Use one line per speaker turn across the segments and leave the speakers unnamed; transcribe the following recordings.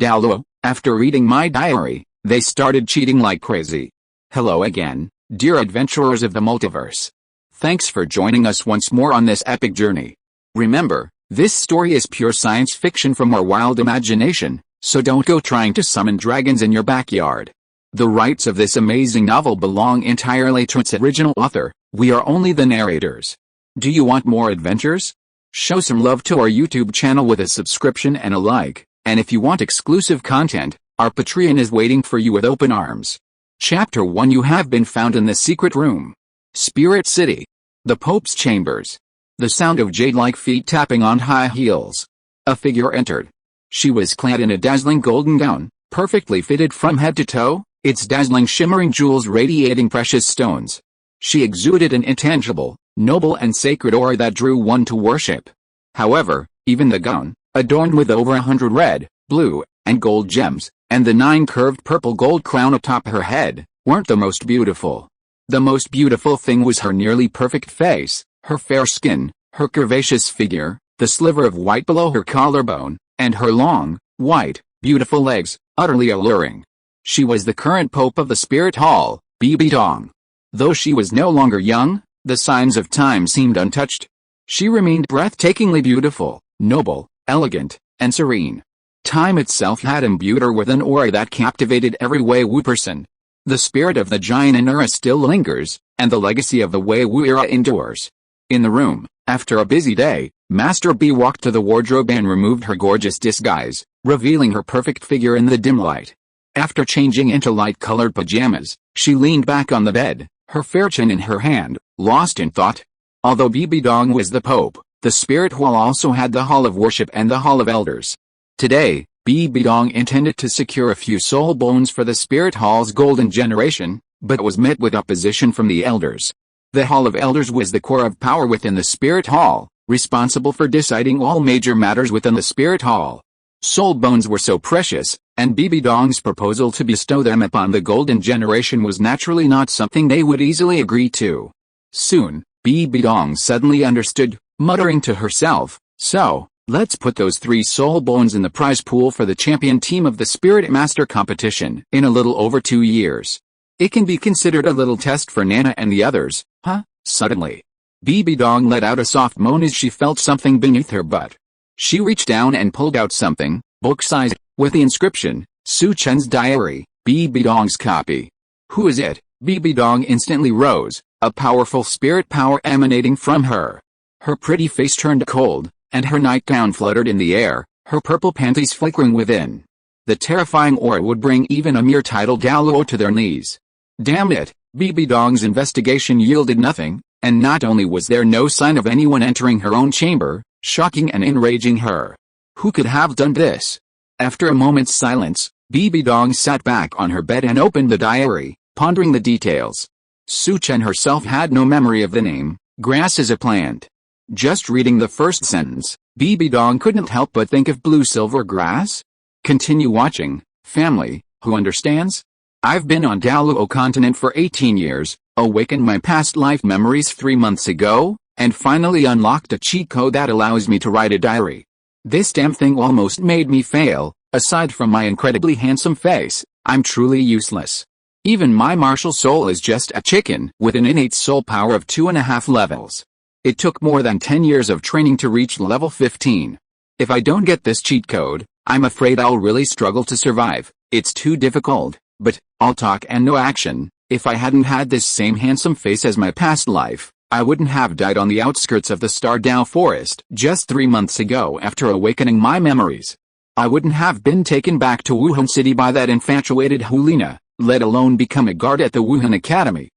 Douluo, after reading my diary, they started cheating like crazy. Hello again, dear adventurers of the multiverse. Thanks for joining us once more on this epic journey. Remember, this story is pure science fiction from our wild imagination, so don't go trying to summon dragons in your backyard. The rights of this amazing novel belong entirely to its original author. We are only the narrators. Do you want more adventures? Show some love to our YouTube channel with a subscription and a like, and if you want exclusive content, our Patreon is waiting for you with open arms. Chapter 1. You have been found in the secret room. Spirit City. The Pope's chambers. The sound of jade-like feet tapping on high heels. A figure entered. She was clad in a dazzling golden gown, perfectly fitted from head to toe, its dazzling shimmering jewels radiating precious stones. She exuded an intangible, noble and sacred aura that drew one to worship. However, even the gown, adorned with over 100 red, blue, and gold gems, and the 9 curved purple gold crown atop her head, weren't the most beautiful. The most beautiful thing was her nearly perfect face, her fair skin, her curvaceous figure, the sliver of white below her collarbone, and her long, white, beautiful legs, utterly alluring. She was the current Pope of the Spirit Hall, Bibi Dong. Though she was no longer young, the signs of time seemed untouched. She remained breathtakingly beautiful, noble, elegant, and serene. Time itself had imbued her with an aura that captivated every Wei Wu person. The spirit of the giant in era still lingers, and the legacy of the Wei Wu era endures. In the room, after a busy day, Master B walked to the wardrobe and removed her gorgeous disguise, revealing her perfect figure in the dim light. After changing into light-colored pajamas, she leaned back on the bed, her fair chin in her hand, lost in thought. Although Bibi Dong was the Pope, the Spirit Hall also had the Hall of Worship and the Hall of Elders. Today, Bibi Dong intended to secure a few soul bones for the Spirit Hall's golden generation, but was met with opposition from the Elders. The Hall of Elders was the core of power within the Spirit Hall, responsible for deciding all major matters within the Spirit Hall. Soul bones were so precious, and Bibi Dong's proposal to bestow them upon the golden generation was naturally not something they would easily agree to. Soon, Bibi Dong suddenly understood, muttering to herself, "So, let's put those 3 soul bones in the prize pool for the champion team of the Spirit Master competition in a little over 2 years. It can be considered a little test for Nana and the others, huh?" Suddenly, Bibi Dong let out a soft moan as she felt something beneath her butt. She reached down and pulled out something, book-sized, with the inscription, "Su Chen's diary, Bibi Dong's copy." "Who is it?" Bibi Dong instantly rose, a powerful spirit power emanating from her. Her pretty face turned cold, and her nightgown fluttered in the air, her purple panties flickering within. The terrifying aura would bring even a mere tidal Douluo to their knees. Damn it, Bibi Dong's investigation yielded nothing, and not only was there no sign of anyone entering her own chamber, shocking and enraging her. Who could have done this? After a moment's silence, Bibi Dong sat back on her bed and opened the diary, pondering the details. Su Chen herself had no memory of the name, grass is a plant. Just reading the first sentence, Bibi Dong couldn't help but think of blue-silver grass. Continue watching, family, who understands? I've been on Douluo continent for 18 years, awakened my past life memories 3 months ago, and finally unlocked a cheat code that allows me to write a diary. This damn thing almost made me fail. Aside from my incredibly handsome face, I'm truly useless. Even my martial soul is just a chicken with an innate soul power of 2.5 levels. It took more than 10 years of training to reach level 15. If I don't get this cheat code, I'm afraid I'll really struggle to survive. It's too difficult, but all talk and no action. If I hadn't had this same handsome face as my past life, I wouldn't have died on the outskirts of the Stardao forest just 3 months ago after awakening my memories. I wouldn't have been taken back to Wuhan City by that infatuated Liena, let alone become a guard at the Wuhan Academy.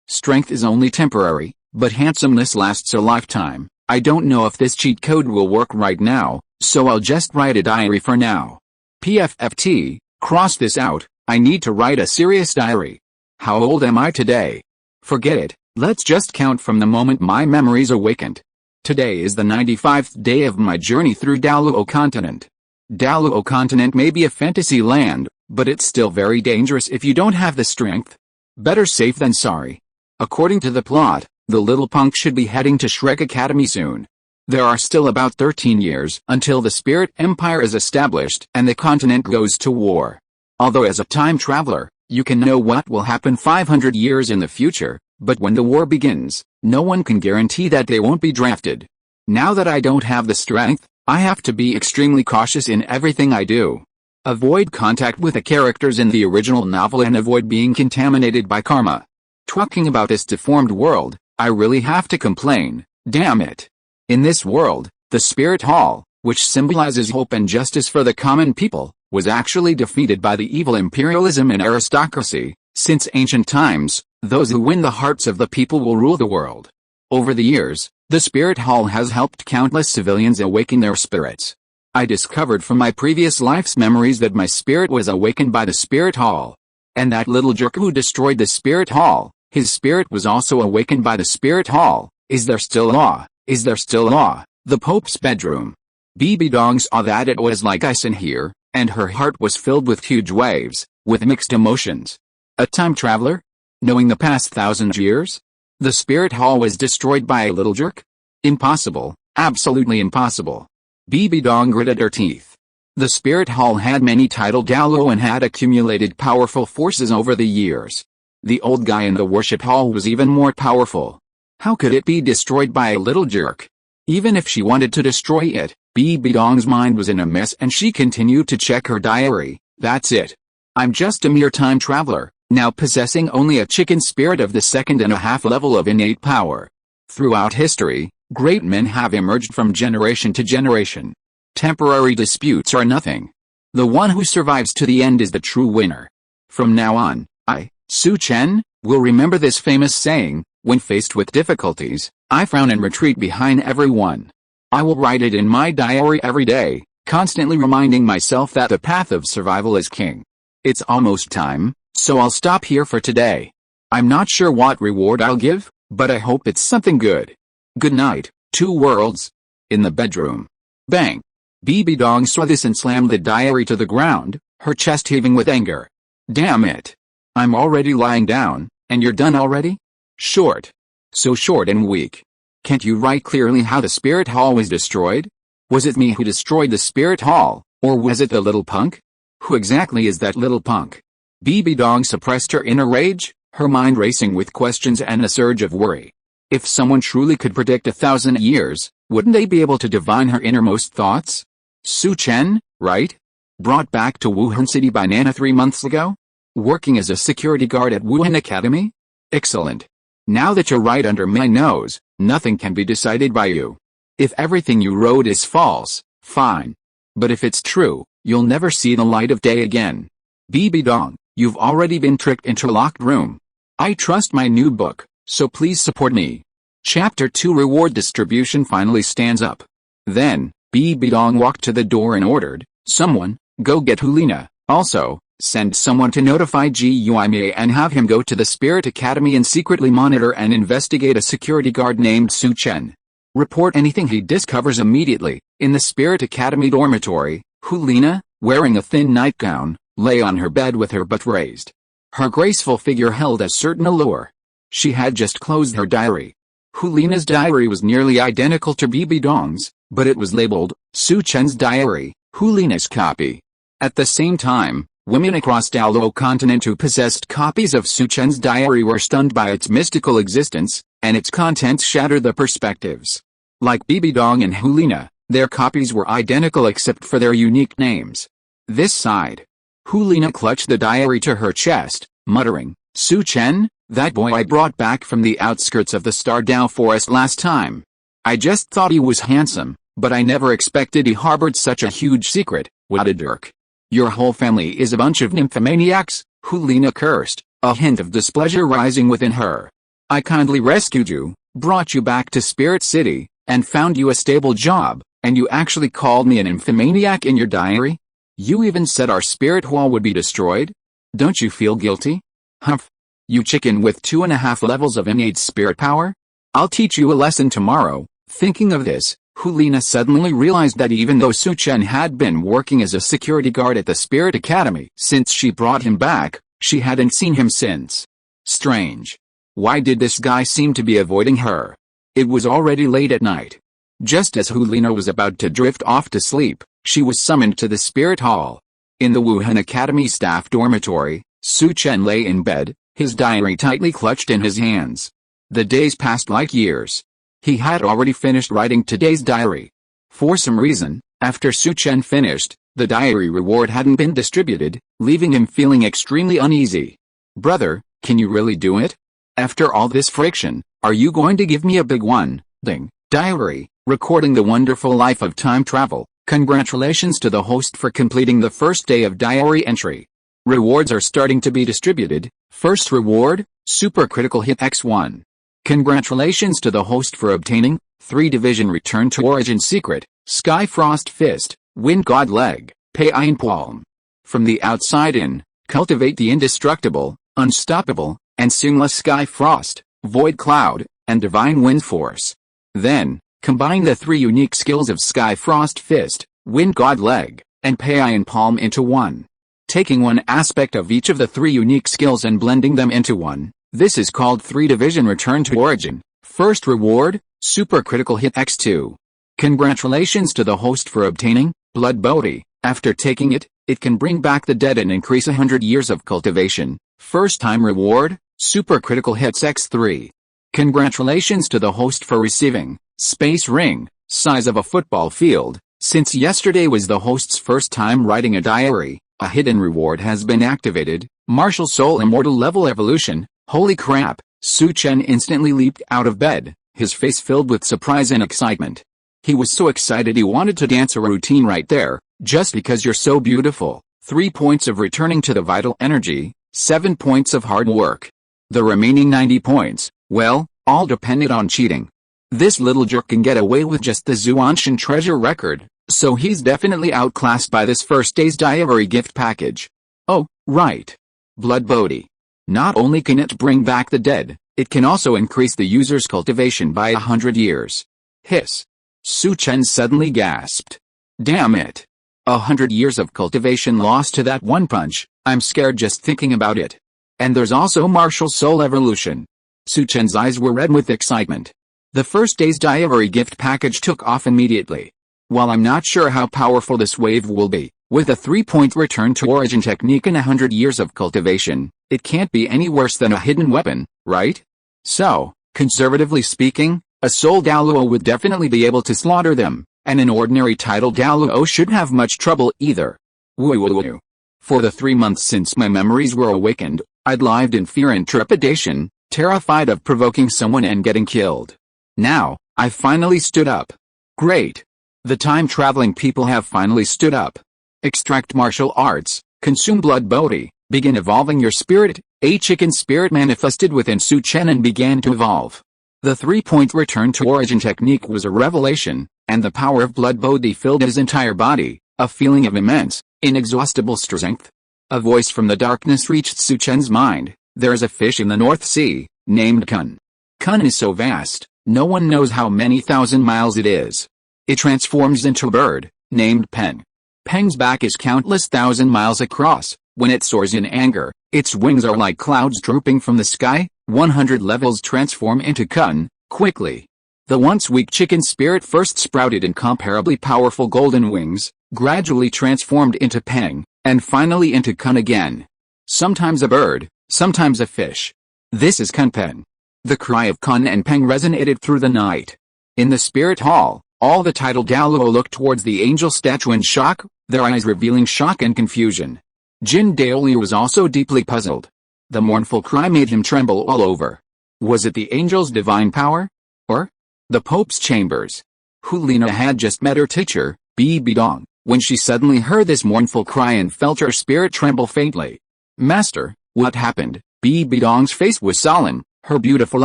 Strength is only temporary, but handsomeness lasts a lifetime. I don't know if this cheat code will work right now, so I'll just write a diary for now. PFFT, cross this out, I need to write a serious diary. How old am I today? Forget it. Let's just count from the moment my memories awakened. Today is the 95th day of my journey through Douluo continent. Douluo continent may be a fantasy land, but it's still very dangerous if you don't have the strength. Better safe than sorry. According to the plot, the little punk should be heading to Shrek Academy soon. There are still about 13 years until the Spirit Empire is established and the continent goes to war. Although as a time traveler, you can know what will happen 500 years in the future, but when the war begins, no one can guarantee that they won't be drafted. Now that I don't have the strength, I have to be extremely cautious in everything I do. Avoid contact with the characters in the original novel and avoid being contaminated by karma. Talking about this deformed world, I really have to complain, damn it. In this world, the Spirit Hall, which symbolizes hope and justice for the common people, was actually defeated by the evil imperialism and aristocracy. Since ancient times, those who win the hearts of the people will rule the world. Over the years, the Spirit Hall has helped countless civilians awaken their spirits. I discovered from my previous life's memories that my spirit was awakened by the Spirit Hall. And that little jerk who destroyed the Spirit Hall, his spirit was also awakened by the Spirit Hall. Is there still law? Is there still law? The Pope's bedroom. Bibi Dong saw that it was like ice in here, and her heart was filled with huge waves, with mixed emotions. A time traveler? Knowing the past 1,000 years? The Spirit Hall was destroyed by a little jerk? Impossible, absolutely impossible. Bibi Dong gritted her teeth. The Spirit Hall had many titled Douluo and had accumulated powerful forces over the years. The old guy in the worship hall was even more powerful. How could it be destroyed by a little jerk? Even if she wanted to destroy it, Bibi Dong's mind was in a mess and she continued to check her diary. That's it. I'm just a mere time traveler, now possessing only a chicken spirit of the 2.5 level of innate power. Throughout history, great men have emerged from generation to generation. Temporary disputes are nothing. The one who survives to the end is the true winner. From now on, I, Su Chen, will remember this famous saying, when faced with difficulties, I frown and retreat behind everyone. I will write it in my diary every day, constantly reminding myself that the path of survival is king. It's almost time, so I'll stop here for today. I'm not sure what reward I'll give, but I hope it's something good. Good night, two worlds. In the bedroom. Bang. Bibi Dong saw this and slammed the diary to the ground, her chest heaving with anger. Damn it. I'm already lying down, and you're done already? Short. So short and weak. Can't you write clearly how the Spirit Hall was destroyed? Was it me who destroyed the Spirit Hall, or was it the little punk? Who exactly is that little punk? Bibi Dong suppressed her inner rage, her mind racing with questions and a surge of worry. If someone truly could predict 1,000 years, wouldn't they be able to divine her innermost thoughts? Su Chen, right? Brought back to Wuhan City by Nana 3 months ago? Working as a security guard at Wuhan Academy? Excellent. Now that you're right under my nose, nothing can be decided by you. If everything you wrote is false, fine. But if it's true, you'll never see the light of day again. Bibi Dong, you've already been tricked into a locked room. I trust my new book, so please support me. Chapter 2 Reward Distribution finally stands up. Then, Bibi Dong walked to the door and ordered, someone, go get Liena. Also, send someone to notify Guime and have him go to the Spirit Academy and secretly monitor and investigate a security guard named Su Chen. Report anything he discovers immediately. In the Spirit Academy dormitory, Liena, wearing a thin nightgown, lay on her bed with her butt raised. Her graceful figure held a certain allure. She had just closed her diary. Liena's diary was nearly identical to Bibi Dong's, but it was labeled, Su Chen's diary, Liena's copy. At the same time, women across Douluo continent who possessed copies of Su Chen's diary were stunned by its mystical existence, and its contents shattered the perspectives. Like Bibi Dong and Liena, their copies were identical except for their unique names. This side. Liena clutched the diary to her chest, muttering, Su Chen, that boy I brought back from the outskirts of the Stardao Forest last time. I just thought he was handsome, but I never expected he harbored such a huge secret. What a jerk. Your whole family is a bunch of nymphomaniacs, Liena cursed, a hint of displeasure rising within her. I kindly rescued you, brought you back to Spirit City, and found you a stable job, and you actually called me an nymphomaniac in your diary? You even said our spirit hall would be destroyed? Don't you feel guilty? Humph. You chicken with 2.5 levels of innate spirit power? I'll teach you a lesson tomorrow. Thinking of this, Liena suddenly realized that even though Su Chen had been working as a security guard at the Spirit Academy since she brought him back, she hadn't seen him since. Strange. Why did this guy seem to be avoiding her? It was already late at night. Just as Liena was about to drift off to sleep, she was summoned to the spirit hall. In the Wuhan Academy staff dormitory, Su Chen lay in bed, his diary tightly clutched in his hands. The days passed like years. He had already finished writing today's diary. For some reason, after Su Chen finished, the diary reward hadn't been distributed, leaving him feeling extremely uneasy. "Brother, can you really do it? After all this friction, are you going to give me a big one?" Ding. Diary, recording the wonderful life of time travel. Congratulations to the host for completing the first day of diary entry. Rewards are starting to be distributed. First reward, supercritical hit X1. Congratulations to the host for obtaining 3 division return to origin secret, Sky Frost Fist, Wind God Leg, Pei Iron Palm. From the outside in, cultivate the indestructible, unstoppable, and seamless Sky Frost, Void Cloud, and Divine Wind Force. Then, combine the 3 unique skills of Sky Frost Fist, Wind God Leg, and Pei Iron Palm into one. Taking one aspect of each of the 3 unique skills and blending them into one, this is called 3 division return to origin. First reward, supercritical hit X2. Congratulations to the host for obtaining Blood Bodhi. After taking it, it can bring back the dead and increase 100 years of cultivation. First time reward, supercritical hits X3. Congratulations to the host for receiving Space Ring, size of a football field. Since yesterday was the host's first time writing a diary, a hidden reward has been activated, Martial Soul Immortal Level Evolution. Holy crap, Su Chen instantly leaped out of bed, his face filled with surprise and excitement. He was so excited he wanted to dance a routine right there. Just because you're so beautiful. 3 points of returning to the vital energy, 7 points of hard work. The remaining 90 points, well, all depended on cheating. This little jerk can get away with just the Zuanshan treasure record, so he's definitely outclassed by this first day's diary gift package. Oh, right. Blood Bodhi. Not only can it bring back the dead, it can also increase the user's cultivation by 100 years. Hiss. Su Chen suddenly gasped. Damn it. 100 years of cultivation lost to that one punch, I'm scared just thinking about it. And there's also Martial Soul Evolution. Su Chen's eyes were red with excitement. The first day's diary gift package took off immediately. While I'm not sure how powerful this wave will be, with a 3-point return to origin technique and 100 years of cultivation, it can't be any worse than a hidden weapon, right? So, conservatively speaking, a Soul Douluo would definitely be able to slaughter them, and an ordinary title Douluo shouldn't have much trouble either. Woo. For the 3 months since my memories were awakened, I'd lived in fear and trepidation, terrified of provoking someone and getting killed. Now, I finally stood up. Great. The time-traveling people have finally stood up. Extract martial arts, consume blood bodhi, begin evolving your spirit. A chicken spirit manifested within Su Chen and began to evolve. The 3-point return to origin technique was a revelation, and the power of blood bodhi filled his entire body, a feeling of immense, inexhaustible strength. A voice from the darkness reached Su Chen's mind. There's a fish in the North Sea, named Kun. Kun is so vast, no one knows how many thousand miles it is. It transforms into a bird, named Peng. Peng's back is countless thousand miles across. When it soars in anger, its wings are like clouds drooping from the sky. 100 levels transform into Kun, quickly. The once weak chicken spirit first sprouted incomparably powerful golden wings, gradually transformed into Peng, and finally into Kun again. Sometimes a bird, sometimes a fish. This is Kun Peng. The cry of Kun and Peng resonated through the night. In the spirit hall, all the title Douluo looked towards the angel statue in shock, their eyes revealing shock and confusion. Jin Daoli was also deeply puzzled. The mournful cry made him tremble all over. Was it the angel's divine power? Or the Pope's chambers? Liena had just met her teacher, Bibi Dong, when she suddenly heard this mournful cry and felt her spirit tremble faintly. Master, what happened? Bibi Dong's face was solemn, her beautiful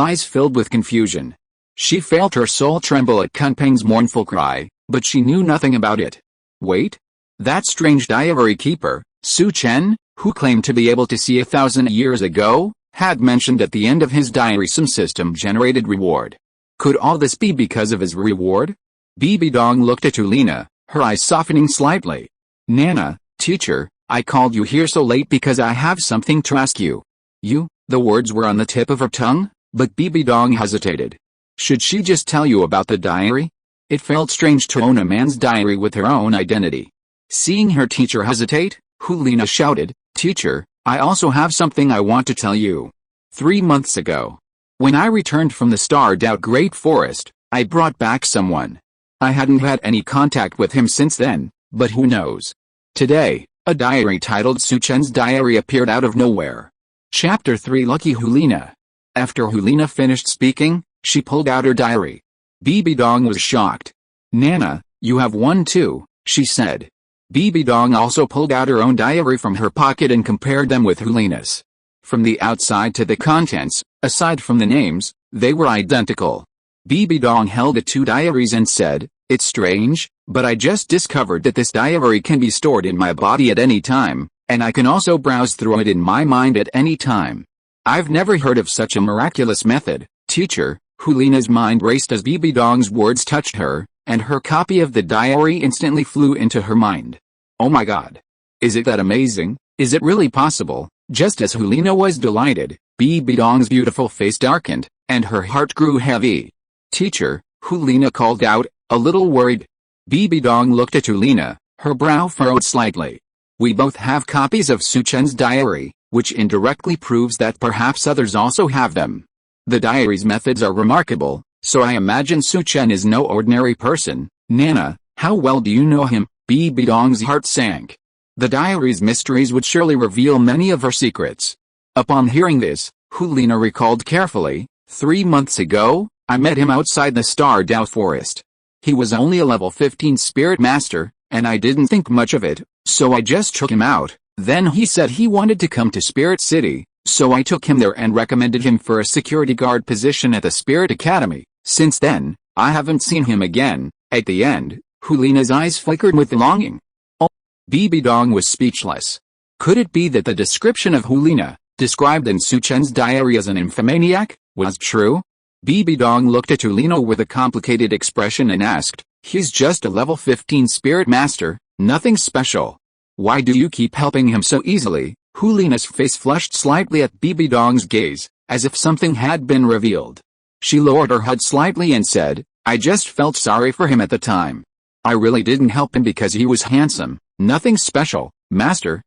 eyes filled with confusion. She felt her soul tremble at Kun Peng's mournful cry, but she knew nothing about it. Wait. That strange diary keeper, Su Chen, who claimed to be able to see 1,000 years ago, had mentioned at the end of his diary some system-generated reward. Could all this be because of his reward? Bibi Dong looked at Liena, her eyes softening slightly. Nana, teacher, I called you here so late because I have something to ask you. You? The words were on the tip of her tongue, but Bibi Dong hesitated. Should she just tell you about the diary? It felt strange to own a man's diary with her own identity. Seeing her teacher hesitate, Liena shouted, "Teacher, I also have something I want to tell you. 3 months ago, when I returned from the starred-out Great Forest, I brought back someone. I hadn't had any contact with him since then, but who knows? Today, a diary titled Su Chen's Diary appeared out of nowhere." Chapter 3 Lucky Liena. After Liena finished speaking, she pulled out her diary. Bibi Dong was shocked. "Nana, you have one too," she said. Bibi Dong also pulled out her own diary from her pocket and compared them with Liena's. From the outside to the contents, aside from the names, they were identical. Bibi Dong held the two diaries and said, "It's strange, but I just discovered that this diary can be stored in my body at any time, and I can also browse through it in my mind at any time. I've never heard of such a miraculous method, teacher." Liena's mind raced as Bibi Dong's words touched her, and her copy of the diary instantly flew into her mind. "Oh my God! Is it that amazing? Is it really possible?" Just as Liena was delighted, Bibi Dong's beautiful face darkened, and her heart grew heavy. "Teacher," Liena called out, a little worried. Bibi Dong looked at Liena, her brow furrowed slightly. "We both have copies of Su Chen's diary, which indirectly proves that perhaps others also have them. The diary's methods are remarkable, so I imagine Su Chen is no ordinary person." "Nana, how well do you know him?" Bibi Dong's heart sank. The diary's mysteries would surely reveal many of her secrets. Upon hearing this, Liena recalled carefully, 3 months ago, I met him outside the starred-out forest. He was only a level 15 spirit master, and I didn't think much of it, so I just took him out. Then he said he wanted to come to Spirit City, so I took him there and recommended him for a security guard position at the Spirit Academy. Since then, I haven't seen him again." At the end, Liena's eyes flickered with longing. Oh, Bibi Dong was speechless. Could it be that the description of Liena, described in Su Chen's diary as an infomaniac, was true? Bibi Dong looked at Liena with a complicated expression and asked, "He's just a level 15 spirit master, nothing special. Why do you keep helping him so easily?" Liena's face flushed slightly at Bibi Dong's gaze, as if something had been revealed. She lowered her head slightly and said, "I just felt sorry for him at the time. I really didn't help him because he was handsome, nothing special. Master,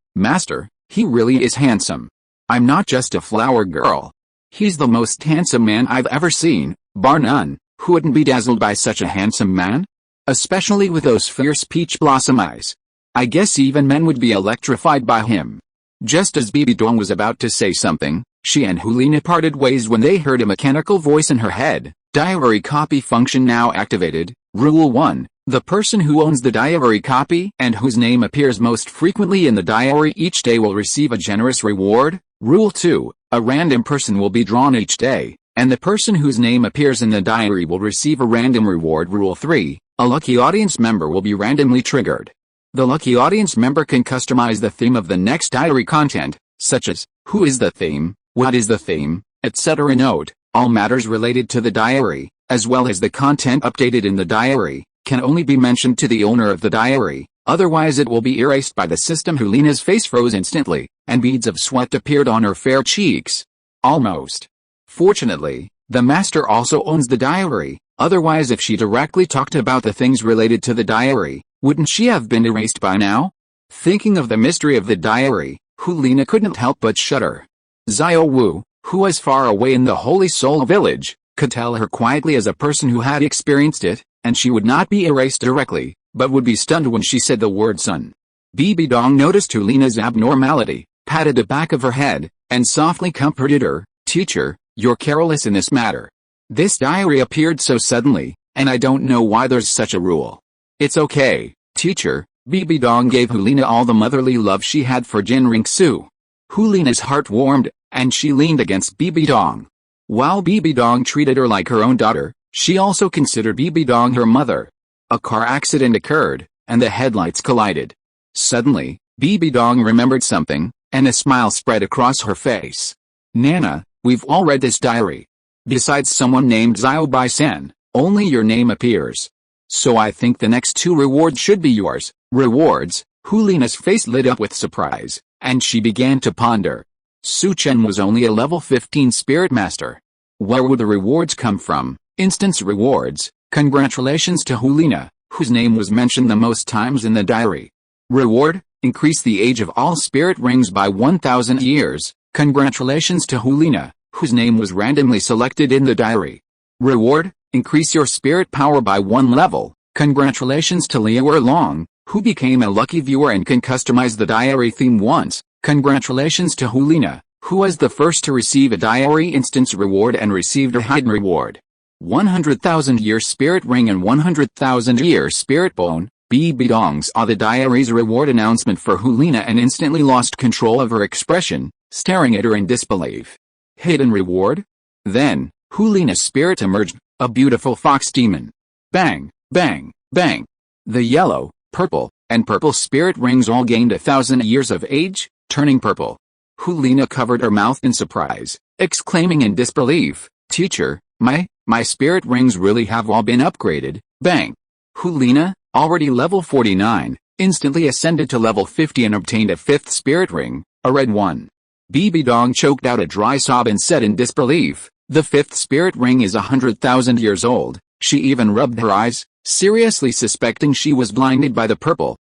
he really is handsome. I'm not just a flower girl. He's the most handsome man I've ever seen, bar none. Who wouldn't be dazzled by such a handsome man? Especially with those fierce peach blossom eyes. I guess even men would be electrified by him." Just as Bibi Dong was about to say something, she and Liena parted ways when they heard a mechanical voice in her head. Diary copy function now activated. Rule 1. The person who owns the diary copy and whose name appears most frequently in the diary each day will receive a generous reward. Rule 2. A random person will be drawn each day, and the person whose name appears in the diary will receive a random reward. Rule 3. A lucky audience member will be randomly triggered. The lucky audience member can customize the theme of the next diary content, such as, who is the theme, what is the theme, etc. Note, all matters related to the diary, as well as the content updated in the diary, can only be mentioned to the owner of the diary, otherwise it will be erased by the system. Liena's face froze instantly, and beads of sweat appeared on her fair cheeks. Almost. Fortunately, the master also owns the diary, otherwise if she directly talked about the things related to the diary, wouldn't she have been erased by now? Thinking of the mystery of the diary, Liena couldn't help but shudder. Xiao Wu, who was far away in the Holy Soul Village, could tell her quietly as a person who had experienced it, and she would not be erased directly, but would be stunned when she said the word son. Bibi Dong noticed Liena's abnormality, patted the back of her head, and softly comforted her. "Teacher, you're careless in this matter. This diary appeared so suddenly, and I don't know why there's such a rule." "It's okay, teacher." Bibi Dong gave Liena all the motherly love she had for Qian Renxue. Liena's heart warmed, and she leaned against Bibi Dong. While Bibi Dong treated her like her own daughter, she also considered Bibi Dong her mother. A car accident occurred, and the headlights collided. Suddenly, Bibi Dong remembered something, and a smile spread across her face. "Nana, we've all read this diary. Besides someone named Xiao Bai-san, only your name appears. So I think the next 2 rewards should be yours." "Rewards?" Liena's face lit up with surprise, and she began to ponder. Su Chen was only a level 15 spirit master. Where would the rewards come from? Instance rewards, Congratulations to Liena, whose name was mentioned the most times in the diary. Reward: increase the age of all spirit rings by 1,000 years. Congratulations to Liena, whose name was randomly selected in the diary. Reward: increase your spirit power by 1 level. Congratulations to Liu Erlong, who became a lucky viewer and can customize the diary theme once. Congratulations to Liena, who was the first to receive a diary instance reward and received a hidden reward. 100,000 year spirit ring and 100,000 year spirit bone. Bibi Dong saw the diary's reward announcement for Liena and instantly lost control of her expression, staring at her in disbelief. Hidden reward? Then, Liena's spirit emerged, a beautiful fox demon. Bang, bang, bang. The yellow, purple, and purple spirit rings all gained 1,000 years of age, turning purple. Liena covered her mouth in surprise, exclaiming in disbelief, "Teacher, my spirit rings really have all been upgraded." Bang! Liena, already level 49, instantly ascended to level 50 and obtained a 5th spirit ring, a red one. Bibi Dong choked out a dry sob and said in disbelief, "The 5th spirit ring is 100,000 years old." She even rubbed her eyes, seriously suspecting she was blinded by the purple,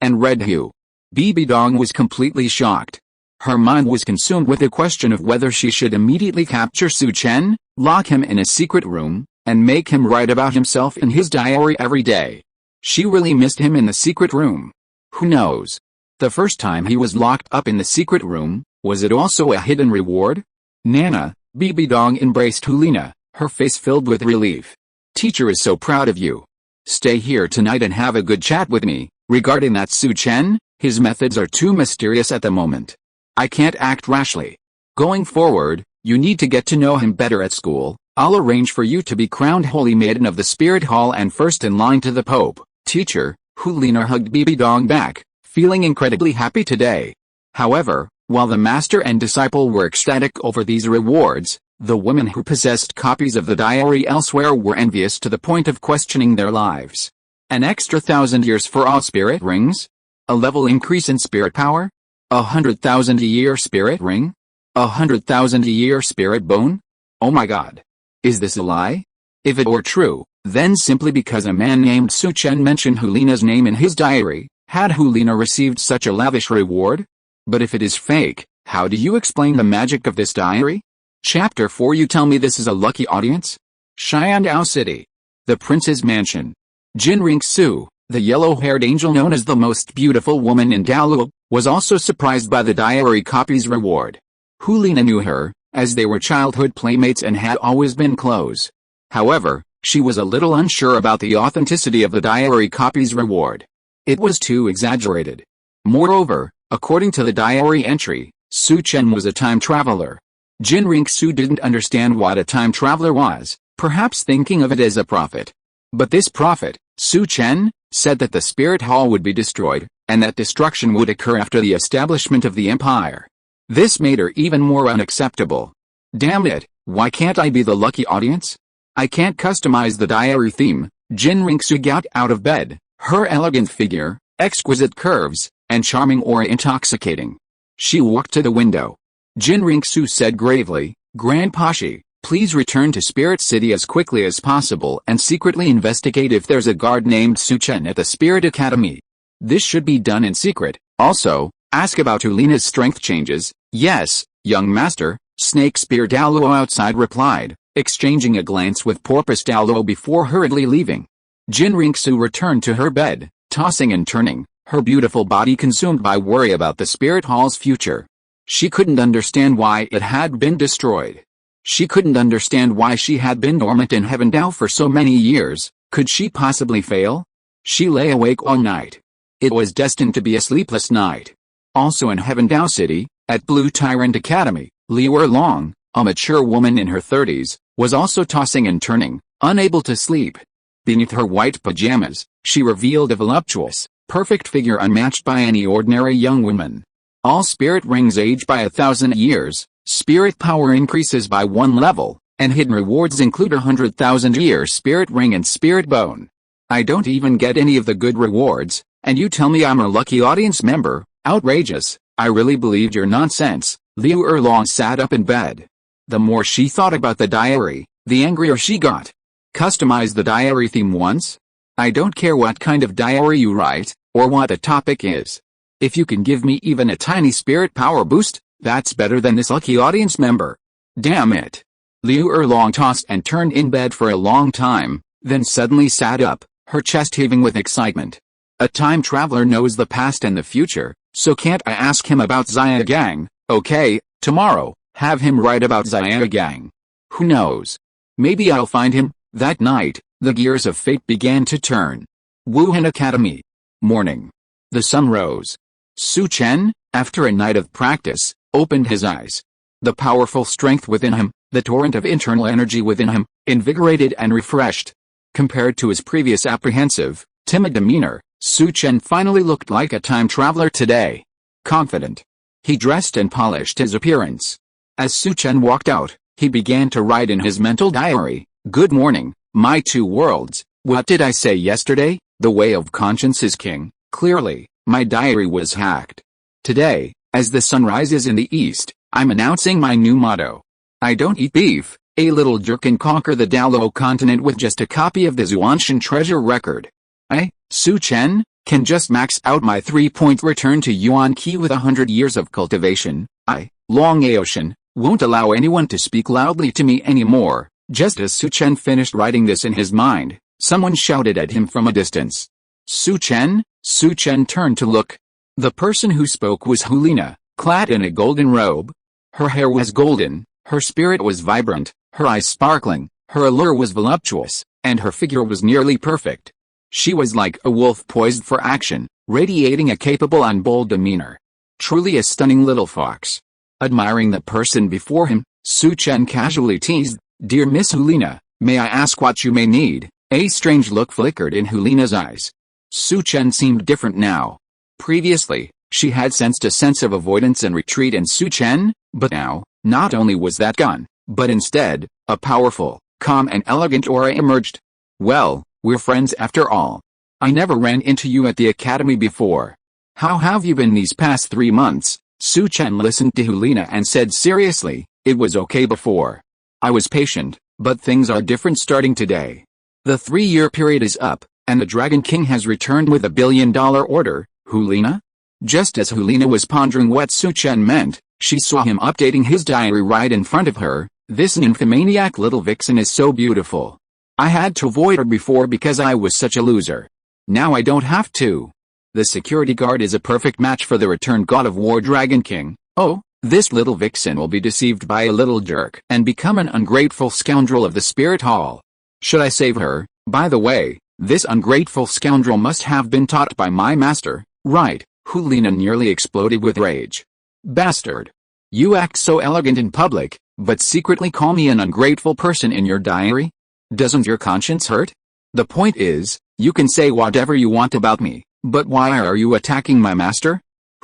and red hue. Bibi Dong was completely shocked. Her mind was consumed with the question of whether she should immediately capture Su Chen, lock him in a secret room, and make him write about himself in his diary every day. She really missed him in the secret room. Who knows? The first time he was locked up in the secret room, was it also a hidden reward? Nana, Bibi Dong embraced Liena, her face filled with relief. "Teacher is so proud of you. Stay here tonight and have a good chat with me. Regarding that Su Chen, his methods are too mysterious at the moment. I can't act rashly. Going forward, you need to get to know him better at school. I'll arrange for you to be crowned Holy Maiden of the Spirit Hall and first in line to the Pope." "Teacher," Liena hugged Bibi Dong back, feeling incredibly happy today. However, while the master and disciple were ecstatic over these rewards, the women who possessed copies of the diary elsewhere were envious to the point of questioning their lives. An extra 1,000 years for all spirit rings? A level increase in spirit power? 100,000 a year spirit ring? 100,000 a year spirit bone? Oh my god. Is this a lie? If it were true, then simply because a man named Su Chen mentioned Liena's name in his diary, had Liena received such a lavish reward? But if it is fake, how do you explain the magic of this diary? Chapter 4. You tell me this is a lucky audience? Xiandao City. The Prince's Mansion. Qian Renxue, the yellow-haired angel known as the most beautiful woman in Douluo, was also surprised by the diary copy's reward. Liena knew her, as they were childhood playmates and had always been close. However, she was a little unsure about the authenticity of the diary copy's reward. It was too exaggerated. Moreover, according to the diary entry, Su Chen was a time traveler. Qian Renxue didn't understand what a time traveler was, perhaps thinking of it as a prophet. But this prophet, Su Chen, said that the spirit hall would be destroyed, and that destruction would occur after the establishment of the empire. This made her even more unacceptable. Damn it, why can't I be the lucky audience? I can't customize the diary theme. Qian Renxue got out of bed, her elegant figure, exquisite curves, and charming aura intoxicating. She walked to the window. Qian Renxue said gravely, "Grandpashi, please return to Spirit City as quickly as possible and secretly investigate if there's a guard named Su Chen at the Spirit Academy. This should be done in secret. Also, ask about Liena's strength changes." "Yes, young master," Snake Spear Douluo outside replied, exchanging a glance with Porpoise Douluo before hurriedly leaving. Qian Renxue returned to her bed, tossing and turning, her beautiful body consumed by worry about the Spirit Hall's future. She couldn't understand why it had been destroyed. She couldn't understand why she had been dormant in Heaven Dao for so many years. Could she possibly fail? She lay awake all night. It was destined to be a sleepless night. Also in Heaven Dao City, at Blue Tyrant Academy, Liu Erlong, a mature woman in her 30s, was also tossing and turning, unable to sleep. Beneath her white pajamas, she revealed a voluptuous, perfect figure unmatched by any ordinary young woman. All spirit rings age by 1,000 years, spirit power increases by 1 level, and hidden rewards include 100,000 year spirit ring and spirit bone. I don't even get any of the good rewards, and you tell me I'm a lucky audience member? Outrageous. I really believed your nonsense. Liu Erlong sat up in bed. The more she thought about the diary, the angrier she got. Customize the diary theme once? I don't care what kind of diary you write, or what the topic is. If you can give me even a tiny spirit power boost, that's better than this lucky audience member. Damn it. Liu Erlong tossed and turned in bed for a long time, then suddenly sat up, her chest heaving with excitement. A time traveler knows the past and the future, so can't I ask him about Xia Gang? Okay, tomorrow, have him write about Xia Gang. Who knows? Maybe I'll find him. That night, the gears of fate began to turn. Wuhan Academy. Morning. The sun rose. Su Chen, after a night of practice, opened his eyes. The powerful strength within him, the torrent of internal energy within him, invigorated and refreshed. Compared to his previous apprehensive, timid demeanor, Su Chen finally looked like a time traveler today. Confident. He dressed and polished his appearance. As Su Chen walked out, he began to write in his mental diary, "Good morning, my two worlds. What did I say yesterday? The way of conscience is king." Clearly, my diary was hacked. Today, as the sun rises in the east, I'm announcing my new motto. I don't eat beef. A little jerk can conquer the Douluo continent with just a copy of the Zuanshan treasure record. I, Su Chen, can just max out my 3-point return to Yuan Qi with 100 years of cultivation. I, Long Aoshan, won't allow anyone to speak loudly to me anymore. Just as Su Chen finished writing this in his mind, someone shouted at him from a distance. Su Chen? Su Chen turned to look. The person who spoke was Liena, clad in a golden robe. Her hair was golden, her spirit was vibrant, her eyes sparkling, her allure was voluptuous, and her figure was nearly perfect. She was like a wolf poised for action, radiating a capable and bold demeanor. Truly a stunning little fox. Admiring the person before him, Su Chen casually teased, "Dear Miss Liena, may I ask what you may need?" A strange look flickered in Liena's eyes. Su Chen seemed different now. Previously, she had sensed a sense of avoidance and retreat in Su Chen, but now, not only was that gone, but instead, a powerful, calm and elegant aura emerged. "Well, we're friends after all. I never ran into you at the academy before. How have you been these past 3 months?" Su Chen listened to Liena and said seriously, "It was okay before. I was patient, but things are different starting today. The 3-year period is up, and the Dragon King has returned with a $1 billion order." Liena? Just as Liena was pondering what Su Chen meant, she saw him updating his diary right in front of her. "This nymphomaniac little vixen is so beautiful. I had to avoid her before because I was such a loser. Now I don't have to. The security guard is a perfect match for the returned god of war Dragon King. Oh, this little vixen will be deceived by a little jerk and become an ungrateful scoundrel of the spirit hall. Should I save her? By the way, this ungrateful scoundrel must have been taught by my master, right?" Liena nearly exploded with rage. "Bastard. You act so elegant in public, but secretly call me an ungrateful person in your diary? Doesn't your conscience hurt? The point is, you can say whatever you want about me, but why are you attacking my master?"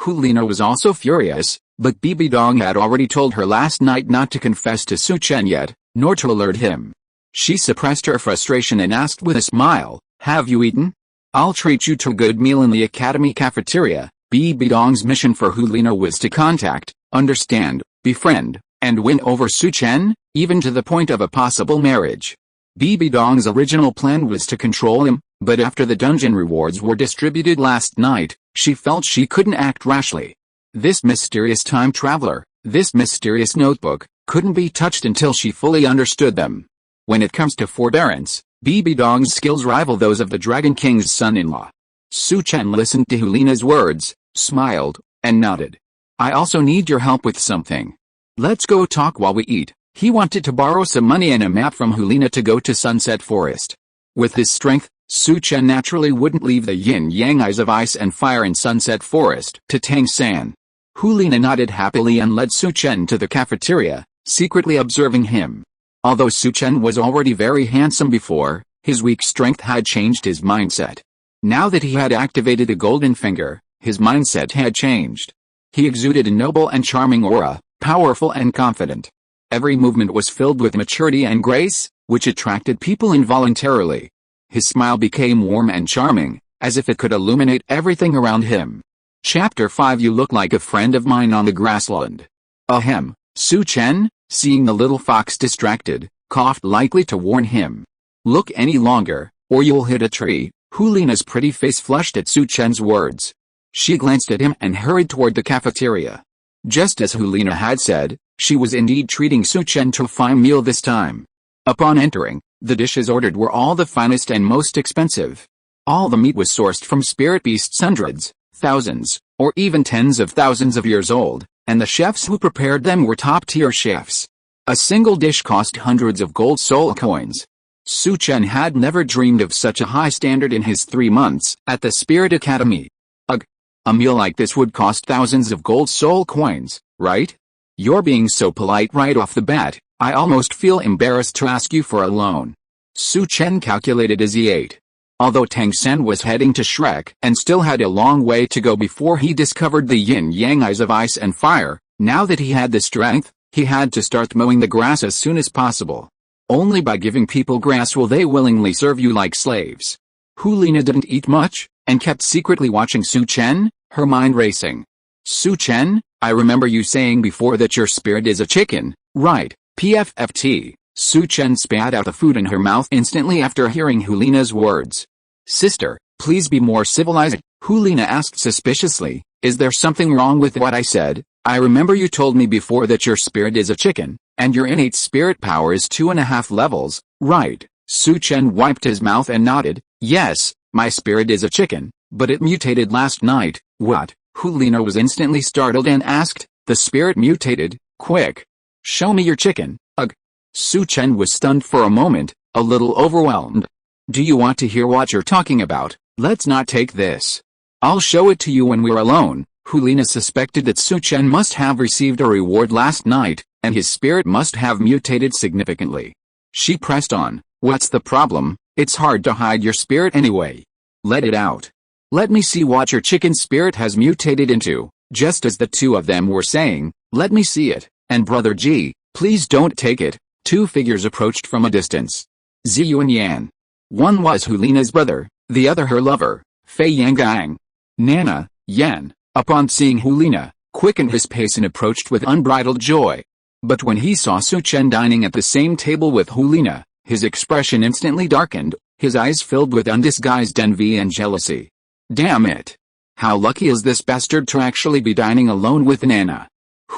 Liena was also furious, but Bibi Dong had already told her last night not to confess to Su Chen yet, nor to alert him. She suppressed her frustration and asked with a smile, "Have you eaten? I'll treat you to a good meal in the academy cafeteria." Bibi Dong's mission for Liena was to contact, understand, befriend, and win over Su Chen, even to the point of a possible marriage. Bibi Dong's original plan was to control him, but after the dungeon rewards were distributed last night, she felt she couldn't act rashly. This mysterious time traveler, this mysterious notebook, couldn't be touched until she fully understood them. When it comes to forbearance, Bibi Dong's skills rival those of the Dragon King's son-in-law. Su Chen listened to Liena's words, smiled, and nodded. "I also need your help with something. Let's go talk while we eat." He wanted to borrow some money and a map from Liena to go to Sunset Forest. With his strength, Su Chen naturally wouldn't leave the yin-yang eyes of ice and fire in Sunset Forest to Tang San. Liena nodded happily and led Su Chen to the cafeteria, secretly observing him. Although Su Chen was already very handsome before, his weak strength had changed his mindset. Now that he had activated the golden finger, his mindset had changed. He exuded a noble and charming aura, powerful and confident. Every movement was filled with maturity and grace, which attracted people involuntarily. His smile became warm and charming, as if it could illuminate everything around him. Chapter 5 You look like a friend of mine on the grassland. Ahem, Su Chen, seeing the little fox distracted, coughed lightly to warn him. look any longer, or you'll hit a tree." Liena's pretty face flushed at Su Chen's words. She glanced at him and hurried toward the cafeteria. Just as Liena had said, she was indeed treating Su Chen to a fine meal this time. Upon entering, the dishes ordered were all the finest and most expensive. All the meat was sourced from spirit beasts hundreds, thousands, or even tens of thousands of years old, and the chefs who prepared them were top-tier chefs. A single dish cost hundreds of gold soul coins. Su Chen had never dreamed of such a high standard in his 3 months at the Spirit Academy. Ugh! A meal like this would cost thousands of gold soul coins, right? You're being so polite right off the bat, I almost feel embarrassed to ask you for a loan. Su Chen calculated as he ate. Although Tang San was heading to Shrek and still had a long way to go before he discovered the yin-yang eyes of ice and fire, now that he had the strength, he had to start mowing the grass as soon as possible. Only by giving people grass will they willingly serve you like slaves. Liena didn't eat much, and kept secretly watching Su Chen, her mind racing. Su Chen, I remember you saying before that your spirit is a chicken, right? PFFT. Su Chen spat out the food in her mouth instantly after hearing Liena's words. Sister, please be more civilized, Liena asked suspiciously. Is there something wrong with what I said? I remember you told me before that your spirit is a chicken, and your innate spirit power is 2.5 levels, right? Su Chen wiped his mouth and nodded. Yes, my spirit is a chicken, but it mutated last night. What? Liena was instantly startled and asked, the spirit mutated? Quick! Show me your chicken. Ugh! Su Chen was stunned for a moment, a little overwhelmed. Do you want to hear what you're talking about? Let's not take this. I'll show it to you when we're alone. Liena suspected that Su Chen must have received a reward last night, and his spirit must have mutated significantly. She pressed on. What's the problem? It's hard to hide your spirit anyway. Let it out. Let me see what your chicken spirit has mutated into. Just as the two of them were saying, let me see it, and Brother G, please don't take it. 2 figures approached from a distance. Ziyu and Yan. One was Liena's brother, the other her lover, Fei Yangang. Nana, Yan, upon seeing Liena, quickened his pace and approached with unbridled joy. But when he saw Su Chen dining at the same table with Liena, his expression instantly darkened, his eyes filled with undisguised envy and jealousy. Damn it! How lucky is this bastard to actually be dining alone with Nana?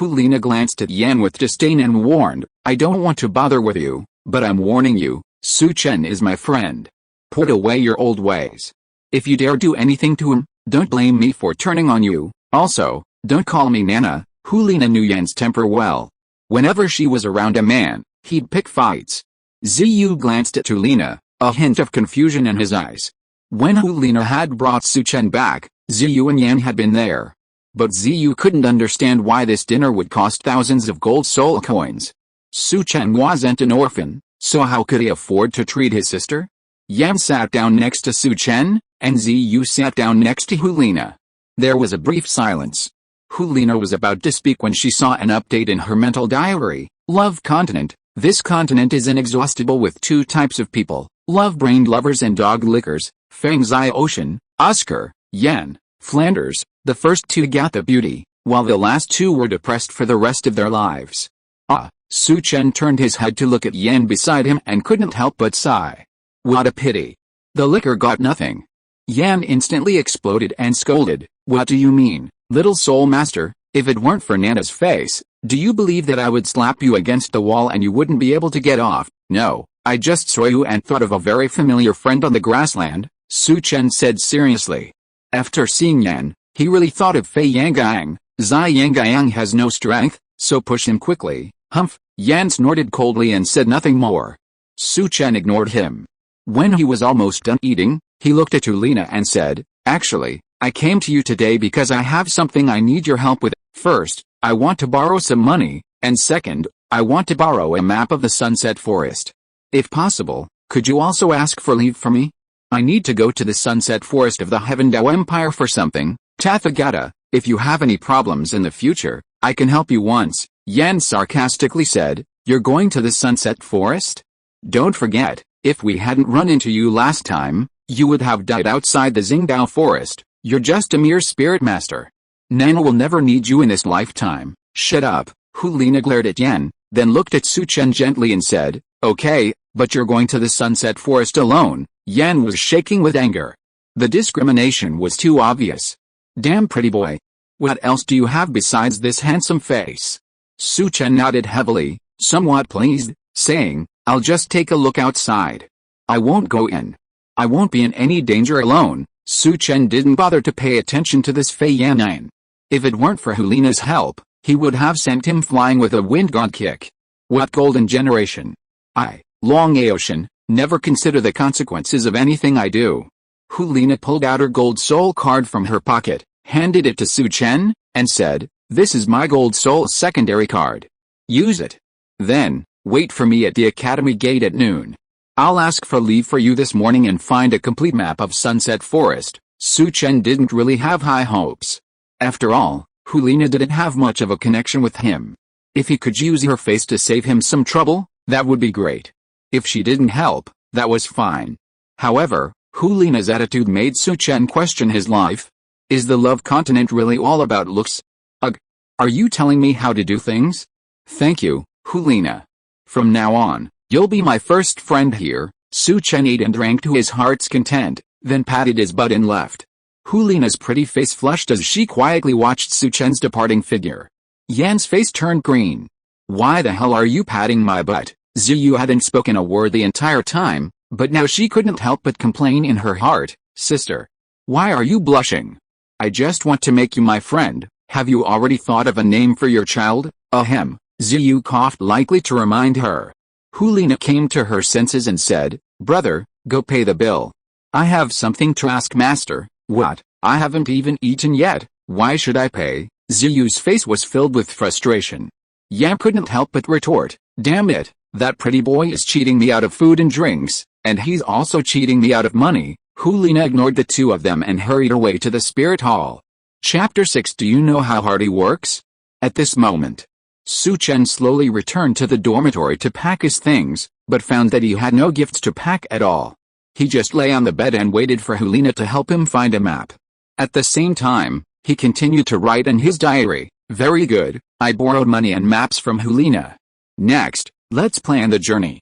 Liena glanced at Yan with disdain and warned, I don't want to bother with you, but I'm warning you, Su Chen is my friend. Put away your old ways. If you dare do anything to him, don't blame me for turning on you. Also, don't call me Nana. Liena knew Yan's temper well. Whenever she was around a man, he'd pick fights. Ziyu glanced at Liena, a hint of confusion in his eyes. When Liena had brought Su Chen back, Ziyu and Yan had been there. But Ziyu couldn't understand why this dinner would cost thousands of gold soul coins. Su Chen wasn't an orphan, so how could he afford to treat his sister? Yan sat down next to Su Chen, and Ziyu sat down next to Liena. There was a brief silence. Liena was about to speak when she saw an update in her mental diary. Love continent. This continent is inexhaustible with 2 types of people, love-brained lovers and dog lickers. Fangzai Ocean, Oscar, Yan, Flanders. The first 2 got the beauty, while the last 2 were depressed for the rest of their lives. Ah, Su Chen turned his head to look at Yan beside him and couldn't help but sigh. What a pity. The licker got nothing. Yan instantly exploded and scolded. What do you mean, little soul master? If it weren't for Nana's face, do you believe that I would slap you against the wall and you wouldn't be able to get off? No, I just saw you and thought of a very familiar friend on the grassland, Su Chen said seriously. After seeing Yan, he really thought of Fei Yangang. Zai Yangang has no strength, so push him quickly. Humph! Yan snorted coldly and said nothing more. Su Chen ignored him. When he was almost done eating, he looked at Liena and said, actually, I came to you today because I have something I need your help with. First, I want to borrow some money, and second, I want to borrow a map of the Sunset Forest. If possible, could you also ask for leave for me? I need to go to the Sunset Forest of the Heavendao Empire for something. Tathagata, if you have any problems in the future, I can help you once. Yan sarcastically said, you're going to the Sunset Forest? Don't forget, if we hadn't run into you last time, you would have died outside the Xingdao Forest. You're just a mere spirit master. Nana will never need you in this lifetime. Shut up. Liena glared at Yan, then looked at Su Chen gently and said, okay, But you're going to the Sunset Forest alone. Yan was shaking with anger. The discrimination was too obvious. Damn pretty boy. What else do you have besides this handsome face? Su Chen nodded heavily, somewhat pleased, saying, I'll just take a look outside. I won't go in. I won't be in any danger alone. Su Chen didn't bother to pay attention to this Fei Yan'an. If it weren't for Liena's help, he would have sent him flying with a wind god kick. What golden generation. I, Long Aoshan, never consider the consequences of anything I do. Liena pulled out her gold soul card from her pocket, handed it to Su Chen, and said, This is my gold soul secondary card. Use it. Then, wait for me at the academy gate at noon. I'll ask for leave for you this morning and find a complete map of Sunset Forest. Su Chen didn't really have high hopes. After all, Liena didn't have much of a connection with him. If he could use her face to save him some trouble, that would be great. If she didn't help, that was fine. However, Liena's attitude made Su Chen question his life. Is the love continent really all about looks? Ugh. Are you telling me how to do things? Thank you, Liena. From now on, you'll be my first friend here. Su Chen ate and drank to his heart's content, then patted his butt and left. Liena's pretty face flushed as she quietly watched Su Chen's departing figure. Yan's face turned green. Why the hell are you patting my butt? Ziyu hadn't spoken a word the entire time, but now she couldn't help but complain in her heart, Sister. Why are you blushing? I just want to make you my friend. Have you already thought of a name for your child? Ahem. Ziyu coughed lightly to remind her. Liena came to her senses and said, Brother, go pay the bill. I have something to ask Master. What? I haven't even eaten yet. Why should I pay? Ziyu's face was filled with frustration. Yan couldn't help but retort, Damn it. That pretty boy is cheating me out of food and drinks, and he's also cheating me out of money. Liena ignored the two of them and hurried away to the spirit hall. Chapter 6 Do you know how hard he works? At this moment, Su Chen slowly returned to the dormitory to pack his things, but found that he had no gifts to pack at all. He just lay on the bed and waited for Liena to help him find a map. At the same time, he continued to write in his diary, Very good, I borrowed money and maps from Liena. Next, let's plan the journey.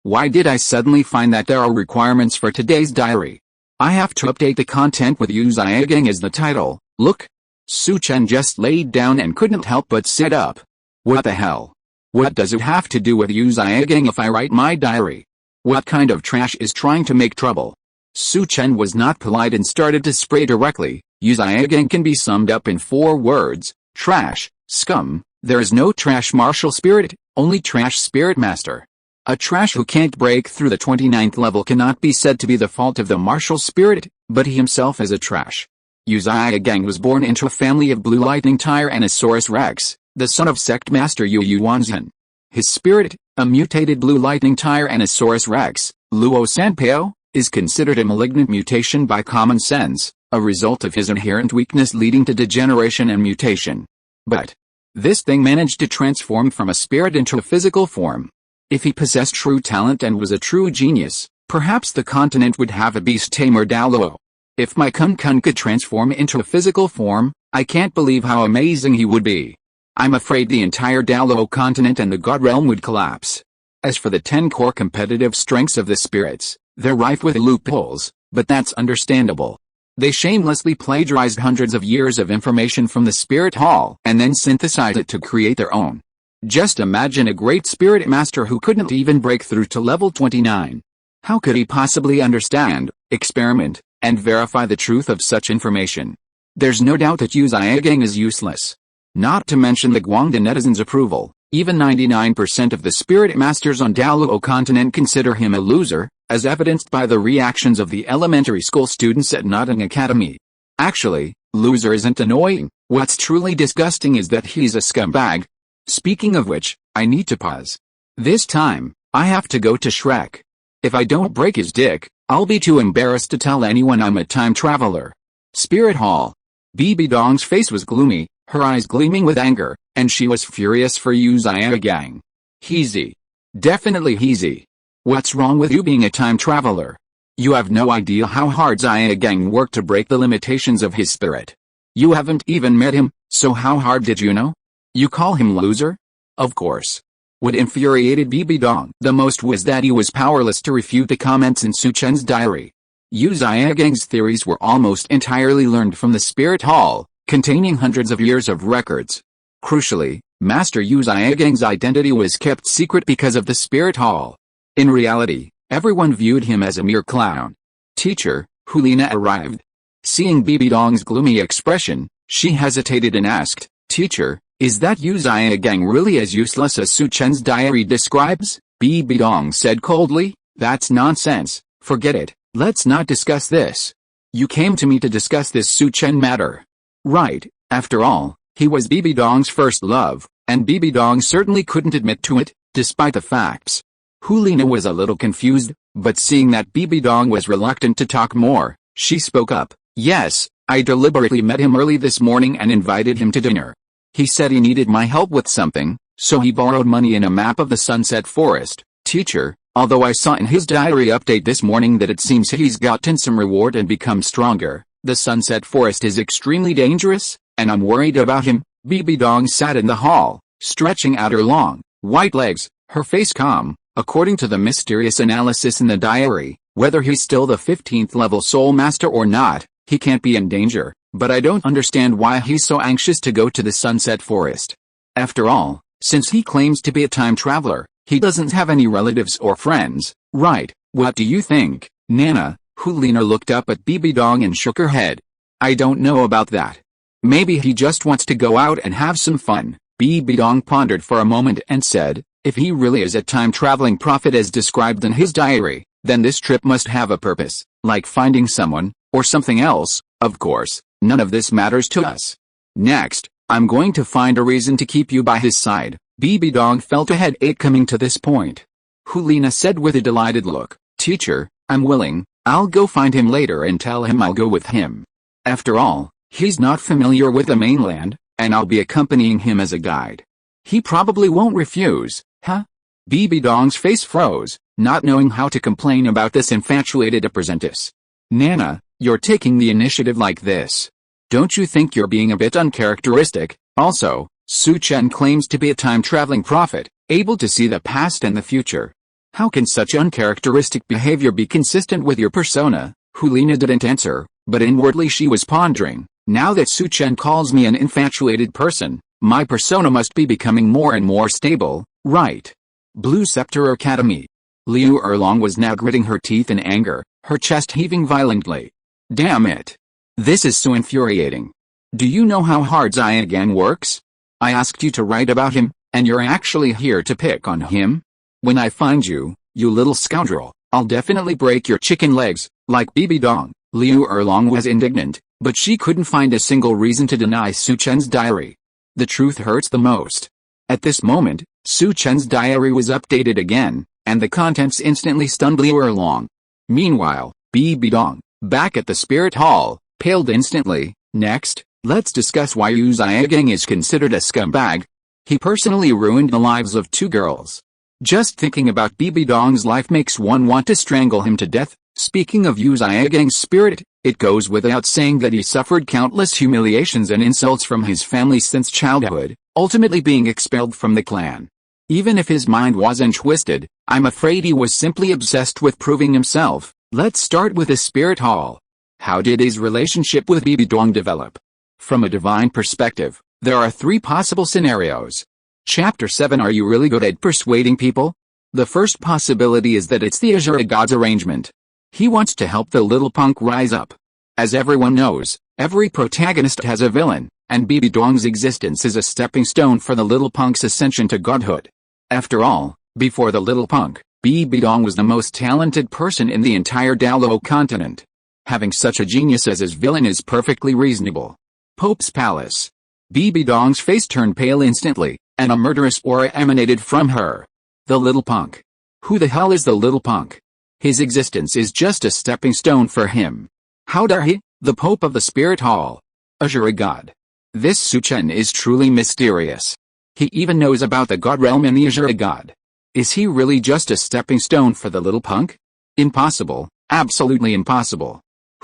Why did I suddenly find that there are requirements for today's diary? I have to update the content with Yu Zhigang as the title. Look. Su Chen just laid down and couldn't help but sit up. What the hell? What does it have to do with Yu Zhigang if I write my diary? What kind of trash is trying to make trouble? Su Chen was not polite and started to spray directly. Yu Zhigang can be summed up in 4 words. Trash, scum. There is no trash martial spirit, only trash spirit master. A trash who can't break through the 29th level cannot be said to be the fault of the martial spirit, but he himself is a trash. Yu Zhigang was born into a family of Blue Lightning Tyrannosaurus Rex, the son of Sect Master Yu Yuanzhen. His spirit, a mutated Blue Lightning Tyrannosaurus Rex, Luo Sanpao, is considered a malignant mutation by common sense, a result of his inherent weakness leading to degeneration and mutation. But this thing managed to transform from a spirit into a physical form. If he possessed true talent and was a true genius, perhaps the continent would have a beast tamer Douluo. If my Kun could transform into a physical form, I can't believe how amazing he would be. I'm afraid the entire Douluo continent and the God realm would collapse. As for the 10 core competitive strengths of the spirits, they're rife with loopholes, but that's understandable. They shamelessly plagiarized hundreds of years of information from the spirit hall and then synthesized it to create their own. Just imagine a great spirit master who couldn't even break through to level 29. How could he possibly understand, experiment, and verify the truth of such information? There's no doubt that Yu Zhigang is useless. Not to mention the Guangda netizens' approval, even 99% of the spirit masters on Douluo continent consider him a loser, as evidenced by the reactions of the elementary school students at Notting Academy. Actually, loser isn't annoying, what's truly disgusting is that he's a scumbag. Speaking of which, I need to pause. This time, I have to go to Shrek. If I don't break his dick, I'll be too embarrassed to tell anyone I'm a time traveler. Spirit Hall. Bibi Dong's face was gloomy, her eyes gleaming with anger, and she was furious for Yu Zhigang. Heezy. Definitely heezy. What's wrong with you being a time traveler? You have no idea how hard Zhigang worked to break the limitations of his spirit. You haven't even met him, so how hard did you know? You call him loser? Of course. What infuriated Bibi Dong the most was that he was powerless to refute the comments in Su Chen's diary. Yu Ziyagang's theories were almost entirely learned from the Spirit Hall, containing hundreds of years of records. Crucially, Master Yu Ziyagang's identity was kept secret because of the Spirit Hall. In reality, everyone viewed him as a mere clown. Teacher, Liena arrived. Seeing Bibi Dong's gloomy expression, she hesitated and asked, "Teacher, is that Yu Zhigang really as useless as Su Chen's diary describes?" Bibi Dong said coldly, "That's nonsense, forget it, let's not discuss this. You came to me to discuss this Su Chen matter. Right, after all, he was Bibi Dong's first love, and Bibi Dong certainly couldn't admit to it, despite the facts." Liena was a little confused, but seeing that Bibi Dong was reluctant to talk more, she spoke up, "Yes, I deliberately met him early this morning and invited him to dinner. He said he needed my help with something, so he borrowed money and a map of the Sunset Forest. Teacher, although I saw in his diary update this morning that it seems he's gotten some reward and become stronger, the Sunset Forest is extremely dangerous, and I'm worried about him." Bibi Dong sat in the hall, stretching out her long, white legs, her face calm. According to the mysterious analysis in the diary, whether he's still the 15th level soul master or not, he can't be in danger, but I don't understand why he's so anxious to go to the Sunset Forest. After all, since he claims to be a time traveler, he doesn't have any relatives or friends, right? What do you think, Nana? Liena looked up at Bibi Dong and shook her head. "I don't know about that. Maybe he just wants to go out and have some fun." Bibi Dong pondered for a moment and said, "If he really is a time-traveling prophet as described in his diary, then this trip must have a purpose, like finding someone, or something else. Of course, none of this matters to us. Next, I'm going to find a reason to keep you by his side." Bibi Dong felt a headache coming to this point. Liena said with a delighted look, "Teacher, I'm willing, I'll go find him later and tell him I'll go with him. After all, he's not familiar with the mainland, and I'll be accompanying him as a guide. He probably won't refuse, huh?" Bibi Dong's face froze, not knowing how to complain about this infatuated apprentice. "Nana, you're taking the initiative like this. Don't you think you're being a bit uncharacteristic? Also, Su Chen claims to be a time-traveling prophet, able to see the past and the future. How can such uncharacteristic behavior be consistent with your persona?" Liena didn't answer, but inwardly she was pondering, "Now that Su Chen calls me an infatuated person, my persona must be becoming more and more stable, right?" Blue Scepter Academy. Liu Erlong was now gritting her teeth in anger, her chest heaving violently. "Damn it. This is so infuriating. Do you know how hard Ziyang works? I asked you to write about him, and you're actually here to pick on him? When I find you, you little scoundrel, I'll definitely break your chicken legs." Like Bibi Dong, Liu Erlong was indignant, but she couldn't find a single reason to deny Su Chen's diary. The truth hurts the most. At this moment, Su Chen's diary was updated again, and the contents instantly stunned Liu Erlong. Meanwhile, Bibi Dong, back at the Spirit Hall, paled instantly. "Next, let's discuss why Yu Zhigang is considered a scumbag. He personally ruined the lives of 2 girls. Just thinking about Bibi Dong's life makes one want to strangle him to death." Speaking of Yu Zhigang's spirit, it goes without saying that he suffered countless humiliations and insults from his family since childhood, ultimately being expelled from the clan. Even if his mind wasn't twisted, I'm afraid he was simply obsessed with proving himself. Let's start with his Spirit Hall. How did his relationship with Bibi Dong develop? From a divine perspective, there are 3 possible scenarios. Chapter 7. Are you really good at persuading people? The first possibility is that it's the Azure God's arrangement. He wants to help the little punk rise up. As everyone knows, every protagonist has a villain, and Bibi Dong's existence is a stepping stone for the little punk's ascension to godhood. After all, before the little punk, Bibi Dong was the most talented person in the entire Douluo continent. Having such a genius as his villain is perfectly reasonable. Pope's Palace. Bibi Dong's face turned pale instantly, and a murderous aura emanated from her. The little punk. Who the hell is the little punk? His existence is just a stepping stone for him. How dare he, the Pope of the Spirit Hall? Azure God. This Su Chen is truly mysterious. He even knows about the God realm and the Azure God. Is he really just a stepping stone for the little punk? Impossible, absolutely impossible.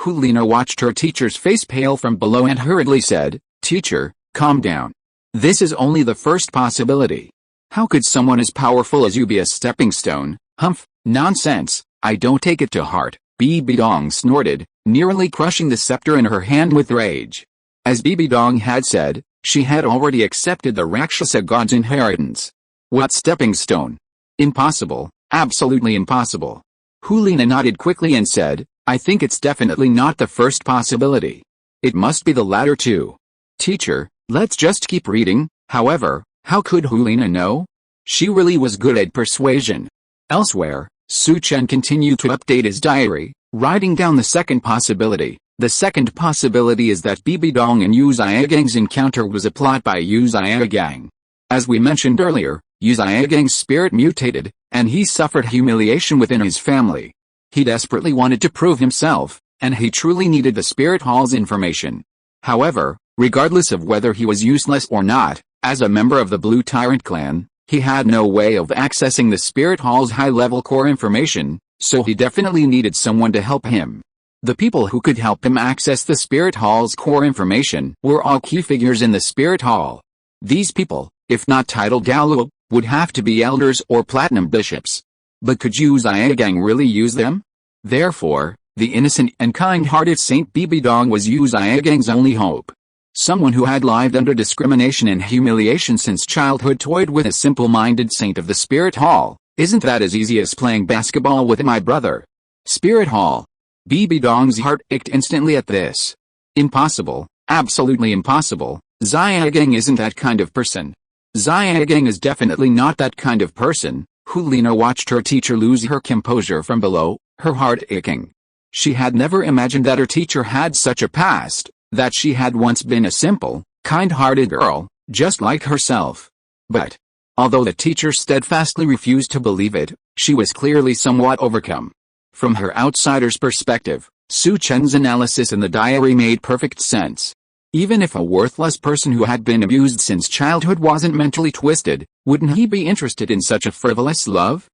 Liena watched her teacher's face pale from below and hurriedly said, "Teacher, calm down. This is only the first possibility. How could someone as powerful as you be a stepping stone? Humph, nonsense, I don't take it to heart, Bibi Dong snorted, nearly crushing the scepter in her hand with rage. As Bibi Dong had said, she had already accepted the Rakshasa god's inheritance. What stepping stone? Impossible, absolutely impossible. Liena nodded quickly and said, I think it's definitely not the first possibility. It must be the latter too. Teacher, let's just keep reading. However, how could Liena know? She really was good at persuasion. Elsewhere, Su Chen continued to update his diary, writing down the second possibility. The second possibility is that Bibi Dong and Yu Xiaogang's encounter was a plot by Yu Xiaogang. As we mentioned earlier, Yu Xiaogang's spirit mutated, and he suffered humiliation within his family. He desperately wanted to prove himself, and he truly needed the spirit hall's information. However, regardless of whether he was useless or not, as a member of the Blue Tyrant clan, he had no way of accessing the spirit hall's high-level core information, so he definitely needed someone to help him. The people who could help him access the spirit hall's core information were all key figures in the spirit hall. These people, if not titled Douluo, would have to be elders or platinum bishops. But could Yu Xiaogang really use them? Therefore, the innocent and kind-hearted Saint Bibi Dong was Yu Xiaogang's only hope. Someone who had lived under discrimination and humiliation since childhood toyed with a simple-minded saint of the Spirit Hall. Isn't that as easy as playing basketball with my brother? Spirit Hall. Bibi Dong's heart ached instantly at this. Impossible, absolutely impossible. Xiaogang isn't that kind of person. Xiaogang is definitely not that kind of person. Liena watched her teacher lose her composure from below, her heart aching. She had never imagined that her teacher had such a past, that she had once been a simple, kind-hearted girl, just like herself. But, although the teacher steadfastly refused to believe it, she was clearly somewhat overcome. From her outsider's perspective, Su Chen's analysis in the diary made perfect sense. Even if a worthless person who had been abused since childhood wasn't mentally twisted, wouldn't he be interested in such a frivolous love?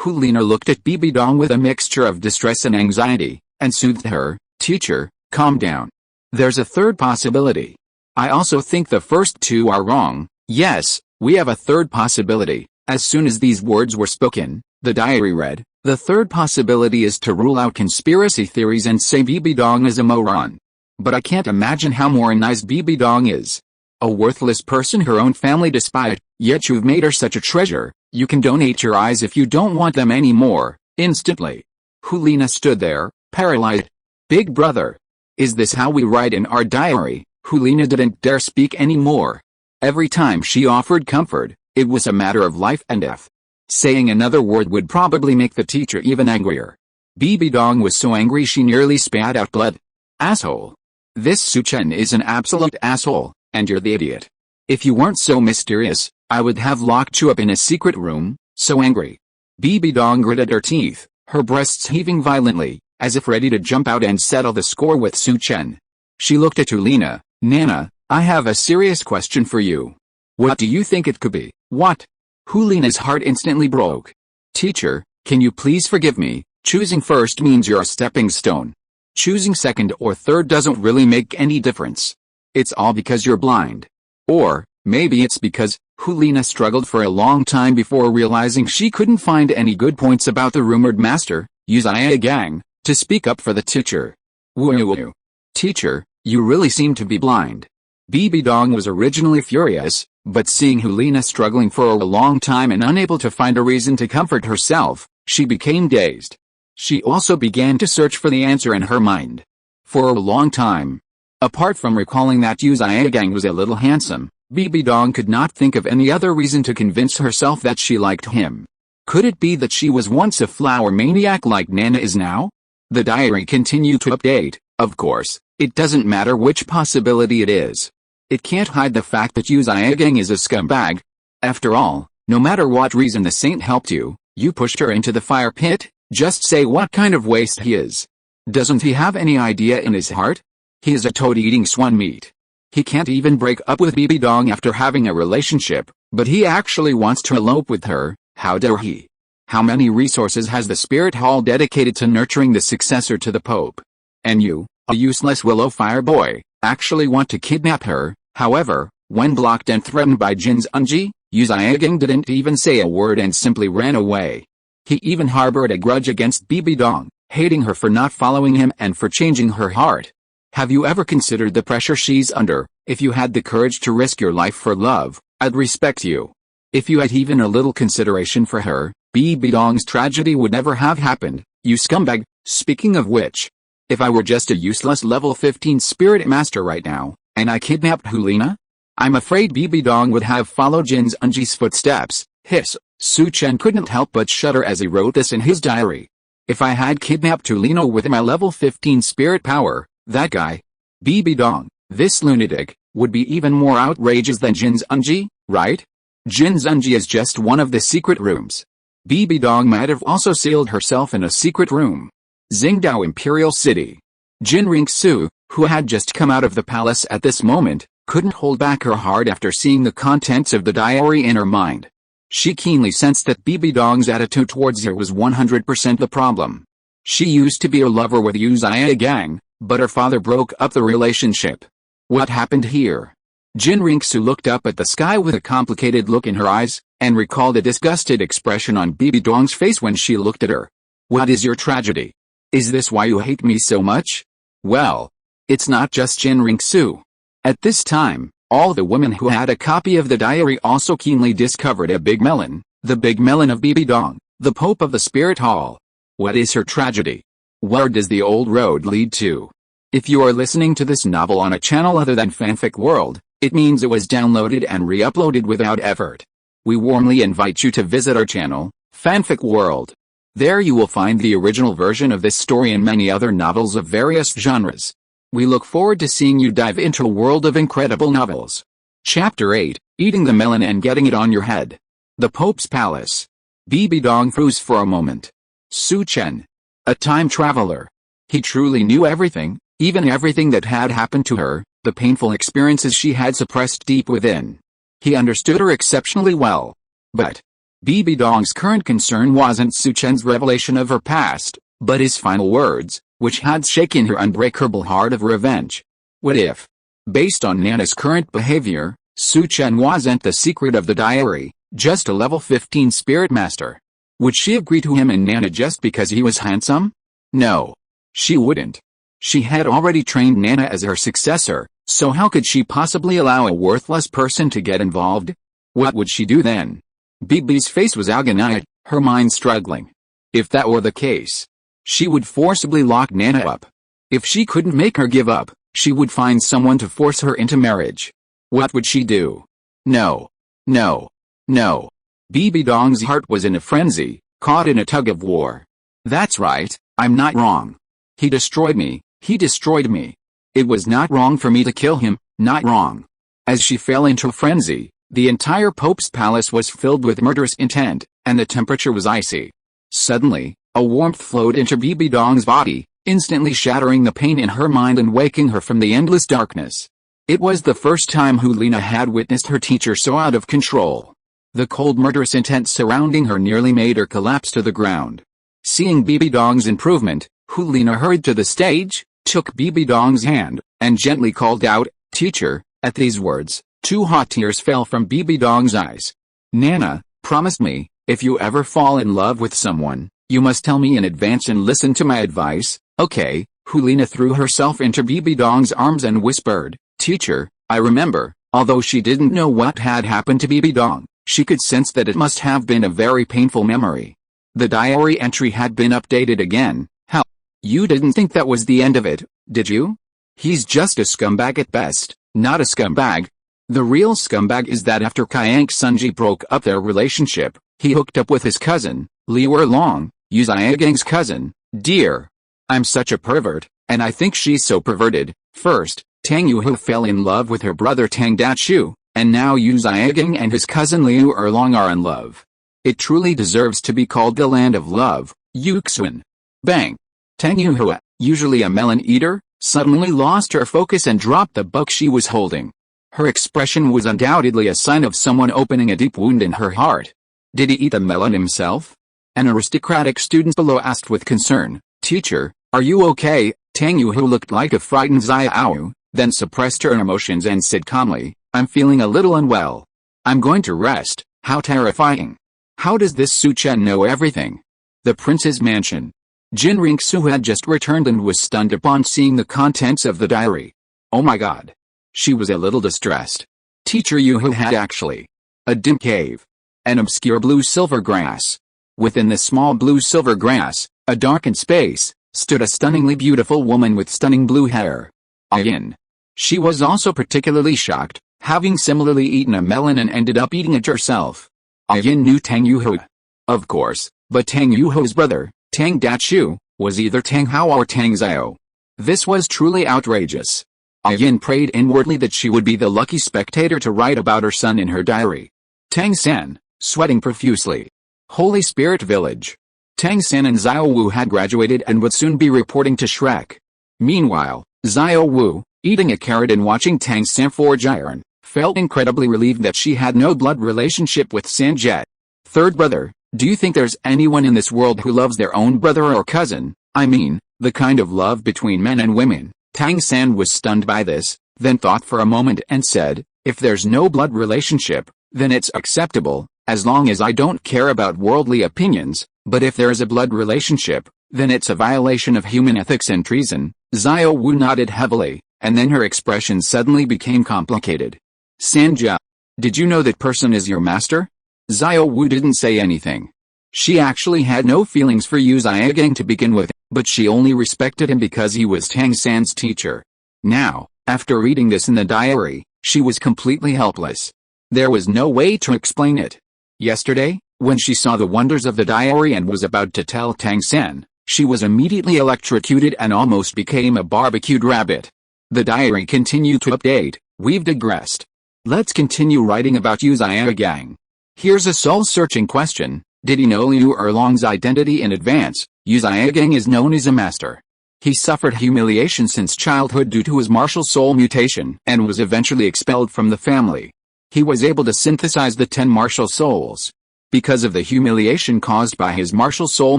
Liena looked at Bibi Dong with a mixture of distress and anxiety, and soothed her. Teacher, calm down. There's a third possibility. I also think the first two are wrong. Yes, we have a third possibility. As soon as these words were spoken, the diary read, the third possibility is to rule out conspiracy theories and say Bibi Dong is a moron. But I can't imagine how moronized Bibi Dong is. A worthless person her own family despised, yet you've made her such a treasure. You can donate your eyes if you don't want them anymore, instantly. Liena stood there, paralyzed. Big brother. Is this how we write in our diary? Liena didn't dare speak anymore. Every time she offered comfort, it was a matter of life and death. Saying another word would probably make the teacher even angrier. Bibi Dong was so angry she nearly spat out blood. Asshole. This Su Chen is an absolute asshole, and you're the idiot. If you weren't so mysterious, I would have locked you up in a secret room. So angry. Bibi Dong gritted her teeth, her breasts heaving violently, as if ready to jump out and settle the score with Su Chen. She looked at Liena. Nana, I have a serious question for you. What do you think it could be? What? Liena's heart instantly broke. Teacher, can you please forgive me? Choosing first means you're a stepping stone. Choosing second or third doesn't really make any difference. It's all because you're blind. Or, maybe it's because Liena struggled for a long time before realizing she couldn't find any good points about the rumored master, Yu Xiaogang, to speak up for the teacher. Woo. Teacher, you really seem to be blind. Bibi Dong was originally furious, but seeing Liena struggling for a long time and unable to find a reason to comfort herself, she became dazed. She also began to search for the answer in her mind. For a long time, apart from recalling that Yu Xiaogang was a little handsome, Bibi Dong could not think of any other reason to convince herself that she liked him. Could it be that she was once a flower maniac like Nana is now? The diary continued to update. Of course, it doesn't matter which possibility it is. It can't hide the fact that Yu Xiaogang is a scumbag. After all, no matter what reason the saint helped you, you pushed her into the fire pit. Just say what kind of waste he is. Doesn't he have any idea in his heart? He is a toad-eating swan meat. He can't even break up with Bibi Dong after having a relationship, but he actually wants to elope with her. How dare he? How many resources has the Spirit Hall dedicated to nurturing the successor to the Pope? And you, a useless willow fire boy, actually want to kidnap her. However, when blocked and threatened by Jin's Unji, Yu Zhigang didn't even say a word and simply ran away. He even harbored a grudge against Bibi Dong, hating her for not following him and for changing her heart. Have you ever considered the pressure she's under? If you had the courage to risk your life for love, I'd respect you. If you had even a little consideration for her, Bibi Dong's tragedy would never have happened, you scumbag. Speaking of which, if I were just a useless level 15 spirit master right now, and I kidnapped Liena, I'm afraid Bibi Dong would have followed Jin Zhiqing's footsteps. Hiss. Su Chen couldn't help but shudder as he wrote this in his diary. If I had kidnapped Liena with my level 15 spirit power, that guy, Bibi Dong, this lunatic, would be even more outrageous than Jin Zhiqing, right? Jin Zhiqing is just one of the secret rooms. Bibi Dong might have also sealed herself in a secret room. Xingdao Imperial City. Qian Renxue, who had just come out of the palace at this moment, couldn't hold back her heart after seeing the contents of the diary in her mind. She keenly sensed that Bibi Dong's attitude towards her was 100% the problem. She used to be a lover with Yu Zhigang, but her father broke up the relationship. What happened here? Qian Renxue looked up at the sky with a complicated look in her eyes, and recalled a disgusted expression on Bibi Dong's face when she looked at her. What is your tragedy? Is this why you hate me so much? Well, it's not just Qian Renxue. At this time, all the women who had a copy of the diary also keenly discovered a big melon, the big melon of Bibi Dong, the Pope of the Spirit Hall. What is her tragedy? Where does the old road lead to? If you are listening to this novel on a channel other than Fanfic World, it means it was downloaded and re-uploaded without effort. We warmly invite you to visit our channel, Fanfic World. There you will find the original version of this story and many other novels of various genres. We look forward to seeing you dive into a world of incredible novels. Chapter 8, Eating the Melon and Getting It on Your Head. The Pope's Palace. Bibi Dong froze for a moment. Su Chen. A time traveler. He truly knew everything, even everything that had happened to her, the painful experiences she had suppressed deep within. He understood her exceptionally well. But Bibi Dong's current concern wasn't Su Chen's revelation of her past, but his final words, which had shaken her unbreakable heart of revenge. What if, based on Nana's current behavior, Su Chen wasn't the secret of the diary, just a level 15 spirit master? Would she agree to him and Nana just because he was handsome? No. She wouldn't. She had already trained Nana as her successor, so how could she possibly allow a worthless person to get involved? What would she do then? Bibi's face was agonized, her mind struggling. If that were the case, she would forcibly lock Nana up. If she couldn't make her give up, she would find someone to force her into marriage. What would she do? No. No. No. Bibi Dong's heart was in a frenzy, caught in a tug of war. That's right, I'm not wrong. He destroyed me, he destroyed me. It was not wrong for me to kill him, not wrong. As she fell into a frenzy, the entire Pope's palace was filled with murderous intent, and the temperature was icy. Suddenly, a warmth flowed into Bibi Dong's body, instantly shattering the pain in her mind and waking her from the endless darkness. It was the first time Liena had witnessed her teacher so out of control. The cold murderous intent surrounding her nearly made her collapse to the ground. Seeing Bibi Dong's improvement, Liena hurried to the stage, took Bibi Dong's hand, and gently called out, "Teacher." At these words, 2 hot tears fell from Bibi Dong's eyes. "Nana, promise me, if you ever fall in love with someone, you must tell me in advance and listen to my advice, okay?" Liena threw herself into Bibi Dong's arms and whispered, "Teacher, I remember." Although she didn't know what had happened to Bibi Dong, she could sense that it must have been a very painful memory. The diary entry had been updated again. "How? You didn't think that was the end of it, did you? He's just a scumbag at best, not a scumbag. The real scumbag is that after Qian Renxue broke up their relationship, he hooked up with his cousin, Liu Long, Yu Zhigang's cousin. Dear, I'm such a pervert, and I think she's so perverted. First, Tang Yuhu fell in love with her brother Tang Dachu, and now Yu Zhigang and his cousin Liu Erlong are in love. It truly deserves to be called the land of love." Yuxuan. Bang. Tang Yuhu, usually a melon eater, suddenly lost her focus and dropped the book she was holding. Her expression was undoubtedly a sign of someone opening a deep wound in her heart. Did he eat the melon himself? An aristocratic student below asked with concern, "Teacher, are you okay?" Tang Yuhu looked like a frightened Xiao, then suppressed her emotions and said calmly, "I'm feeling a little unwell." I'm going to rest. How terrifying. How does this Su Chen know everything? The prince's mansion. Qian Renxue had just returned and was stunned upon seeing the contents of the diary. Oh my god. She was a little distressed. Teacher Yuhu had actually a dim cave. An obscure blue-silver grass. Within this small blue-silver grass, a darkened space, stood a stunningly beautiful woman with stunning blue hair. Yin. She was also particularly shocked, having similarly eaten a melon and ended up eating it herself. Yin knew Tang Yuhu. Of course, but Tang Yuhu's brother, Tang Dachu, was either Tang Hao or Tang Xiao. This was truly outrageous. Yin prayed inwardly that she would be the lucky spectator to write about her son in her diary. Tang San, sweating profusely. Holy Spirit Village. Tang San and Xiao Wu had graduated and would soon be reporting to Shrek. Meanwhile, Xiao Wu, eating a carrot and watching Tang San forge iron, felt incredibly relieved that she had no blood relationship with Sanjet. Third brother, do you think there's anyone in this world who loves their own brother or cousin? I mean, the kind of love between men and women. Tang San was stunned by this, then thought for a moment and said, if there's no blood relationship, then it's acceptable, as long as I don't care about worldly opinions, but if there is a blood relationship, then it's a violation of human ethics and treason. Xiao Wu nodded heavily, and then her expression suddenly became complicated. Sanja, did you know that person is your master? Xiao Wu didn't say anything. She actually had no feelings for Yu Zhigang to begin with, but she only respected him because he was Tang San's teacher. Now, after reading this in the diary, she was completely helpless. There was no way to explain it. Yesterday, when she saw the wonders of the diary and was about to tell Tang San, she was immediately electrocuted and almost became a barbecued rabbit. The diary continued to update. We've digressed. Let's continue writing about Yu Zhigang. Here's a soul-searching question. Did he know Liu Erlong's identity in advance? Yu Zhigang is known as a master. He suffered humiliation since childhood due to his martial soul mutation and was eventually expelled from the family. He was able to synthesize the 10 martial souls. Because of the humiliation caused by his martial soul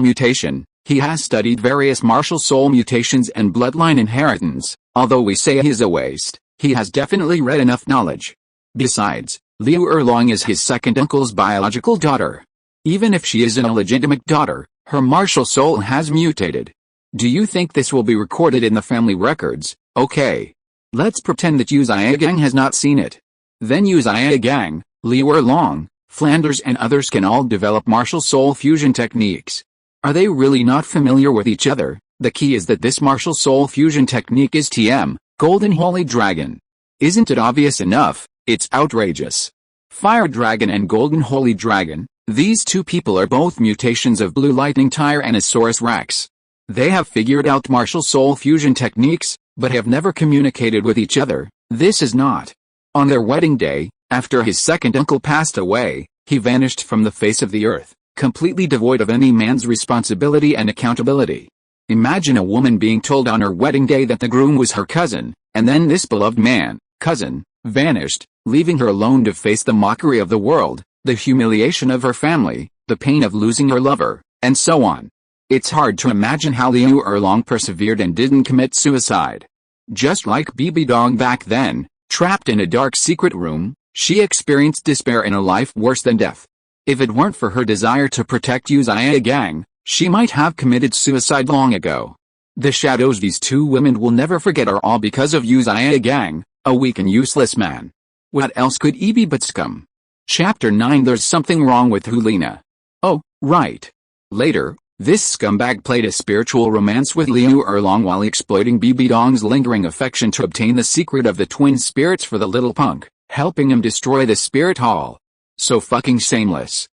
mutation, he has studied various martial soul mutations and bloodline inheritance. Although we say he is a waste, he has definitely read enough knowledge. Besides, Liu Erlong is his second uncle's biological daughter. Even if she is an illegitimate daughter, her martial soul has mutated. Do you think this will be recorded in the family records? Okay. Let's pretend that Yu Zhigang has not seen it. Then Yu Zhigang, Liu Erlong, Flanders and others can all develop martial soul fusion techniques. Are they really not familiar with each other? The key is that this martial soul fusion technique is TM, Golden Holy Dragon. Isn't it obvious enough? It's outrageous. Fire Dragon and Golden Holy Dragon, these two people are both mutations of Blue Lightning Tyrannosaurus Rex. They have figured out martial soul fusion techniques, but have never communicated with each other. This is not. On their wedding day, after his second uncle passed away, he vanished from the face of the earth, completely devoid of any man's responsibility and accountability. Imagine a woman being told on her wedding day that the groom was her cousin, and then this beloved man, cousin, vanished, leaving her alone to face the mockery of the world, the humiliation of her family, the pain of losing her lover, and so on. It's hard to imagine how Liu Erlong persevered and didn't commit suicide. Just like Bibi Dong back then, trapped in a dark secret room, she experienced despair in a life worse than death. If it weren't for her desire to protect Yu Zhigang, she might have committed suicide long ago. The shadows these two women will never forget are all because of Yu Zhigang, a weak and useless man. What else could he be but scum? Chapter 9 There's something wrong with Liena. Oh, right. Later, this scumbag played a spiritual romance with Liu Erlong while exploiting Bibi Dong's lingering affection to obtain the secret of the twin spirits for the little punk, helping him destroy the spirit hall. So fucking shameless.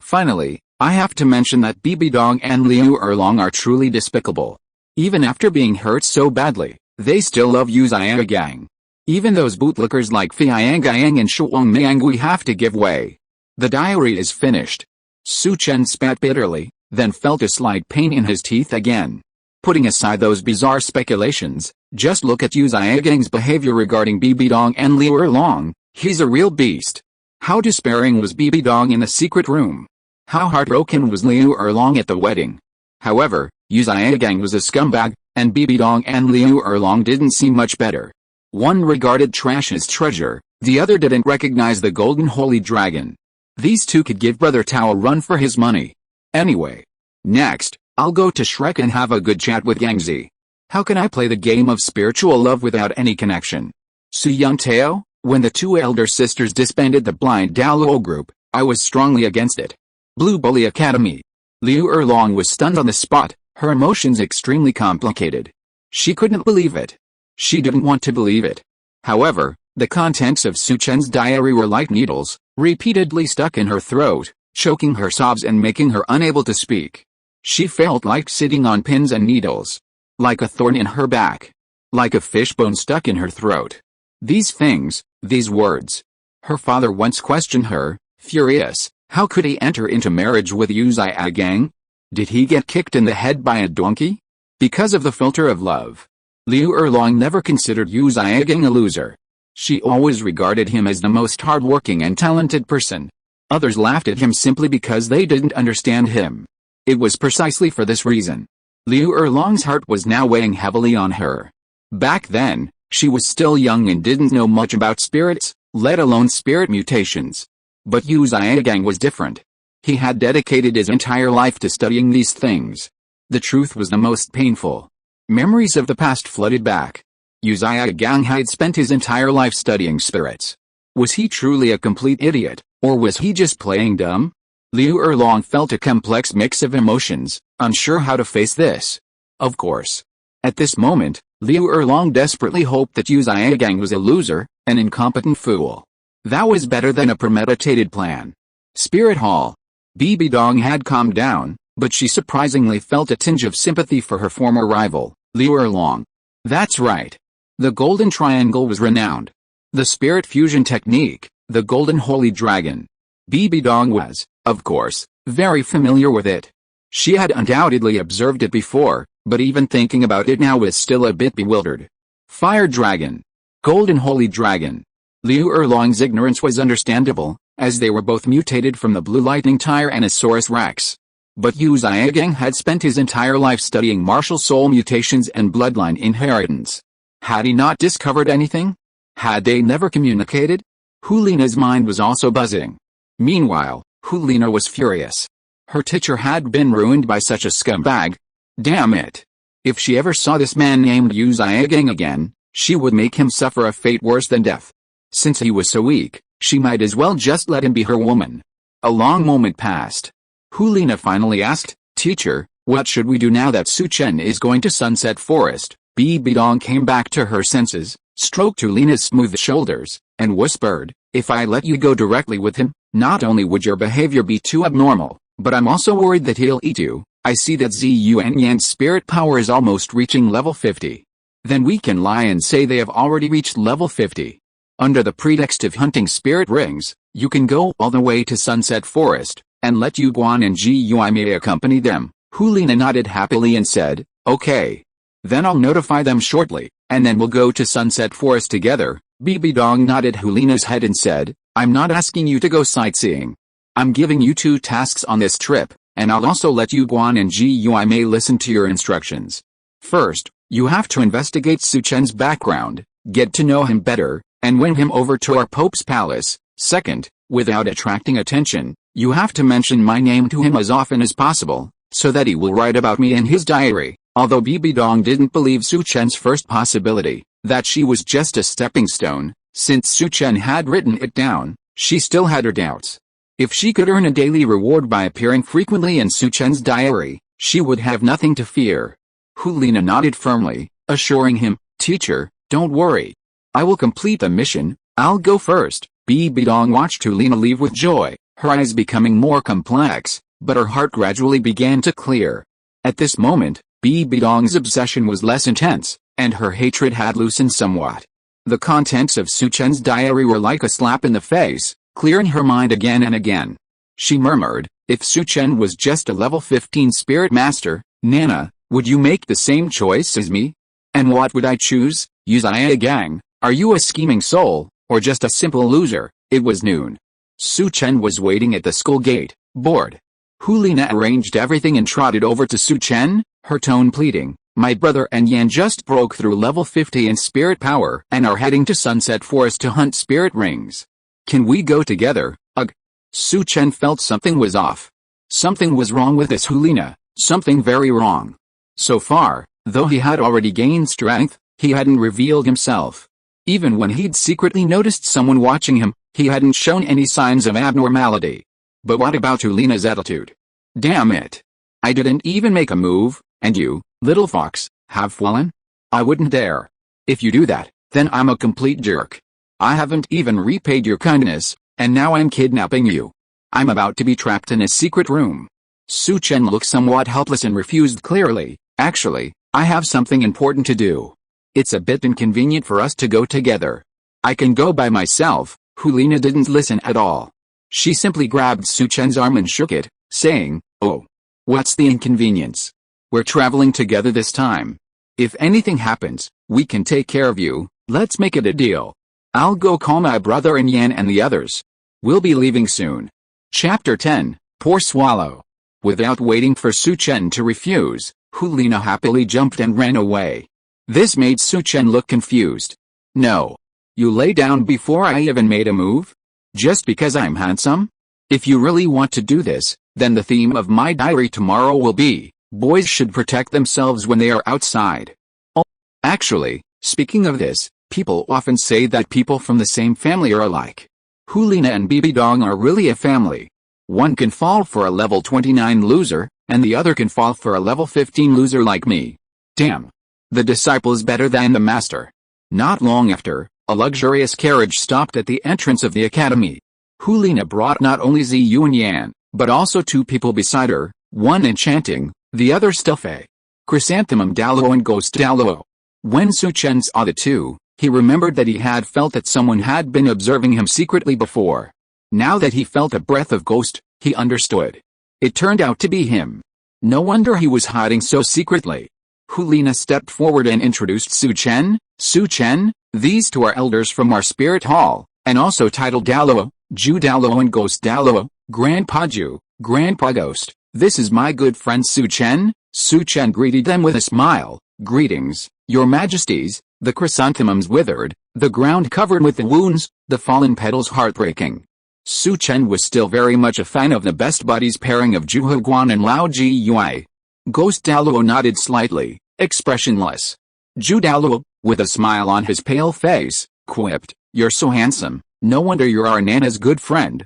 Finally, I have to mention that Bibi Dong and Liu Erlong are truly despicable. Even after being hurt so badly, they still love Yu Zhigang. Even those bootlickers like Fiangyang and Shuangmiangui have to give way. The diary is finished. Su Chen spat bitterly, then felt a slight pain in his teeth again. Putting aside those bizarre speculations, just look at Yu Zhigang's behavior regarding Bibi Dong and Liu Erlong. He's a real beast. How despairing was Bibi Dong in the secret room? How heartbroken was Liu Erlong at the wedding? However, Yu Zhigang was a scumbag, and Bibi Dong and Liu Erlong didn't seem much better. One regarded trash as treasure, The other didn't recognize the golden holy dragon. These two could give Brother Tao a run for his money. Anyway. Next, I'll go to Shrek and have a good chat with Yangzi. How can I play the game of spiritual love without any connection? Su Yun Tao, when the two elder sisters disbanded the blind Douluo group, I was strongly against it. Blue Bully Academy. Liu Erlong was stunned on the spot, her emotions extremely complicated. She couldn't believe it. She didn't want to believe it. However, the contents of Su Chen's diary were like needles, repeatedly stuck in her throat, choking her sobs and making her unable to speak. She felt like sitting on pins and needles. Like a thorn in her back. Like a fishbone stuck in her throat. These things, these words. Her father once questioned her, furious, how could he enter into marriage with Yu Zhiagang? Did he get kicked in the head by a donkey? Because of the filter of love. Liu Erlong never considered Yu Zhiagang a loser. She always regarded him as the most hardworking and talented person. Others laughed at him simply because they didn't understand him. It was precisely for this reason. Liu Erlong's heart was now weighing heavily on her. Back then, she was still young and didn't know much about spirits, let alone spirit mutations. But Yu Zhiagang was different. He had dedicated his entire life to studying these things. The truth was the most painful. Memories of the past flooded back. Yu Zhiagang had spent his entire life studying spirits. Was he truly a complete idiot, or was he just playing dumb? Liu Erlong felt a complex mix of emotions, unsure how to face this. Of course. At this moment, Liu Erlong desperately hoped that Yu Zhiagang was a loser, an incompetent fool. That was better than a premeditated plan. Spirit Hall. Bibi Dong had calmed down, but she surprisingly felt a tinge of sympathy for her former rival, Liu Erlong. That's right. The Golden Triangle was renowned. The spirit fusion technique, the Golden Holy Dragon. Bibi Dong was, of course, very familiar with it. She had undoubtedly observed it before, but even thinking about it now was still a bit bewildered. Fire Dragon. Golden Holy Dragon. Liu Erlong's ignorance was understandable, as they were both mutated from the Blue Lightning Tyrannosaurus Rex. But Yu Zhiagang had spent his entire life studying martial soul mutations and bloodline inheritance. Had he not discovered anything? Had they never communicated? Liena's mind was also buzzing. Meanwhile, Liena was furious. Her teacher had been ruined by such a scumbag. Damn it. If she ever saw this man named Yu Zhiagang again, she would make him suffer a fate worse than death. Since he was so weak, she might as well just let him be her woman. A long moment passed. Liena finally asked, Teacher, what should we do now that Su Chen is going to Sunset Forest? Bibi Dong came back to her senses, stroked Liena's smooth shoulders, and whispered, if I let you go directly with him, not only would your behavior be too abnormal, but I'm also worried that he'll eat you. I see that Ziyuan Yan's spirit power is almost reaching level 50. Then we can lie and say they have already reached level 50. Under the pretext of hunting spirit rings, you can go all the way to Sunset Forest, and let Yu Guan and Ji Yui may accompany them. Liena nodded happily and said, okay. Then I'll notify them shortly, and then we'll go to Sunset Forest together. Bibi Dong nodded Liena's head and said, I'm not asking you to go sightseeing. I'm giving you 2 tasks on this trip, and I'll also let Yu Guan and Ji Yui may listen to your instructions. First, you have to investigate Su Chen's background, get to know him better, and win him over to our Pope's palace. Second, without attracting attention, you have to mention my name to him as often as possible, so that he will write about me in his diary. Although Bibi Dong didn't believe Su Chen's first possibility, that she was just a stepping stone, since Su Chen had written it down, she still had her doubts. If she could earn a daily reward by appearing frequently in Su Chen's diary, she would have nothing to fear. Liena nodded firmly, assuring him, Teacher, don't worry. I will complete the mission. I'll go first. Bibi Dong watched Liena leave with joy, her eyes becoming more complex, but her heart gradually began to clear. At this moment, Bibi Dong's obsession was less intense, and her hatred had loosened somewhat. The contents of Su Chen's diary were like a slap in the face, clearing her mind again and again. She murmured, if Su Chen was just a level 15 spirit master, Nana, would you make the same choice as me? And what would I choose? Yu Zhiagang, are you a scheming soul, or just a simple loser? It was noon. Su Chen was waiting at the school gate, bored. Liena arranged everything and trotted over to Su Chen, her tone pleading, My brother and Yan just broke through level 50 in spirit power and are heading to Sunset Forest to hunt spirit rings. Can we go together? Ugh. Su Chen felt something was off. Something was wrong with this Liena, something very wrong. So far, though he had already gained strength, he hadn't revealed himself. Even when he'd secretly noticed someone watching him, he hadn't shown any signs of abnormality. But what about Liena's attitude? Damn it. I didn't even make a move, and you, little fox, have fallen? I wouldn't dare. If you do that, then I'm a complete jerk. I haven't even repaid your kindness, and now I'm kidnapping you. I'm about to be trapped in a secret room. Su Chen looked somewhat helpless and refused clearly. Actually, I have something important to do. It's a bit inconvenient for us to go together. I can go by myself. Liena didn't listen at all. She simply grabbed Su Chen's arm and shook it, saying, "Oh. What's the inconvenience? We're traveling together this time. If anything happens, we can take care of you. Let's make it a deal. I'll go call my brother and Yan and the others. We'll be leaving soon." Chapter 10, Poor Swallow. Without waiting for Su Chen to refuse, Liena happily jumped and ran away. This made Su Chen look confused. No. You lay down before I even made a move? Just because I'm handsome? If you really want to do this, then the theme of my diary tomorrow will be, boys should protect themselves when they are outside. Oh, actually, speaking of this, people often say that people from the same family are alike. Liena and Bibi Dong are really a family. One can fall for a level 29 loser, and the other can fall for a level 15 loser like me. Damn. The disciple is better than the master. Not long after, a luxurious carriage stopped at the entrance of the academy. Liena brought not only Ziyu and Yan, but also two people beside her, one enchanting, the other stealthy. Chrysanthemum Douluo and Ghost Douluo. When Su Chen saw the two, he remembered that he had felt that someone had been observing him secretly before. Now that he felt a breath of ghost, he understood. It turned out to be him. No wonder he was hiding so secretly. Liena stepped forward and introduced Su Chen. Su Chen, these two are elders from our spirit hall, and also titled Douluo, Zhu Douluo and Ghost Douluo, Grandpa Zhu, Grandpa Ghost. This is my good friend Su Chen. Su Chen greeted them with a smile. Greetings, your majesties. The chrysanthemums withered, the ground covered with the wounds, the fallen petals heartbreaking. Su Chen was still very much a fan of the best buddies pairing of Zhu Guan and Lao Ji Yui. Ghost Douluo nodded slightly, expressionless. Zhu Douluo, with a smile on his pale face, quipped, "You're so handsome, no wonder you're our Nana's good friend."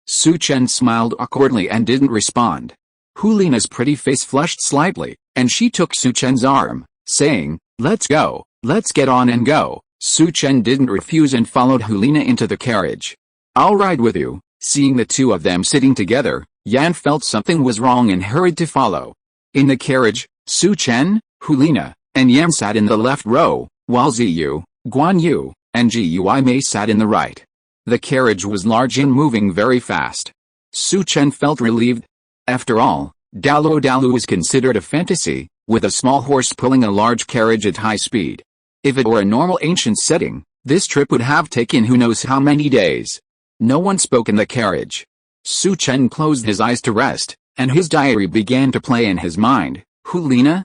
Su Chen smiled awkwardly and didn't respond. Liena's pretty face flushed slightly, and she took Su Chen's arm, saying, "Let's go. Let's get on and go." Su Chen didn't refuse and followed Liena into the carriage. "I'll ride with you." Seeing the two of them sitting together, Yan felt something was wrong and hurried to follow. In the carriage, Su Chen, Liena, and Yan sat in the left row, while Ziyu, Guan Yu, and Gui Mei sat in the right. The carriage was large and moving very fast. Su Chen felt relieved. After all, Douluo was considered a fantasy, with a small horse pulling a large carriage at high speed. If it were a normal ancient setting, this trip would have taken who knows how many days. No one spoke in the carriage. Su Chen closed his eyes to rest, and his diary began to play in his mind. Liena,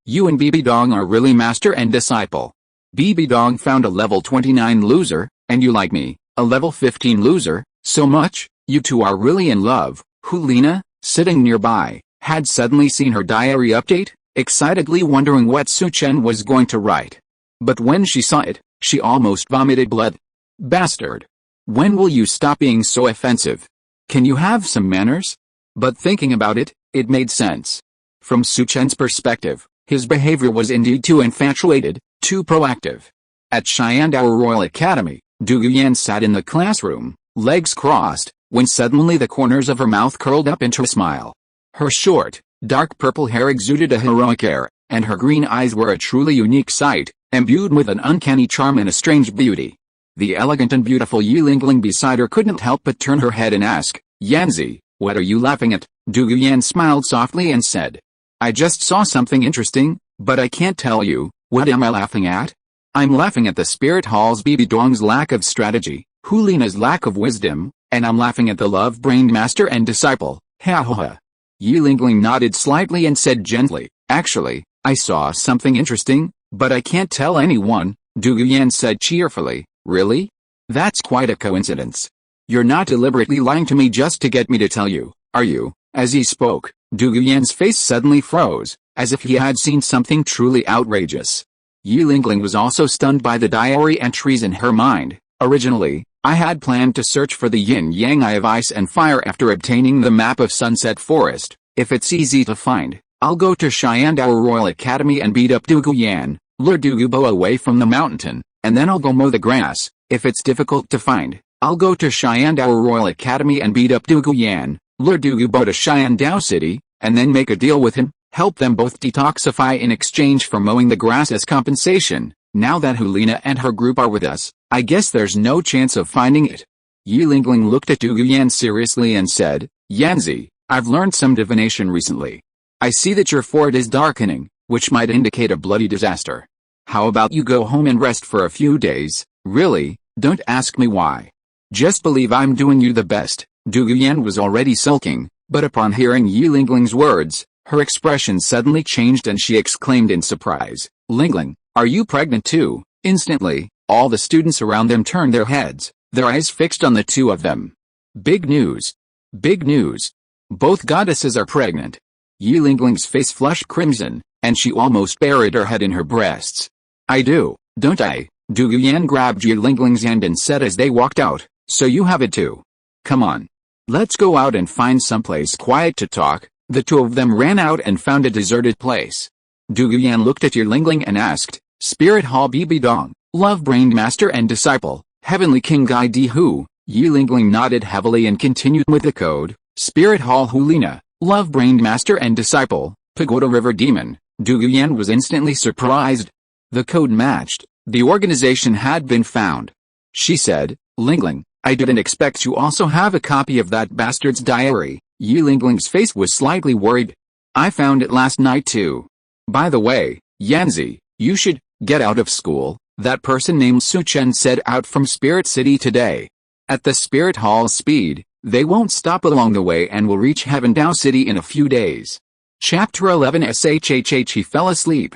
you and Bibi Dong are really master and disciple. Bibi Dong found a level 29 loser, and you like me, a level 15 loser, so much, you two are really in love. Liena, sitting nearby, had suddenly seen her diary update, excitedly wondering what Su Chen was going to write. But when she saw it, she almost vomited blood. Bastard. When will you stop being so offensive? Can you have some manners? But thinking about it, it made sense. From Su Chen's perspective, his behavior was indeed too infatuated, too proactive. At Qiandao Royal Academy, Du Yan sat in the classroom, legs crossed, when suddenly the corners of her mouth curled up into a smile. Her short, dark purple hair exuded a heroic air, and her green eyes were a truly unique sight, imbued with an uncanny charm and a strange beauty. The elegant and beautiful Yilingling beside her couldn't help but turn her head and ask, "Yanzi, what are you laughing at?" Du Yan smiled softly and said, "I just saw something interesting, but I can't tell you. What am I laughing at? I'm laughing at the spirit hall's Bibi Dong's lack of strategy, Liena's lack of wisdom, and I'm laughing at the love-brained master and disciple, ha ha ha." Yilingling nodded slightly and said gently, "Actually, I saw something interesting, but I can't tell anyone, Du Yan said cheerfully. Really? That's quite a coincidence. You're not deliberately lying to me just to get me to tell you, are you? As he spoke, Du Yan's face suddenly froze, as if he had seen something truly outrageous. Yi Lingling was also stunned by the diary entries in her mind. Originally, I had planned to search for the yin-yang eye of ice and fire after obtaining the map of Sunset Forest. If it's easy to find, I'll go to Xiandao Royal Academy and beat up Du Yan, lure Du Bo away from the mountain, and then I'll go mow the grass. If it's difficult to find, I'll go to Xiandao Royal Academy and beat up Du Yan, lure Du Bo to Xiandao City, and then make a deal with him, help them both detoxify in exchange for mowing the grass as compensation. Now that Liena and her group are with us, I guess there's no chance of finding it. Yi Lingling looked at Du Yan seriously and said, Yanzi, I've learned some divination recently. I see that your forehead is darkening, which might indicate a bloody disaster. How about you go home and rest for a few days? Really, don't ask me why. Just believe I'm doing you the best. Du Yan was already sulking, but upon hearing Yi Lingling's words, her expression suddenly changed and she exclaimed in surprise, Lingling, are you pregnant too? Instantly, all the students around them turned their heads, their eyes fixed on the two of them. Big news. Big news. Both goddesses are pregnant. Yi Lingling's face flushed crimson, and she almost buried her head in her breasts. I do, don't I? Du Yan grabbed Yi Lingling's hand and said as they walked out, so you have it too. Come on. Let's go out and find someplace quiet to talk. The two of them ran out and found a deserted place. Du Yan looked at Yi Lingling and asked, Spirit Hall Bibi Dong, love-brained master and disciple, Heavenly King Gai Di Hu. Yi Lingling nodded heavily and continued with the code, Spirit Hall Liena, love-brained master and disciple, Pagoda River Demon. Du Yan was instantly surprised. The code matched. The organization had been found. She said, Lingling, I didn't expect you also have a copy of that bastard's diary. Yi Lingling's face was slightly worried. I found it last night too. By the way, Yanzi, you should get out of school. That person named Su Chen set out from Spirit City today. At the Spirit Hall speed, they won't stop along the way and will reach Heavendao City in a few days. Chapter 11 SHHH He fell asleep.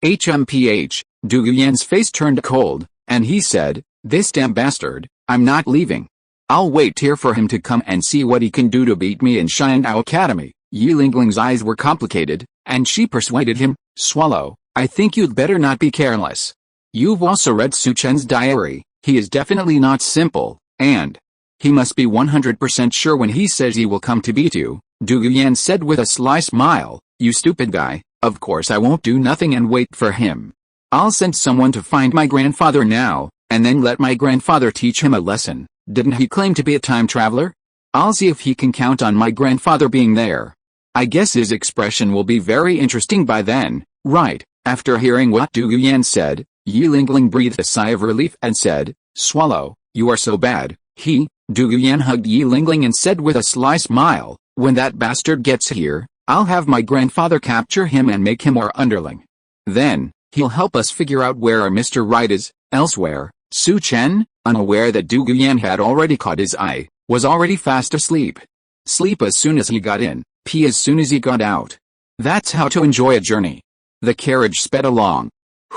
HMPH, Du Yan's face turned cold, and he said, This damn bastard, I'm not leaving. I'll wait here for him to come and see what he can do to beat me in Xiandao Academy. Yi Lingling's eyes were complicated, and she persuaded him, Swallow, I think you'd better not be careless. You've also read Su Chen's diary. He is definitely not simple, and he must be 100% sure when he says he will come to beat you. Du Yan said with a sly smile, You stupid guy, of course I won't do nothing and wait for him. I'll send someone to find my grandfather now, and then let my grandfather teach him a lesson. Didn't he claim to be a time traveler? I'll see if he can count on my grandfather being there. I guess his expression will be very interesting by then, right? After hearing what Du Yan said, Yi Lingling breathed a sigh of relief and said, Swallow, you are so bad. Du Yan hugged Yi Lingling and said with a sly smile, When that bastard gets here, I'll have my grandfather capture him and make him our underling. Then, he'll help us figure out where our Mr. Right is. Elsewhere, Su Chen, unaware that Du Yan had already caught his eye, was already fast asleep. Sleep as soon as he got in, pee as soon as he got out. That's how to enjoy a journey. The carriage sped along.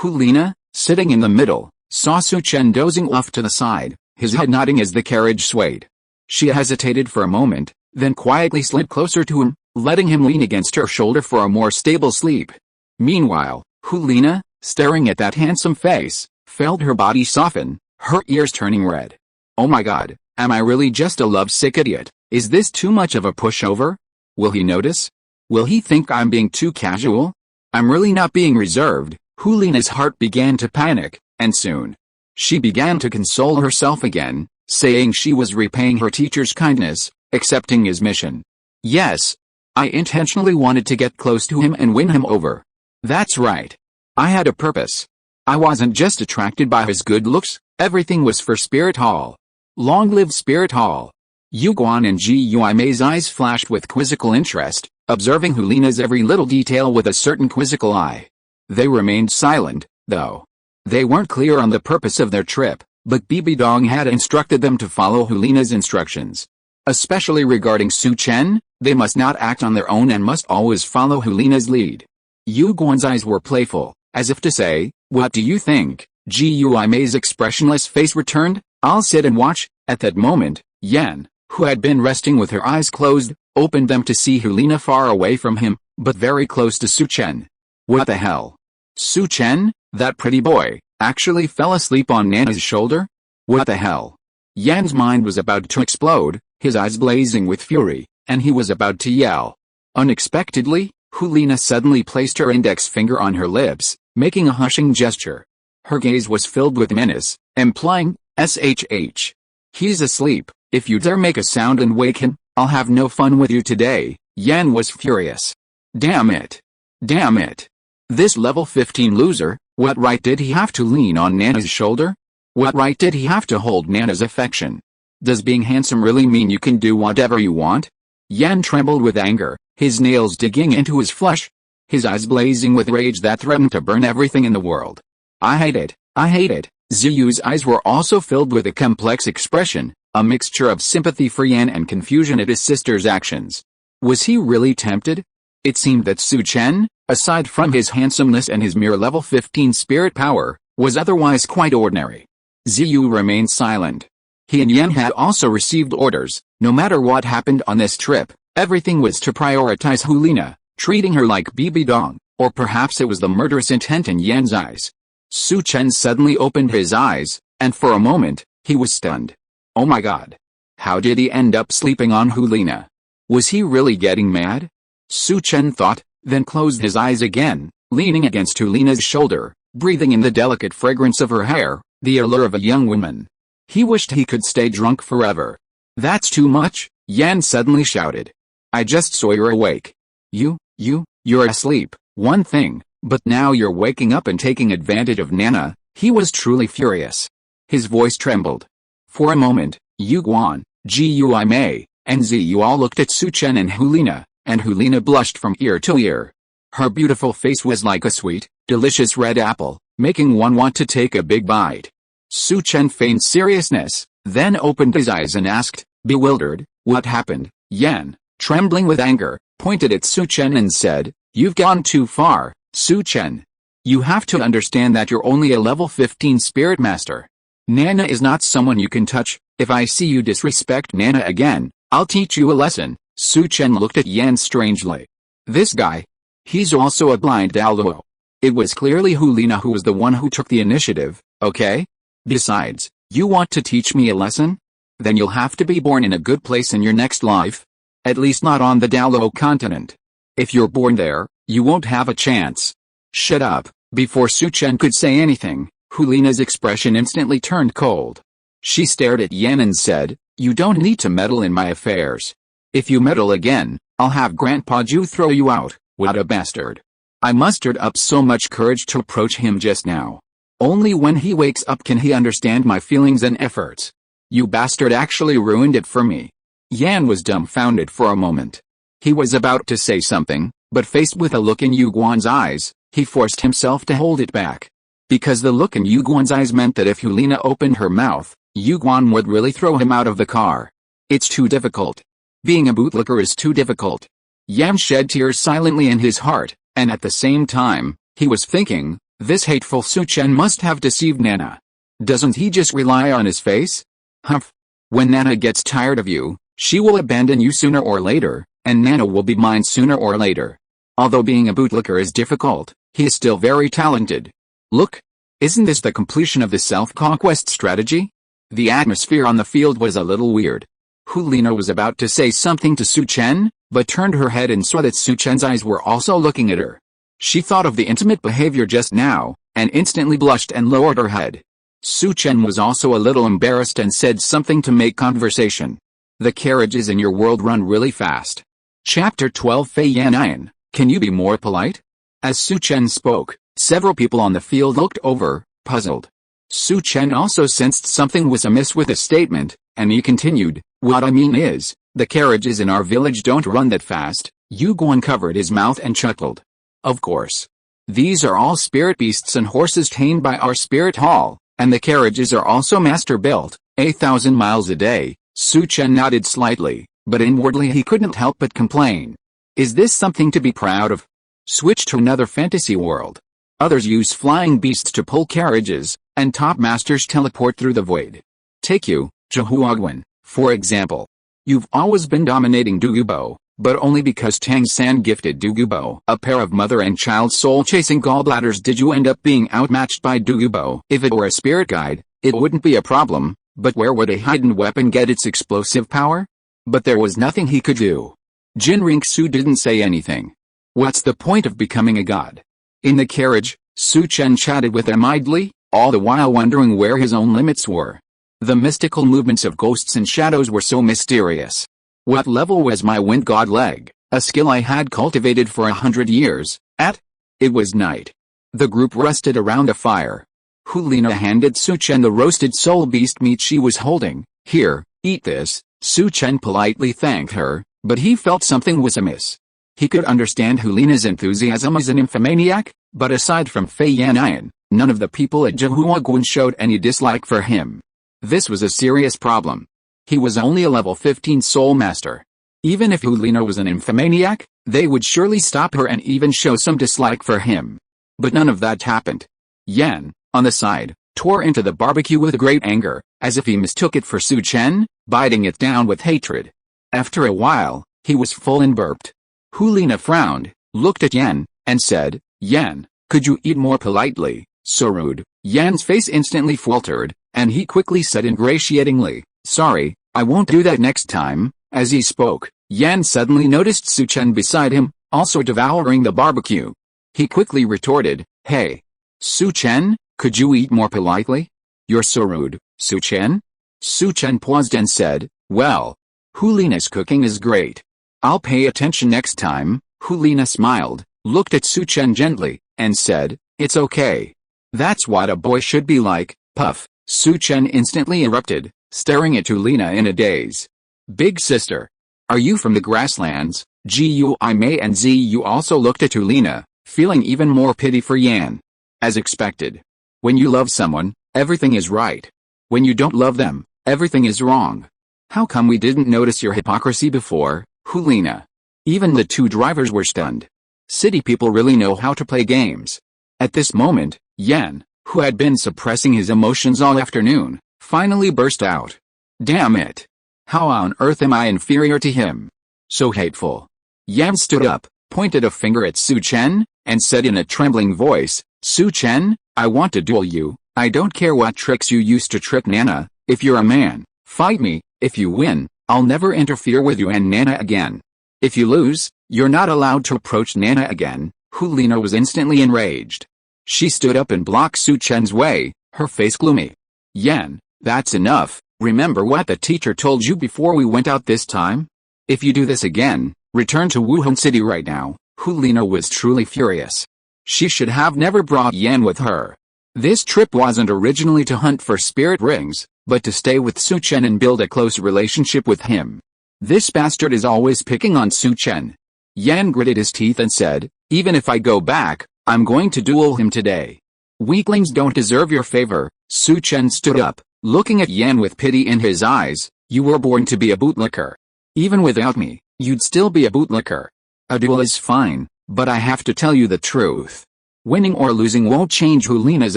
Liena, sitting in the middle, saw Su Chen dozing off to the side, his head nodding as the carriage swayed. She hesitated for a moment, then quietly slid closer to him, letting him lean against her shoulder for a more stable sleep. Meanwhile, Liena, staring at that handsome face, felt her body soften, her ears turning red. Oh my god, am I really just a lovesick idiot? Is this too much of a pushover? Will he notice? Will he think I'm being too casual? I'm really not being reserved. Liena's heart began to panic, and soon, she began to console herself again, saying she was repaying her teacher's kindness, accepting his mission. Yes, I intentionally wanted to get close to him and win him over. That's right. I had a purpose. I wasn't just attracted by his good looks, everything was for Spirit Hall. Long live Spirit Hall. Yu Guan and Ji Yuimei's eyes flashed with quizzical interest, observing Liena's every little detail with a certain quizzical eye. They remained silent, though. They weren't clear on the purpose of their trip, but Bibi Dong had instructed them to follow Liena's instructions. Especially regarding Su Chen, they must not act on their own and must always follow Liena's lead. Yu Guan's eyes were playful, as if to say, "What do you think?" Gui Mei's expressionless face returned, "I'll sit and watch." At that moment, Yan, who had been resting with her eyes closed, opened them to see Liena far away from him, but very close to Su Chen. What the hell? Su Chen, that pretty boy, actually fell asleep on Nana's shoulder? What the hell? Yan's mind was about to explode, his eyes blazing with fury, and he was about to yell. Unexpectedly, Liena suddenly placed her index finger on her lips, making a hushing gesture. Her gaze was filled with menace, implying, "Shh. He's asleep. If you dare make a sound and wake him, I'll have no fun with you today." Yan was furious. Damn it. Damn it. This level 15 loser, what right did he have to lean on Nana's shoulder? What right did he have to hold Nana's affection? Does being handsome really mean you can do whatever you want? Yan trembled with anger, his nails digging into his flesh, his eyes blazing with rage that threatened to burn everything in the world. I hate it. I hate it. Ziyu's eyes were also filled with a complex expression, a mixture of sympathy for Yan and confusion at his sister's actions. Was he really tempted? It seemed that Su Chen, aside from his handsomeness and his mere level 15 spirit power, was otherwise quite ordinary. Ziyu remained silent. He and Yan had also received orders, no matter what happened on this trip, everything was to prioritize Liena, treating her like Bibi Dong, or perhaps it was the murderous intent in Yan's eyes. Su Chen suddenly opened his eyes, and for a moment, he was stunned. Oh my god. How did he end up sleeping on Liena? Was he really getting mad? Su Chen thought, then closed his eyes again, leaning against Liena's shoulder, breathing in the delicate fragrance of her hair, the allure of a young woman. He wished he could stay drunk forever. That's too much, Yan suddenly shouted. I just saw you're awake. You're asleep, one thing, but now you're waking up and taking advantage of Nana. He was truly furious. His voice trembled. For a moment, Yu Guan, Gui Mei, and Ziyu all looked at Su Chen and Liena, and Liena blushed from ear to ear. Her beautiful face was like a sweet, delicious red apple, making one want to take a big bite. Su Chen feigned seriousness, then opened his eyes and asked, bewildered, what happened? Yan, trembling with anger, pointed at Su Chen and said, you've gone too far, Su Chen. You have to understand that you're only a level 15 spirit master. Nana is not someone you can touch. If I see you disrespect Nana again, I'll teach you a lesson. Su Chen looked at Yan strangely. This guy? He's also a blind Douluo. It was clearly Liena who was the one who took the initiative, okay? Besides, you want to teach me a lesson? Then you'll have to be born in a good place in your next life. At least not on the Douluo continent. If you're born there, you won't have a chance. Shut up. Before Su Chen could say anything, Liena's expression instantly turned cold. She stared at Yan and said, you don't need to meddle in my affairs. If you meddle again, I'll have Grandpa Zhu throw you out. What a bastard. I mustered up so much courage to approach him just now. Only when he wakes up can he understand my feelings and efforts. You bastard actually ruined it for me. Yan was dumbfounded for a moment. He was about to say something, but faced with a look in Yu Guan's eyes, he forced himself to hold it back. Because the look in Yu Guan's eyes meant that if Liena opened her mouth, Yu Guan would really throw him out of the car. It's too difficult. Being a bootlicker is too difficult. Yan shed tears silently in his heart, and at the same time, he was thinking, this hateful Su Chen must have deceived Nana. Doesn't he just rely on his face? Humph. When Nana gets tired of you, she will abandon you sooner or later, and Nana will be mine sooner or later. Although being a bootlicker is difficult, he is still very talented. Look, isn't this the completion of the self-conquest strategy? The atmosphere on the field was a little weird. Liena was about to say something to Su Chen, but turned her head and saw that Su Chen's eyes were also looking at her. She thought of the intimate behavior just now, and instantly blushed and lowered her head. Su Chen was also a little embarrassed and said something to make conversation. The carriages in your world run really fast. Chapter 12 Fei Yan, can you be more polite? As Su Chen spoke, several people on the field looked over, puzzled. Su Chen also sensed something was amiss with the statement, and he continued, what I mean is, the carriages in our village don't run that fast. Yu Guan covered his mouth and chuckled. Of course. These are all spirit beasts and horses tamed by our spirit hall, and the carriages are also master-built, 1,000 miles a day. Su Chen nodded slightly, but inwardly he couldn't help but complain. Is this something to be proud of? Switch to another fantasy world. Others use flying beasts to pull carriages, and top masters teleport through the void. Take you, Zhuqing, for example. You've always been dominating Douluo, but only because Tang San gifted Douluo a pair of mother and child soul-chasing gallbladders did you end up being outmatched by Douluo. If it were a spirit guide, it wouldn't be a problem, but where would a hidden weapon get its explosive power? But there was nothing he could do. Qian Renxue didn't say anything. What's the point of becoming a god? In the carriage, Su Chen chatted with him idly, all the while wondering where his own limits were. The mystical movements of ghosts and shadows were so mysterious. What level was my wind god leg, a skill I had cultivated for 100 years, at? It was night. The group rested around a fire. Liena handed Su Chen the roasted soul beast meat she was holding. Here, eat this. Su Chen politely thanked her, but he felt something was amiss. He could understand Liena's enthusiasm as an nymphomaniac, but aside from Fei Yannian, none of the people at Zhuqing showed any dislike for him. This was a serious problem. He was only a level 15 soul master. Even if Liena was an nymphomaniac, they would surely stop her and even show some dislike for him. But none of that happened. Yan, on the side, tore into the barbecue with great anger, as if he mistook it for Su Chen, biting it down with hatred. After a while, he was full and burped. Liena frowned, looked at Yan, and said, Yan, could you eat more politely? So rude. Yan's face instantly faltered, and he quickly said ingratiatingly, sorry, I won't do that next time. As he spoke, Yan suddenly noticed Su Chen beside him, also devouring the barbecue. He quickly retorted, hey. Su Chen, could you eat more politely? You're so rude, Su Chen. Su Chen paused and said, well, Liena's cooking is great. I'll pay attention next time. Liena smiled, looked at Su Chen gently, and said, it's okay. That's what a boy should be like. Puff. Su Chen instantly erupted, staring at Liena in a daze. Big sister. Are you from the grasslands? Gui Mei and Ziyu also looked at Liena, feeling even more pity for Yan. As expected. When you love someone, everything is right. When you don't love them, everything is wrong. How come we didn't notice your hypocrisy before, Liena? Even the two drivers were stunned. City people really know how to play games. At this moment, Yan, who had been suppressing his emotions all afternoon, finally burst out. Damn it. How on earth am I inferior to him? So hateful. Yan stood up, pointed a finger at Su Chen, and said in a trembling voice, Su Chen, I want to duel you. I don't care what tricks you used to trick Nana. If you're a man, fight me. If you win, I'll never interfere with you and Nana again. If you lose, you're not allowed to approach Nana again. Liena was instantly enraged. She stood up and blocked Su Chen's way, her face gloomy. Yan, that's enough. Remember what the teacher told you before we went out this time? If you do this again, return to Wuhan City right now. Liena was truly furious. She should have never brought Yan with her. This trip wasn't originally to hunt for spirit rings, but to stay with Su Chen and build a close relationship with him. This bastard is always picking on Su Chen. Yan gritted his teeth and said, even if I go back, I'm going to duel him today. Weaklings don't deserve your favor. Su Chen stood up, looking at Yan with pity in his eyes. You were born to be a bootlicker. Even without me, you'd still be a bootlicker. A duel is fine, but I have to tell you the truth. Winning or losing won't change Liena's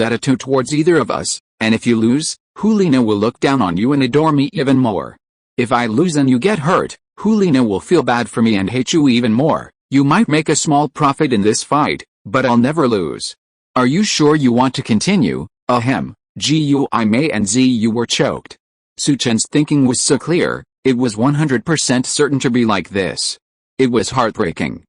attitude towards either of us, and if you lose, Liena will look down on you and adore me even more. If I lose and you get hurt, Liena will feel bad for me and hate you even more. You might make a small profit in this fight, but I'll never lose. Are you sure you want to continue? Ahem. Gui Mei and Ziyu were choked. Su Chen's thinking was so clear, it was 100% certain to be like this. It was heartbreaking.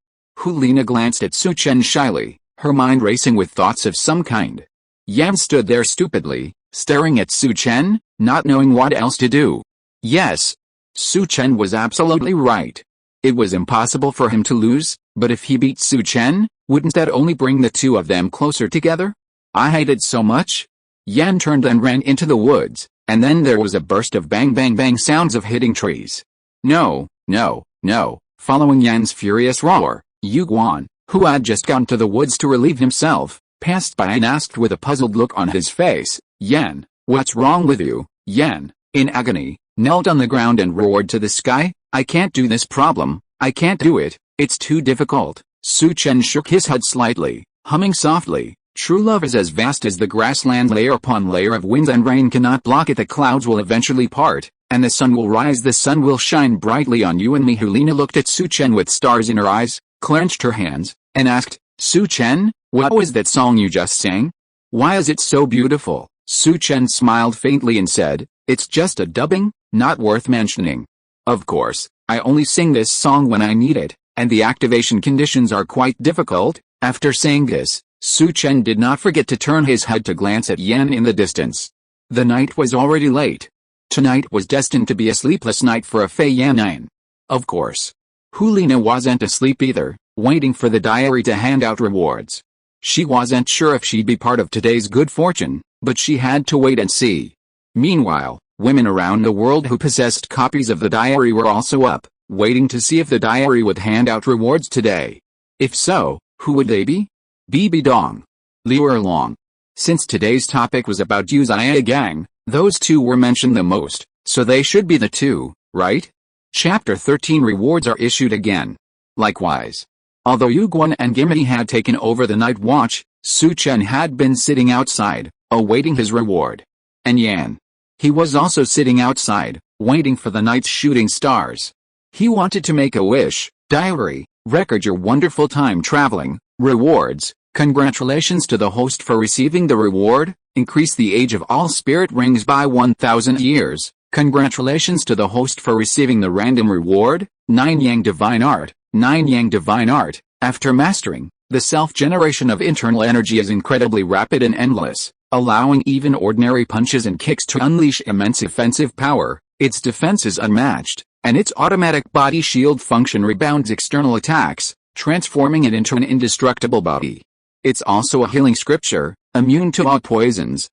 Liena glanced at Su Chen shyly, her mind racing with thoughts of some kind. Yan stood there stupidly, staring at Su Chen, not knowing what else to do. Yes. Su Chen was absolutely right. It was impossible for him to lose, but if he beat Su Chen, wouldn't that only bring the two of them closer together? I hated so much. Yan turned and ran into the woods, and then there was a burst of bang bang bang sounds of hitting trees. No, no, no. Following Yan's furious roar, Yu Guan, who had just gone to the woods to relieve himself, passed by and asked with a puzzled look on his face, Yan, what's wrong with you? Yan, in agony, knelt on the ground and roared to the sky, I can't do this problem, I can't do it, It's too difficult. Su Chen shook his head slightly, humming softly. True love is as vast as the grassland, layer upon layer of winds and rain cannot block it. The clouds will eventually part, and the sun will rise. The sun will shine brightly on you and me. Liena looked at Su Chen with stars in her eyes, clenched her hands, and asked, Su Chen, what was that song you just sang? Why is it so beautiful? Su Chen smiled faintly and said, it's just a dubbing, not worth mentioning. Of course, I only sing this song when I need it, and the activation conditions are quite difficult. After saying this, Su Chen did not forget to turn his head to glance at Yan in the distance. The night was already late. Tonight was destined to be a sleepless night for a Fei Yan. Of course. Liena wasn't asleep either, waiting for the diary to hand out rewards. She wasn't sure if she'd be part of today's good fortune, but she had to wait and see. Meanwhile, women around the world who possessed copies of the diary were also up, waiting to see if the diary would hand out rewards today. If so, who would they be? Bibi Dong. Liu Long. Since today's topic was about Yuzhia Gang, those two were mentioned the most, so they should be the two, right? Chapter 13 rewards are issued again. Likewise. Although Yu Guan and Gimini had taken over the night watch, Su Chen had been sitting outside, awaiting his reward. And Yan. He was also sitting outside, waiting for the night's shooting stars. He wanted to make a wish. Diary, record your wonderful time traveling. Rewards, congratulations to the host for receiving the reward. Increase the age of all spirit rings by 1,000 years. Congratulations to the host for receiving the random reward. 9 Yang Divine Art. 9 Yang Divine Art. After mastering, the self-generation of internal energy is incredibly rapid and endless, allowing even ordinary punches and kicks to unleash immense offensive power. Its defense is unmatched, and its automatic body shield function rebounds external attacks, transforming it into an indestructible body. It's also a healing scripture, immune to all poisons.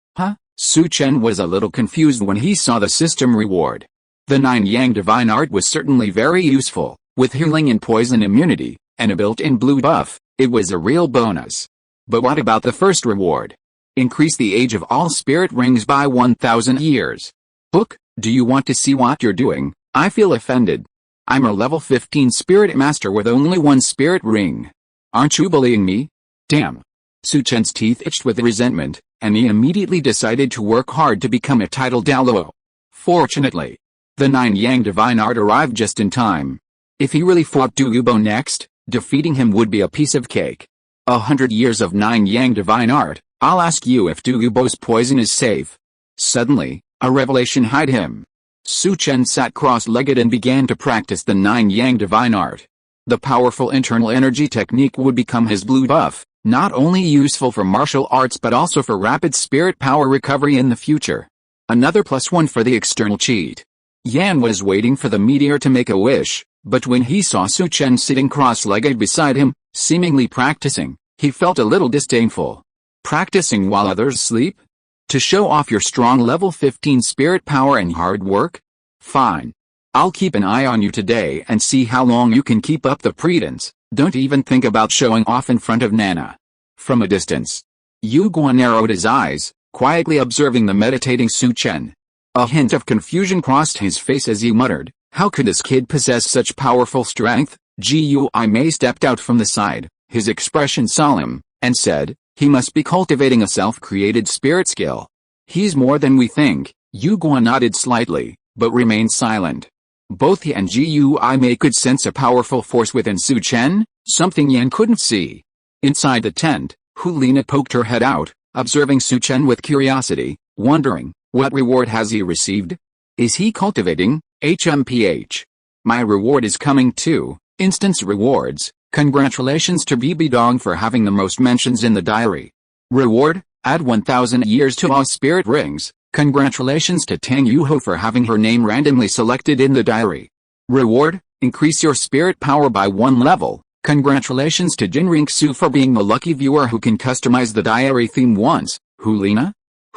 Su Chen was a little confused when he saw the system reward. The 9 Yang Divine Art was certainly very useful, with healing and poison immunity, and a built-in blue buff. It was a real bonus. But what about the first reward? Increase the age of all spirit rings by 1,000 years. Book, do you want to see what you're doing? I feel offended. I'm a level 15 spirit master with only 1 spirit ring. Aren't you bullying me? Damn. Su Chen's teeth itched with resentment, and he immediately decided to work hard to become a titled Douluo. Fortunately, the 9 Yang Divine Art arrived just in time. If he really fought Douluo next, defeating him would be a piece of cake. 100 years of 9 Yang Divine Art. I'll ask you if Douluo's poison is safe. Suddenly, a revelation hit him. Su Chen sat cross-legged and began to practice the 9 Yang Divine Art. The powerful internal energy technique would become his blue buff, not only useful for martial arts but also for rapid spirit power recovery in the future. Another +1 for the external cheat. Yan was waiting for the meteor to make a wish, but when he saw Su Chen sitting cross-legged beside him, seemingly practicing, he felt a little disdainful. Practicing while others sleep? To show off your strong level 15 spirit power and hard work? Fine. I'll keep an eye on you today and see how long you can keep up the pretense. Don't even think about showing off in front of Nana. From a distance, Yu Guan narrowed his eyes, quietly observing the meditating Su Chen. A hint of confusion crossed his face as he muttered, how could this kid possess such powerful strength? Gui Mei stepped out from the side, his expression solemn, and said, he must be cultivating a self-created spirit skill. He's more than we think. Yu Guan nodded slightly, but remained silent. Both he and Gui Mei could sense a powerful force within Su Chen, something Yan couldn't see. Inside the tent, Liena poked her head out, observing Su Chen with curiosity, wondering, what reward has he received? Is he cultivating? HMPH. My reward is coming too. Instance rewards. Congratulations to Bibi Dong for having the most mentions in the diary. Reward, add 1,000 years to all spirit rings. Congratulations to Tang Yuho for having her name randomly selected in the diary. Reward, increase your spirit power by 1 level. Congratulations to Qian Renxue for being the lucky viewer who can customize the diary theme once. Liena?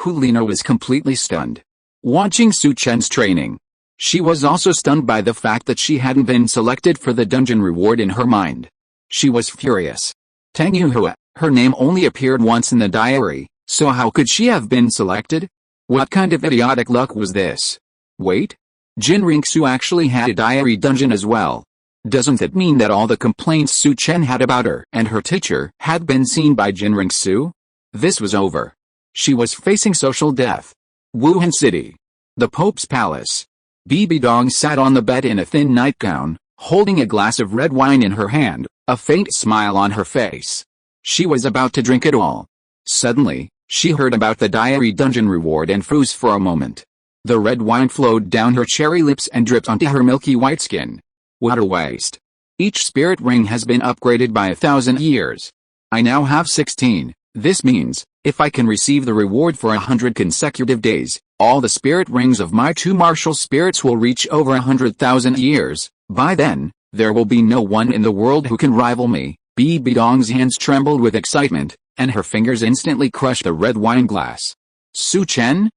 Liena was completely stunned. Watching Su Chen's training, she was also stunned by the fact that she hadn't been selected for the dungeon reward in her mind. She was furious. Tang Yuho, her name only appeared once in the diary, so how could she have been selected? What kind of idiotic luck was this? Wait? Qian Renxue actually had a diary dungeon as well. Doesn't that mean that all the complaints Su Chen had about her and her teacher had been seen by Qian Renxue? This was over. She was facing social death. Wuhan City. The Pope's Palace. Bibi Dong sat on the bed in a thin nightgown, holding a glass of red wine in her hand, a faint smile on her face. She was about to drink it all. Suddenly, she heard about the diary dungeon reward and froze for a moment. The red wine flowed down her cherry lips and dripped onto her milky white skin. What a waste. Each spirit ring has been upgraded by 1,000 years. I now have 16. This means, if I can receive the reward for 100 consecutive days, all the spirit rings of my 2 martial spirits will reach over 100,000 years. By then, there will be no one in the world who can rival me. Bibi Dong's hands trembled with excitement, and her fingers instantly crushed the red wine glass. Su Chen,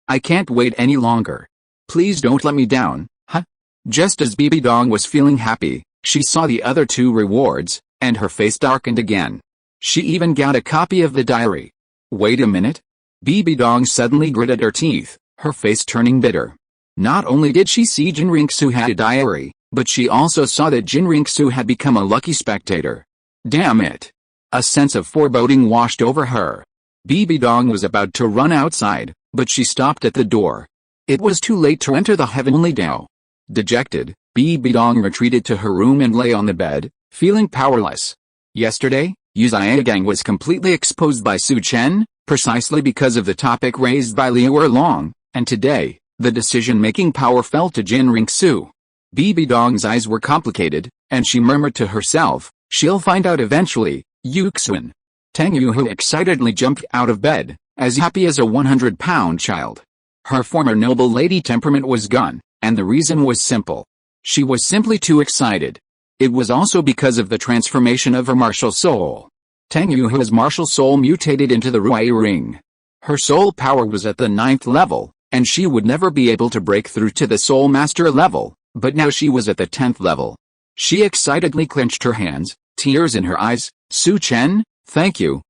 I can't wait any longer. Please don't let me down, huh? Just as Bibi Dong was feeling happy, she saw the other 2 rewards, and her face darkened again. She even got a copy of the diary. Wait a minute. Bibi Dong suddenly gritted her teeth, her face turning bitter. Not only did she see Qian Renxue had a diary, but she also saw that Qian Renxue had become a lucky spectator. Damn it. A sense of foreboding washed over her. Bibi Dong was about to run outside, but she stopped at the door. It was too late to enter the heavenly Dao. Dejected, Bibi Dong retreated to her room and lay on the bed, feeling powerless. Yesterday, Yuziagang was completely exposed by Su Chen, precisely because of the topic raised by Liu Long, and today, the decision-making power fell to Qian Renxue. Bibi Dong's eyes were complicated, and she murmured to herself, she'll find out eventually. Yuxuan. Tang Yuhu excitedly jumped out of bed, as happy as a 100-pound child. Her former noble lady temperament was gone, and the reason was simple. She was simply too excited. It was also because of the transformation of her martial soul. Tang Yuhu's martial soul mutated into the Rui Ring. Her soul power was at the 9th level, and she would never be able to break through to the soul master level, but now she was at the 10th level. She excitedly clenched her hands, tears in her eyes. Su Chen, thank you.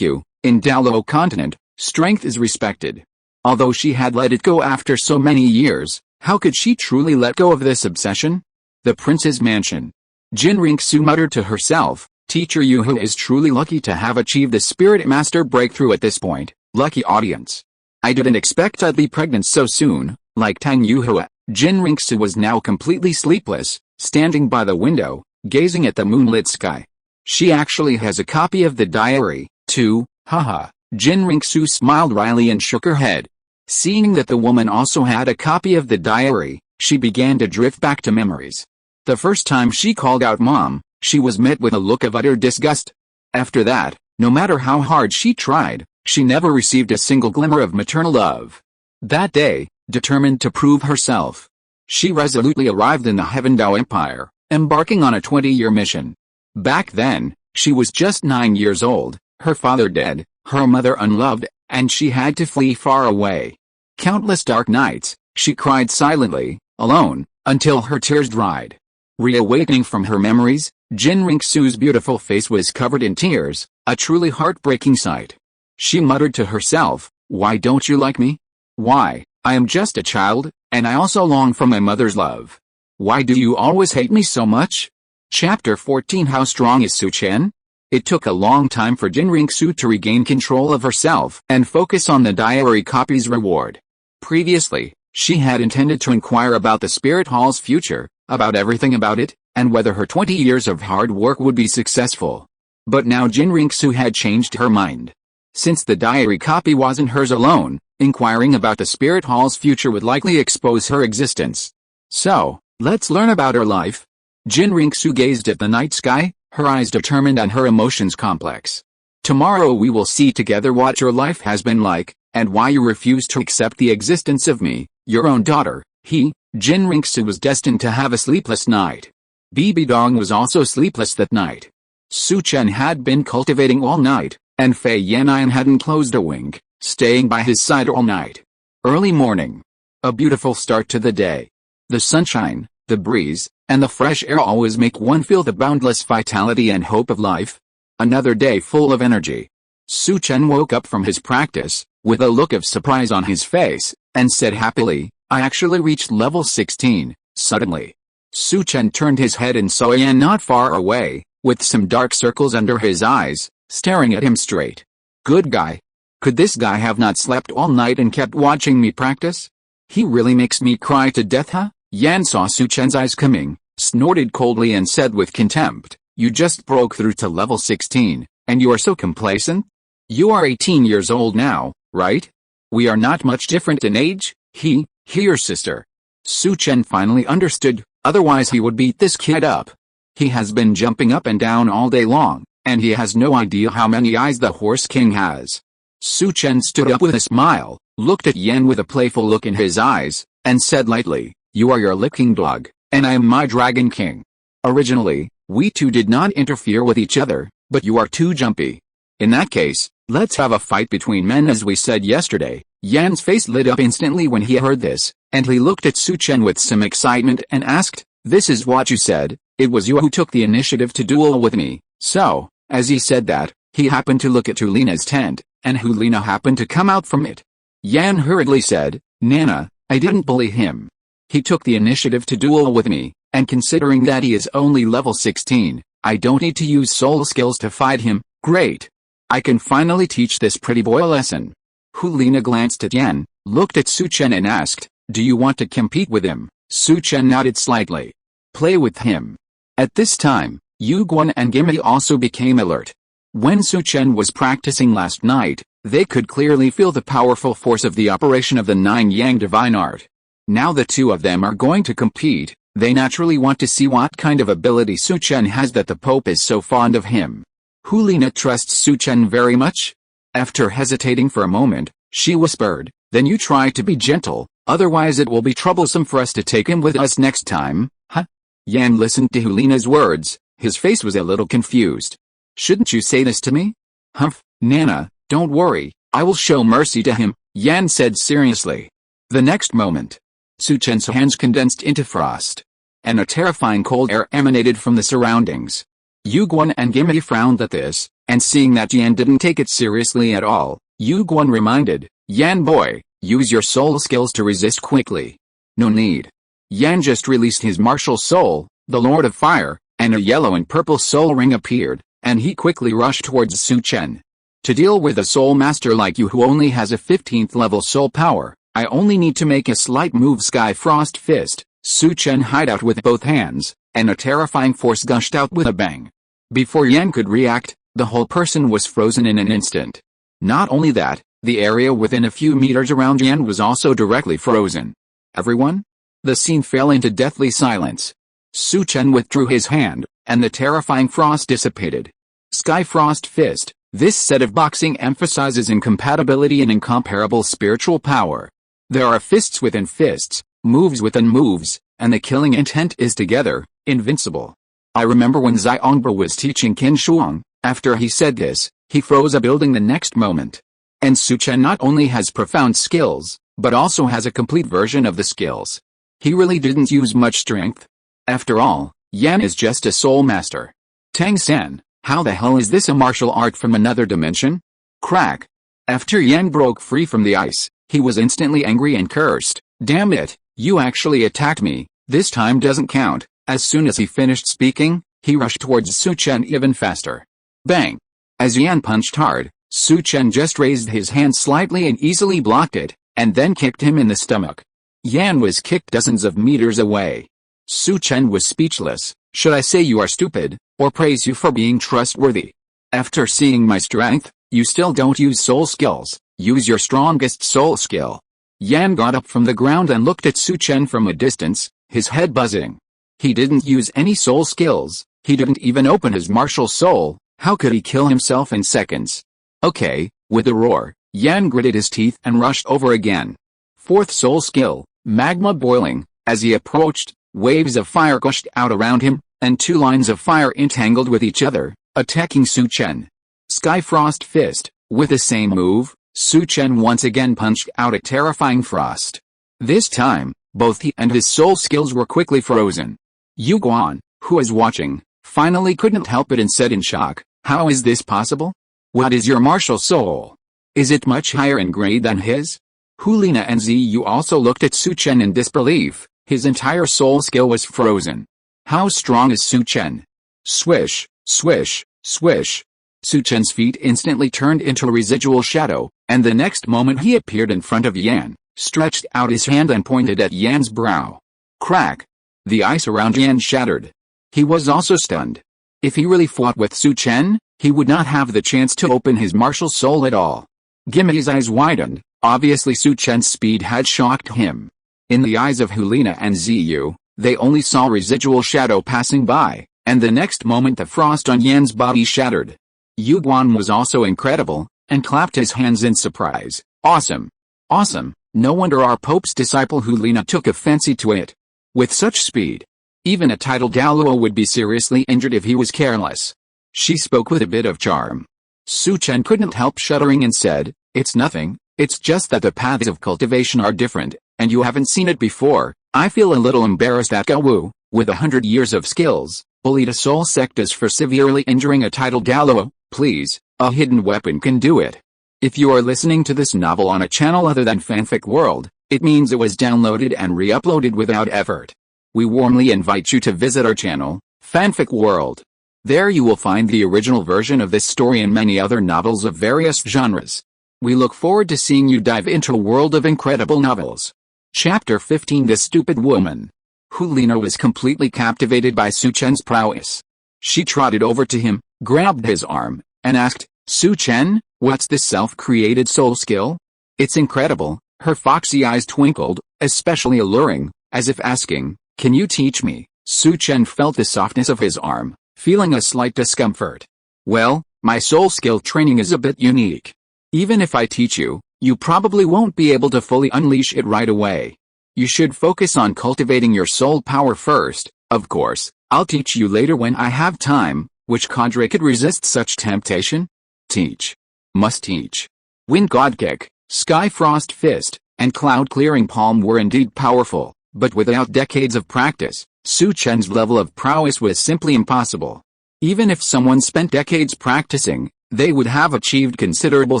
In Douluo continent, strength is respected. Although she had let it go after so many years, how could she truly let go of this obsession? The prince's mansion. Qian Renxue muttered to herself, Teacher Yuhu is truly lucky to have achieved the spirit master breakthrough at this point. Lucky audience. I didn't expect I'd be pregnant so soon. Like Tang Yuhu, Qian Renxue was now completely sleepless, standing by the window, gazing at the moonlit sky. She actually has a copy of the diary, too, haha. Qian Renxue smiled wryly and shook her head. Seeing that the woman also had a copy of the diary, she began to drift back to memories. The first time she called out Mom, she was met with a look of utter disgust. After that, no matter how hard she tried, she never received a single glimmer of maternal love. That day, determined to prove herself, she resolutely arrived in the Heaven Dao Empire, embarking on a 20-year mission. Back then, she was just 9 years old, her father dead, her mother unloved, and she had to flee far away. Countless dark nights, she cried silently, alone, until her tears dried. Reawakening from her memories, Qian Renxue's beautiful face was covered in tears, a truly heartbreaking sight. She muttered to herself, why don't you like me? Why, I am just a child, and I also long for my mother's love. Why do you always hate me so much? Chapter 14 How strong is Su Chen? It took a long time for Qian Renxue to regain control of herself and focus on the diary copy's reward. Previously, she had intended to inquire about the Spirit Hall's future, about everything about it, and whether her 20 years of hard work would be successful. But now Qian Renxue had changed her mind. Since the diary copy wasn't hers alone, inquiring about the Spirit Hall's future would likely expose her existence. So, let's learn about her life. Qian Renxue gazed at the night sky, her eyes determined and her emotions complex. Tomorrow we will see together what your life has been like, and why you refuse to accept the existence of me, your own daughter. Qian Renxue was destined to have a sleepless night. Bibi Dong was also sleepless that night. Su Chen had been cultivating all night, and Fei Yannian hadn't closed a wink, staying by his side all night. Early morning. A beautiful start to the day. The sunshine, the breeze, and the fresh air always make one feel the boundless vitality and hope of life. Another day full of energy. Su Chen woke up from his practice, with a look of surprise on his face, and said happily, I actually reached level 16, suddenly. Su Chen turned his head and saw Yan not far away, with some dark circles under his eyes, staring at him straight. Good guy. Could this guy have not slept all night and kept watching me practice? He really makes me cry to death, huh? Yan saw Su Chen's eyes coming, snorted coldly and said with contempt, "You just broke through to level 16, and you are so complacent? You are 18 years old now, right? We are not much different in age, he your sister." Su Chen finally understood, otherwise he would beat this kid up. He has been jumping up and down all day long, and he has no idea how many eyes the Horse King has. Su Chen stood up with a smile, looked at Yan with a playful look in his eyes, and said lightly, "You are your licking dog, and I am my Dragon King. Originally, we two did not interfere with each other, but you are too jumpy. In that case, let's have a fight between men as we said yesterday." Yan's face lit up instantly when he heard this, and he looked at Su Chen with some excitement and asked, "This is what you said, it was you who took the initiative to duel with me." So, as he said that, he happened to look at Liena's tent, and Liena happened to come out from it. Yan hurriedly said, "Nana, I didn't bully him. He took the initiative to duel with me, and considering that he is only level 16, I don't need to use soul skills to fight him. Great. I can finally teach this pretty boy a lesson." Liena glanced at Yan, looked at Su Chen and asked, "Do you want to compete with him?" Su Chen nodded slightly. "Play with him." At this time, Yu Guan and Gimi also became alert. When Su Chen was practicing last night, they could clearly feel the powerful force of the operation of the Nine Yang divine art. Now the two of them are going to compete, they naturally want to see what kind of ability Su Chen has that the Pope is so fond of him. Liena trusts Su Chen very much? After hesitating for a moment, she whispered, "Then you try to be gentle, otherwise it will be troublesome for us to take him with us next time, huh?" Yan listened to Liena's words, his face was a little confused. "Shouldn't you say this to me?" "Humph, Nana, don't worry, I will show mercy to him," Yan said seriously. The next moment, Su Chen's hands condensed into frost, and a terrifying cold air emanated from the surroundings. Yu Guan and Gimi frowned at this, and seeing that Yan didn't take it seriously at all, Yu Guan reminded, "Yan boy, use your soul skills to resist quickly." "No need." Yan just released his martial soul, the Lord of Fire, and a yellow and purple soul ring appeared, and he quickly rushed towards Su Chen. "To deal with a soul master like you who only has a 15th level soul power, I only need to make a slight move. Sky Frost Fist." Su Chen hid out with both hands, and a terrifying force gushed out with a bang. Before Yan could react, the whole person was frozen in an instant. Not only that, the area within a few meters around Yan was also directly frozen. "Everyone?" The scene fell into deathly silence. Su Chen withdrew his hand, and the terrifying frost dissipated. Sky Frost Fist. This set of boxing emphasizes incompatibility and incomparable spiritual power. There are fists within fists, moves within moves, and the killing intent is together, invincible. I remember when Xiongbo was teaching Qin Shuang, after he said this, he froze a building the next moment. And Su Chen not only has profound skills, but also has a complete version of the skills. He really didn't use much strength. After all, Yan is just a soul master. Tang San, how the hell is this a martial art from another dimension? Crack. After Yan broke free from the ice, he was instantly angry and cursed. "Damn it, you actually attacked me, this time doesn't count." As soon as he finished speaking, he rushed towards Su Chen even faster. Bang! As Yan punched hard, Su Chen just raised his hand slightly and easily blocked it, and then kicked him in the stomach. Yan was kicked dozens of meters away. Su Chen was speechless. Should I say you are stupid, or praise you for being trustworthy? After seeing my strength, you still don't use soul skills. Use your strongest soul skill. Yan got up from the ground and looked at Su Chen from a distance, his head buzzing. He didn't use any soul skills, he didn't even open his martial soul, how could he kill himself in seconds? Okay, with a roar, Yan gritted his teeth and rushed over again. Fourth soul skill, magma boiling. As he approached, waves of fire gushed out around him, and two lines of fire entangled with each other, attacking Su Chen. Sky Frost Fist. With the same move, Su Chen once again punched out a terrifying frost. This time, both he and his soul skills were quickly frozen. Yu Guan, who was watching, finally couldn't help it and said in shock, "How is this possible? What is your martial soul? Is it much higher in grade than his?" Liena and Ziyu also looked at Su Chen in disbelief. His entire soul skill was frozen. How strong is Su Chen? Swish, swish, swish. Su Chen's feet instantly turned into a residual shadow, and the next moment he appeared in front of Yan, stretched out his hand and pointed at Yan's brow. Crack! The ice around Yan shattered. He was also stunned. If he really fought with Su Chen, he would not have the chance to open his martial soul at all. Gimi's eyes widened. Obviously Su Chen's speed had shocked him. In the eyes of Liena and Ziyu, they only saw residual shadow passing by, and the next moment the frost on Yan's body shattered. Yu Guan was also incredible, and clapped his hands in surprise. Awesome! Awesome! No wonder our Pope's disciple Liena took a fancy to it. With such speed, even a titled Douluo would be seriously injured if he was careless. She spoke with a bit of charm. Su Chen couldn't help shuddering and said, "It's nothing, it's just that the paths of cultivation are different, and you haven't seen it before. I feel a little embarrassed that Gawu, with 100 years of skills, bullied a soul sectus for severely injuring a titled Douluo. Please, a hidden weapon can do it." If you are listening to this novel on a channel other than Fanfic World, it means it was downloaded and re-uploaded without effort. We warmly invite you to visit our channel, Fanfic World. There you will find the original version of this story and many other novels of various genres. We look forward to seeing you dive into a world of incredible novels. Chapter 15 The Stupid Woman. Liena was completely captivated by Su Chen's prowess. She trotted over to him, grabbed his arm, and asked, "Su Chen, what's this self-created soul skill? It's incredible." Her foxy eyes twinkled, especially alluring, as if asking, "Can you teach me?" Su Chen felt the softness of his arm, feeling a slight discomfort. "Well, my soul skill training is a bit unique. Even if I teach you, you probably won't be able to fully unleash it right away. You should focus on cultivating your soul power first. Of course, I'll teach you later when I have time." Which cadre could resist such temptation? Teach. Must teach. Wind God Kick, Sky Frost Fist, and Cloud Clearing Palm were indeed powerful, but without decades of practice, Su Chen's level of prowess was simply impossible. Even if someone spent decades practicing, they would have achieved considerable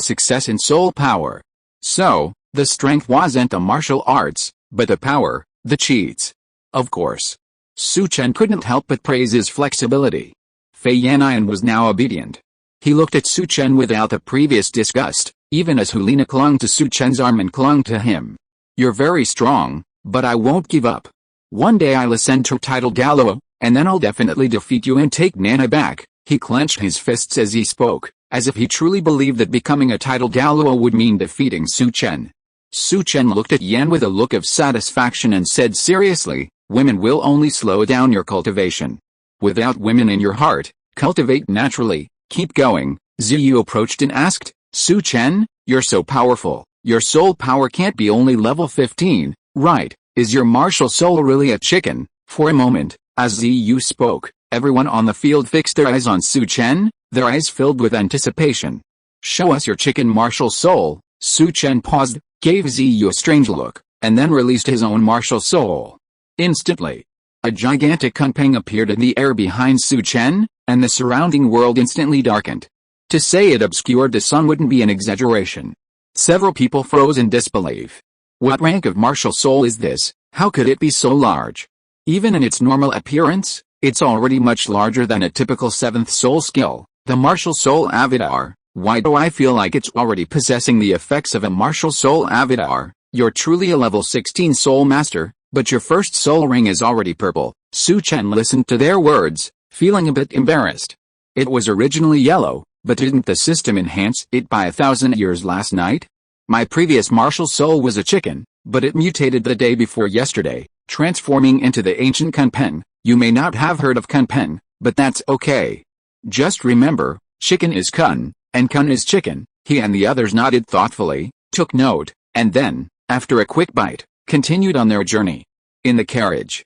success in soul power. So, the strength wasn't the martial arts, but the power, the cheats. Of course. Su Chen couldn't help but praise his flexibility. Fei Yannian was now obedient. He looked at Su Chen without the previous disgust, even as Liena clung to Su Chen's arm and clung to him. "You're very strong, but I won't give up. One day I'll ascend to title Douluo, and then I'll definitely defeat you and take Nana back." He clenched his fists as he spoke, as if he truly believed that becoming a title Douluo would mean defeating Su Chen. Su Chen looked at Yan with a look of satisfaction and said seriously, "Women will only slow down your cultivation. Without women in your heart, cultivate naturally, keep going." Ziyu approached and asked, "Su Chen, you're so powerful, your soul power can't be only level 15, right? Is your martial soul really a chicken?" For a moment, as Ziyu spoke, everyone on the field fixed their eyes on Su Chen, their eyes filled with anticipation. "Show us your chicken martial soul." Su Chen paused, gave Ziyu a strange look, and then released his own martial soul. Instantly, a gigantic kunpeng appeared in the air behind Su Chen, and the surrounding world instantly darkened. To say it obscured the sun wouldn't be an exaggeration. Several people froze in disbelief. What rank of martial soul is this? How could it be so large? Even in its normal appearance, it's already much larger than a typical 7th soul skill, the martial soul avatar. Why do I feel like it's already possessing the effects of a martial soul avatar? You're truly a level 16 soul master, but your first soul ring is already purple. Su Chen listened to their words, feeling a bit embarrassed. It was originally yellow, but didn't the system enhance it by 1,000 years last night? My previous martial soul was a chicken, but it mutated the day before yesterday, transforming into the ancient kunpeng. You may not have heard of kunpeng, but that's okay. Just remember, chicken is kun, and kun is chicken. He and the others nodded thoughtfully, took note, and then, after a quick bite, continued on their journey. In the carriage,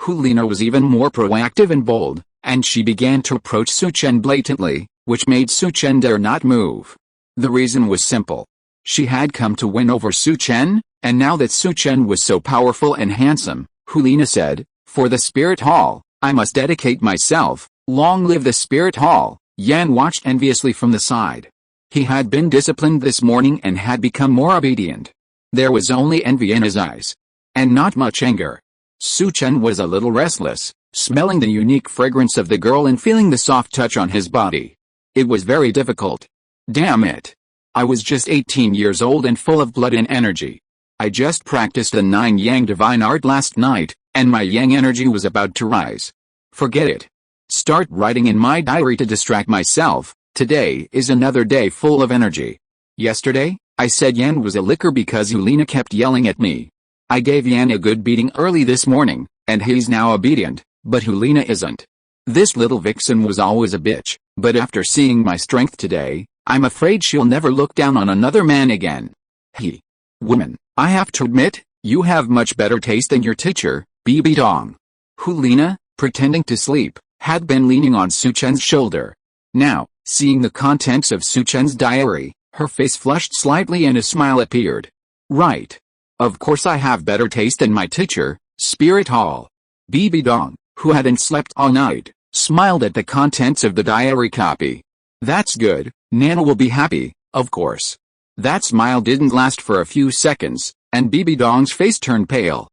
Liena was even more proactive and bold, and she began to approach Su Chen blatantly, which made Su Chen dare not move. The reason was simple. She had come to win over Su Chen, and now that Su Chen was so powerful and handsome, Liena said, "For the Spirit Hall, I must dedicate myself. Long live the Spirit Hall." Yan watched enviously from the side. He had been disciplined this morning and had become more obedient. There was only envy in his eyes. And not much anger. Su Chen was a little restless, smelling the unique fragrance of the girl and feeling the soft touch on his body. It was very difficult. Damn it. I was just 18 years old and full of blood and energy. I just practiced the 9 Yang divine art last night, and my Yang energy was about to rise. Forget it. Start writing in my diary to distract myself. Today is another day full of energy. Yesterday, I said Yan was a licker because Liena kept yelling at me. I gave Yan a good beating early this morning, and he's now obedient, but Liena isn't. This little vixen was always a bitch, but after seeing my strength today, I'm afraid she'll never look down on another man again. Woman, I have to admit, you have much better taste than your teacher, Bibi Dong. Liena, pretending to sleep, had been leaning on Su Chen's shoulder. Now, seeing the contents of Su Chen's diary, her face flushed slightly and a smile appeared. Right. Of course I have better taste than my teacher, Spirit Hall. Bibi Dong, who hadn't slept all night, smiled at the contents of the diary copy. That's good, Nana will be happy, of course. That smile didn't last for a few seconds, and Bibi Dong's face turned pale.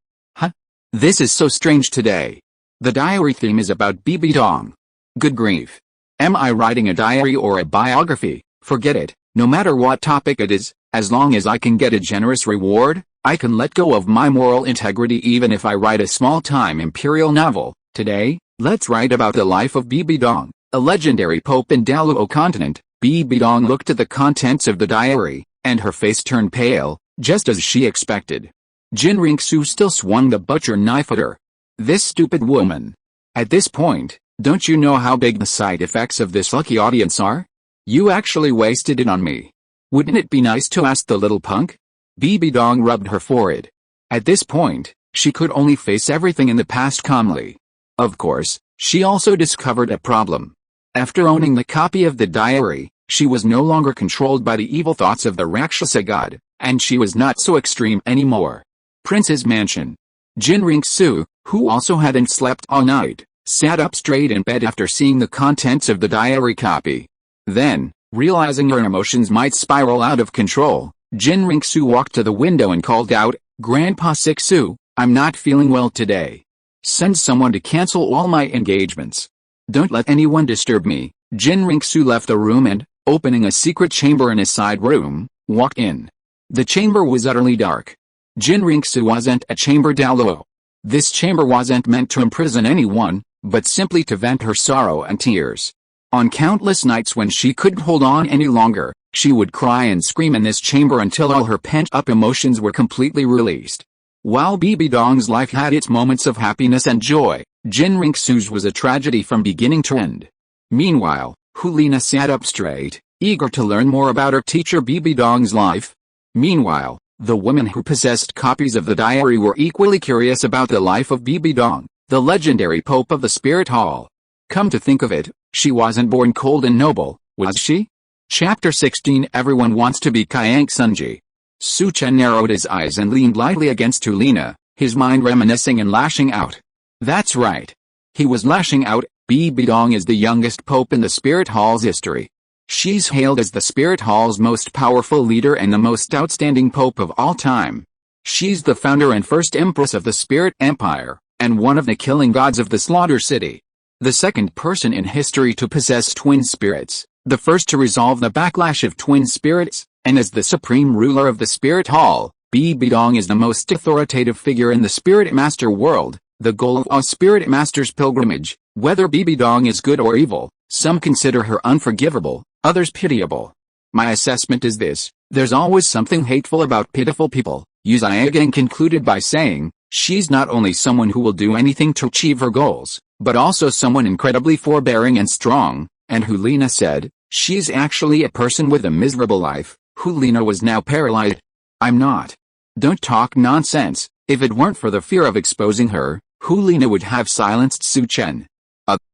This is so strange today. The diary theme is about Bibi Dong. Good grief. Am I writing a diary or a biography? Forget it, no matter what topic it is, as long as I can get a generous reward, I can let go of my moral integrity even if I write a small-time imperial novel. Today, let's write about the life of Bibi Dong, a legendary pope in Douluo continent. Bibi Dong looked at the contents of the diary, and her face turned pale, just as she expected. Qian Renxue still swung the butcher knife at her. This stupid woman. At this point, don't you know how big the side effects of this lucky audience are? You actually wasted it on me. Wouldn't it be nice to ask the little punk? Bibi Dong rubbed her forehead. At this point, she could only face everything in the past calmly. Of course, she also discovered a problem. After owning the copy of the diary, she was no longer controlled by the evil thoughts of the Rakshasa god, and she was not so extreme anymore. Prince's mansion. Qian Renxue, who also hadn't slept all night, sat up straight in bed after seeing the contents of the diary copy. Then, realizing her emotions might spiral out of control, Qian Renxue walked to the window and called out, Grandpa Sixu, I'm not feeling well today. Send someone to cancel all my engagements. Don't let anyone disturb me. Qian Renxue left the room and, opening a secret chamber in a side room, walked in. The chamber was utterly dark. Qian Renxue wasn't a chamber Douluo. This chamber wasn't meant to imprison anyone, but simply to vent her sorrow and tears. On countless nights when she couldn't hold on any longer, she would cry and scream in this chamber until all her pent-up emotions were completely released. While Bibi Dong's life had its moments of happiness and joy, Qian Renxue's was a tragedy from beginning to end. Meanwhile, Liena sat up straight, eager to learn more about her teacher Bibi Dong's life. Meanwhile, the women who possessed copies of the diary were equally curious about the life of Bibi Dong, the legendary pope of the Spirit Hall. Come to think of it, she wasn't born cold and noble, was she? Chapter 16 Everyone wants to be Qian Sunji. Su Chen narrowed his eyes and leaned lightly against Liena, his mind reminiscing and lashing out. That's right. He was lashing out. Bibi Dong is the youngest pope in the Spirit Hall's history. She's hailed as the Spirit Hall's most powerful leader and the most outstanding pope of all time. She's the founder and first empress of the Spirit Empire, and one of the killing gods of the Slaughter City. The second person in history to possess twin spirits, the first to resolve the backlash of twin spirits, and as the supreme ruler of the Spirit Hall, Bibi Dong is the most authoritative figure in the Spirit Master world, the goal of all Spirit Masters' pilgrimage. Whether Bibi Dong is good or evil, some consider her unforgivable, others pitiable. My assessment is this: there's always something hateful about pitiful people. Zhu Zhuqing concluded by saying, she's not only someone who will do anything to achieve her goals, but also someone incredibly forbearing and strong. And Liena said, she's actually a person with a miserable life. Liena was now paralyzed. I'm not. Don't talk nonsense. If it weren't for the fear of exposing her, Liena would have silenced Su Chen.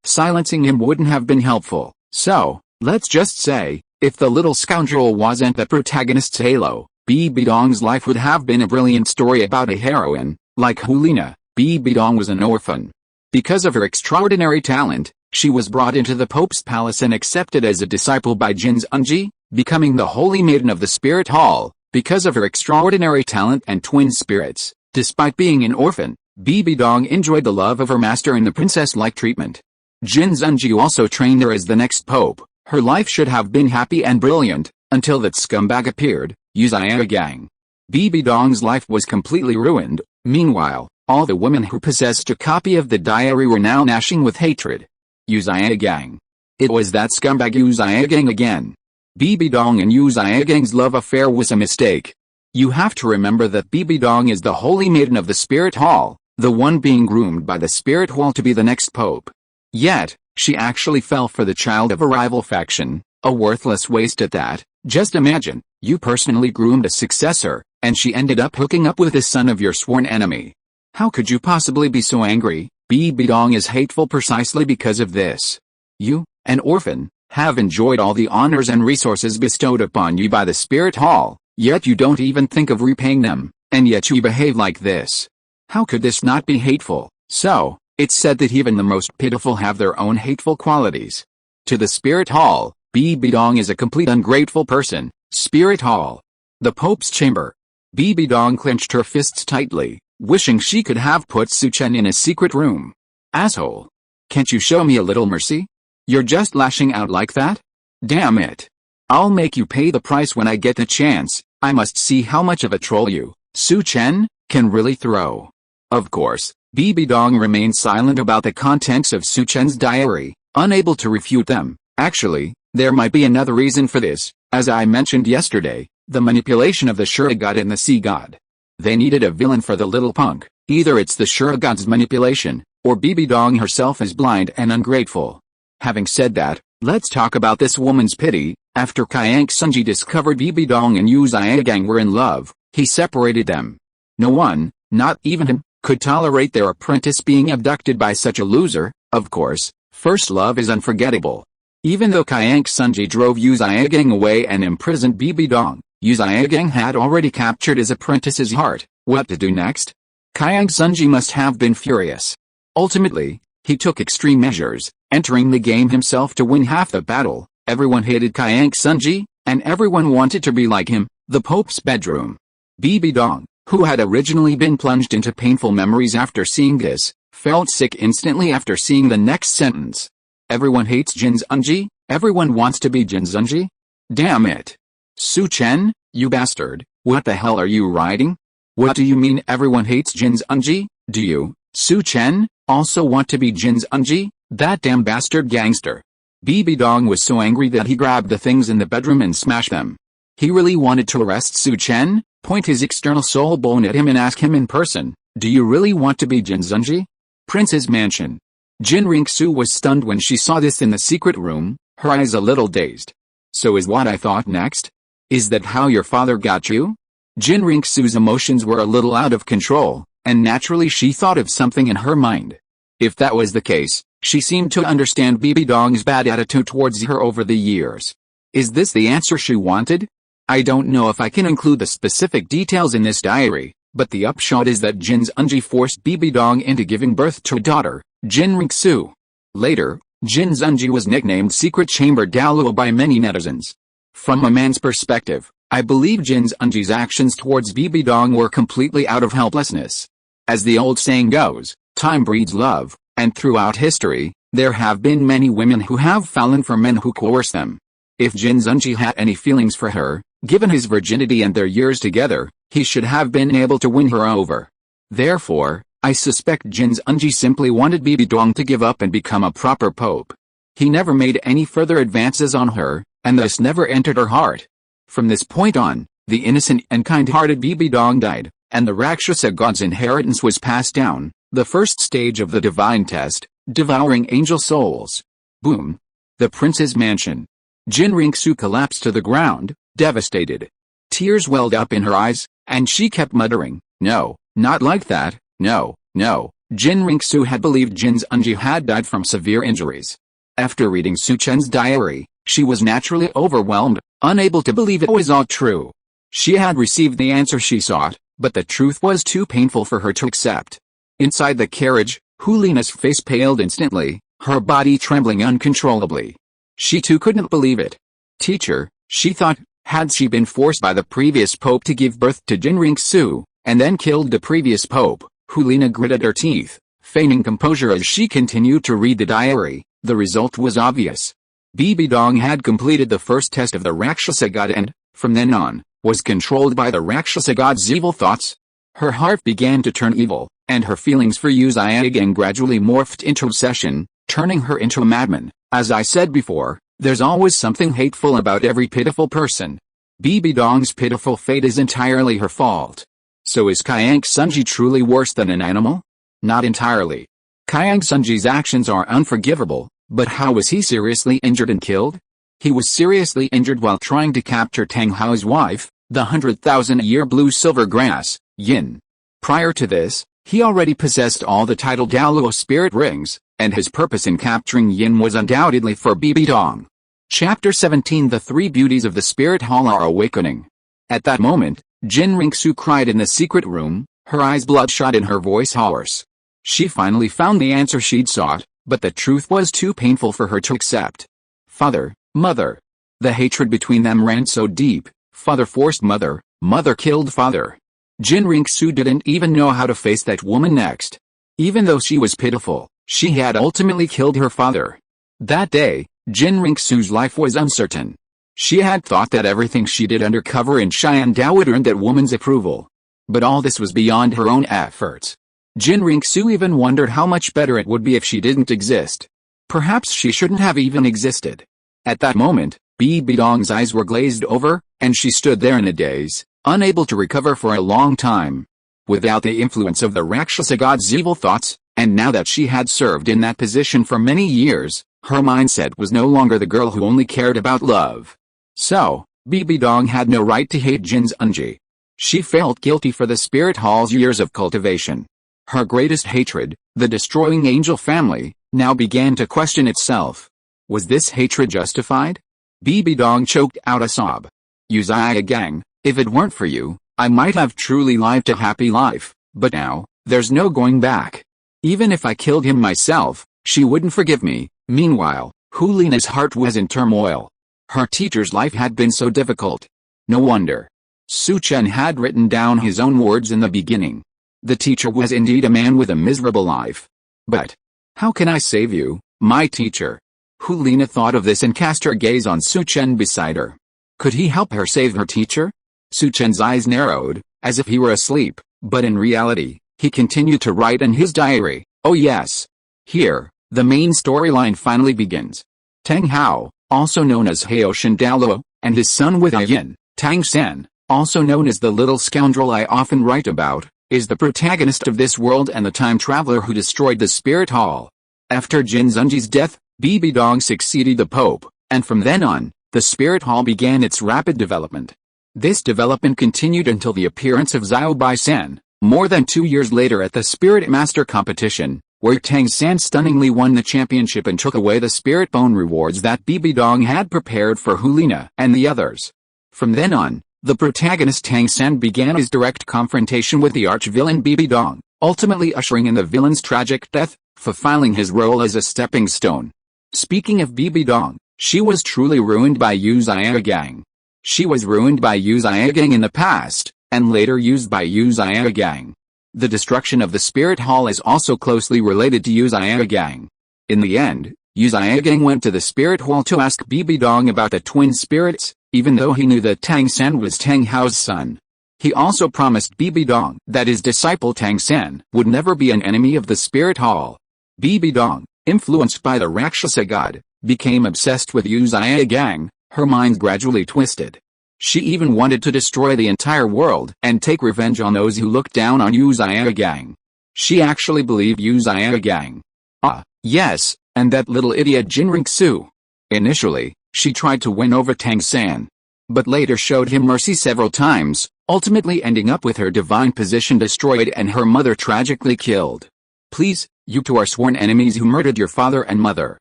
Silencing him wouldn't have been helpful. So, let's just say, if the little scoundrel wasn't the protagonist's halo, Bibi Dong's life would have been a brilliant story about a heroine. Like Liena, Bibi Dong was an orphan. Because of her extraordinary talent, she was brought into the Pope's palace and accepted as a disciple by Jin Zunji, becoming the Holy Maiden of the Spirit Hall. Because of her extraordinary talent and twin spirits, despite being an orphan, Bibi Dong enjoyed the love of her master and the princess-like treatment. Jin Zhenji also trained her as the next pope. Her life should have been happy and brilliant, until that scumbag appeared, Yu Zhigang. Bibi Dong's life was completely ruined. Meanwhile, all the women who possessed a copy of the diary were now gnashing with hatred. Yu Zhigang. It was that scumbag Yu Zhigang again. Bibi Dong and Yu Zhigang's love affair was a mistake. You have to remember that Bibi Dong is the holy maiden of the Spirit Hall, the one being groomed by the Spirit Hall to be the next pope. Yet, she actually fell for the child of a rival faction, a worthless waste at that. Just imagine, you personally groomed a successor, and she ended up hooking up with the son of your sworn enemy. How could you possibly be so angry? Bibi Dong is hateful precisely because of this. You, an orphan, have enjoyed all the honors and resources bestowed upon you by the Spirit Hall, yet you don't even think of repaying them, and yet you behave like this. How could this not be hateful? So, it's said that even the most pitiful have their own hateful qualities. To the Spirit Hall, Bibi Dong is a complete ungrateful person. Spirit Hall. The Pope's chamber. Bibi Dong clenched her fists tightly, wishing she could have put Su Chen in a secret room. Asshole. Can't you show me a little mercy? You're just lashing out like that? Damn it. I'll make you pay the price when I get the chance. I must see how much of a troll you, Su Chen, can really throw. Of course, Bibi Dong remained silent about the contents of Su Chen's diary, unable to refute them. Actually, there might be another reason for this. As I mentioned yesterday, the manipulation of the Shura god and the Sea god. They needed a villain for the little punk. Either it's the Shura god's manipulation, or Bibi Dong herself is blind and ungrateful. Having said that, let's talk about this woman's pity. After Qian Renxue discovered Bibi Dong and Yu Zhigang were in love, he separated them. No one, not even him, could tolerate their apprentice being abducted by such a loser. Of course, first love is unforgettable. Even though Qian Renxue drove Yu Zhigang away and imprisoned Bibi Dong, Yu Zhigang had already captured his apprentice's heart. What to do next? Qian Renxue must have been furious. Ultimately, he took extreme measures, entering the game himself to win half the battle. Everyone hated Qian Renxue, and everyone wanted to be like him. The Pope's bedroom. Bibi Dong, who had originally been plunged into painful memories after seeing this, felt sick instantly after seeing the next sentence. Everyone hates Jin Zhenji? Everyone wants to be Jin Zhenji? Damn it. Su Chen, you bastard, what the hell are you writing? What do you mean everyone hates Jin Zhenji? Do you, Su Chen, also want to be Jin Zhenji? That damn bastard gangster. Bibi Dong was so angry that he grabbed the things in the bedroom and smashed them. He really wanted to arrest Su Chen, point his external soul bone at him and ask him in person, do you really want to be Jin Zhenji? Prince's mansion. Qian Renxue was stunned when she saw this in the secret room, her eyes a little dazed. So is what I thought next? Is that how your father got you? Qian Renxue's emotions were a little out of control, and naturally she thought of something in her mind. If that was the case, she seemed to understand Bibi Dong's bad attitude towards her over the years. Is this the answer she wanted? I don't know if I can include the specific details in this diary, but the upshot is that Jin Zhenji forced Bibi Dong into giving birth to a daughter, Qian Renxue. Later, Jin Zhenji was nicknamed Secret Chamber Douluo by many netizens. From a man's perspective, I believe Jin Zhenji's actions towards Bibi Dong were completely out of helplessness. As the old saying goes, time breeds love, and throughout history, there have been many women who have fallen for men who coerce them. If Jin Zhenji had any feelings for her, given his virginity and their years together, he should have been able to win her over. Therefore, I suspect Jin Zhenji simply wanted Bibi Dong to give up and become a proper pope. He never made any further advances on her, and thus never entered her heart. From this point on, the innocent and kind-hearted Bibi Dong died, and the Rakshasa god's inheritance was passed down, the first stage of the divine test, devouring angel souls. Boom. The prince's mansion. Qian Renxue collapsed to the ground, devastated. Tears welled up in her eyes, and she kept muttering, no, not like that, no, no. Qian Renxue had believed Jin Zhenji had died from severe injuries. After reading Su Chen's diary, she was naturally overwhelmed, unable to believe it was all true. She had received the answer she sought, but the truth was too painful for her to accept. Inside the carriage, Liena's face paled instantly, her body trembling uncontrollably. She too couldn't believe it. Teacher, she thought, had she been forced by the previous pope to give birth to Qian Renxue, and then killed the previous pope, Liena gritted her teeth, feigning composure as she continued to read the diary. The result was obvious. Bibi Dong had completed the first test of the Rakshasa god and, from then on, was controlled by the Rakshasa god's evil thoughts. Her heart began to turn evil, and her feelings for Yu Xiaogang gradually morphed into obsession, turning her into a madman. As I said before, there's always something hateful about every pitiful person. Bibi Dong's pitiful fate is entirely her fault. So is Qian Renxue truly worse than an animal? Not entirely. Qian Renxue's actions are unforgivable, but how was he seriously injured and killed? He was seriously injured while trying to capture Tang Hao's wife, the 100,000-year blue-silver grass, Yin. Prior to this, he already possessed all the titled Douluo spirit rings, and his purpose in capturing Yin was undoubtedly for Bibi Dong. Chapter 17 The Three Beauties of the Spirit Hall are awakening. At that moment, Qian Renxue cried in the secret room, her eyes bloodshot and her voice hoarse. She finally found the answer she'd sought, but the truth was too painful for her to accept. Father, mother. The hatred between them ran so deep, father forced mother, mother killed father. Qian Renxue didn't even know how to face that woman next. Even though she was pitiful, she had ultimately killed her father. That day, Qian Renxue's life was uncertain. She had thought that everything she did undercover in Xiandao would earn that woman's approval. But all this was beyond her own efforts. Qian Renxue even wondered how much better it would be if she didn't exist. Perhaps she shouldn't have even existed. At that moment, Bibi Dong's eyes were glazed over, and she stood there in a daze, unable to recover for a long time. Without the influence of the Rakshasa god's evil thoughts, and now that she had served in that position for many years, her mindset was no longer the girl who only cared about love. So, Bibi Dong had no right to hate Qian Renxue. She felt guilty for the spirit hall's years of cultivation. Her greatest hatred, the destroying angel family, now began to question itself. Was this hatred justified? Bibi Dong choked out a sob. Yu Xiaogang, if it weren't for you, I might have truly lived a happy life, but now, there's no going back. Even if I killed him myself, she wouldn't forgive me. Meanwhile, Liena's heart was in turmoil. Her teacher's life had been so difficult. No wonder. Su Chen had written down his own words in the beginning. The teacher was indeed a man with a miserable life. But how can I save you, my teacher? Liena thought of this and cast her gaze on Su Chen beside her. Could he help her save her teacher? Su Chen's eyes narrowed, as if he were asleep, but in reality, he continued to write in his diary. Oh yes. Here, the main storyline finally begins. Tang Hao, also known as Haoshan Douluo, and his son with Yin, Tang San, also known as the little scoundrel I often write about, is the protagonist of this world and the time traveler who destroyed the spirit hall. After Qian Renxue's death, Bibi Dong succeeded the Pope, and from then on, the spirit hall began its rapid development. This development continued until the appearance of Xiao Bai San, more than 2 years later at the Spirit Master competition, where Tang San stunningly won the championship and took away the spirit bone rewards that Bibi Dong had prepared for Liena and the others. From then on, the protagonist Tang San began his direct confrontation with the arch-villain Bibi Dong, ultimately ushering in the villain's tragic death, fulfilling his role as a stepping stone. Speaking of Bibi Dong, she was truly ruined by Yu Xiaogang. She was ruined by Yu Xiaogang in the past, and later used by Yu Xiaogang. The destruction of the spirit hall is also closely related to Yu Xiaogang. In the end, Yu Xiaogang went to the spirit hall to ask Bibi Dong about the twin spirits, even though he knew that Tang San was Tang Hao's son. He also promised Bibi Dong that his disciple Tang San would never be an enemy of the spirit hall. Bibi Dong, influenced by the Rakshasa god, became obsessed with Yu Xiaogang, her mind gradually twisted. She even wanted to destroy the entire world and take revenge on those who looked down on Yu Xiaogang. She actually believed Yu Xiaogang. Ah, yes, and that little idiot Qian Renxue. Initially, she tried to win over Tang San, but later showed him mercy several times, ultimately ending up with her divine position destroyed and her mother tragically killed. Please, you two are sworn enemies who murdered your father and mother.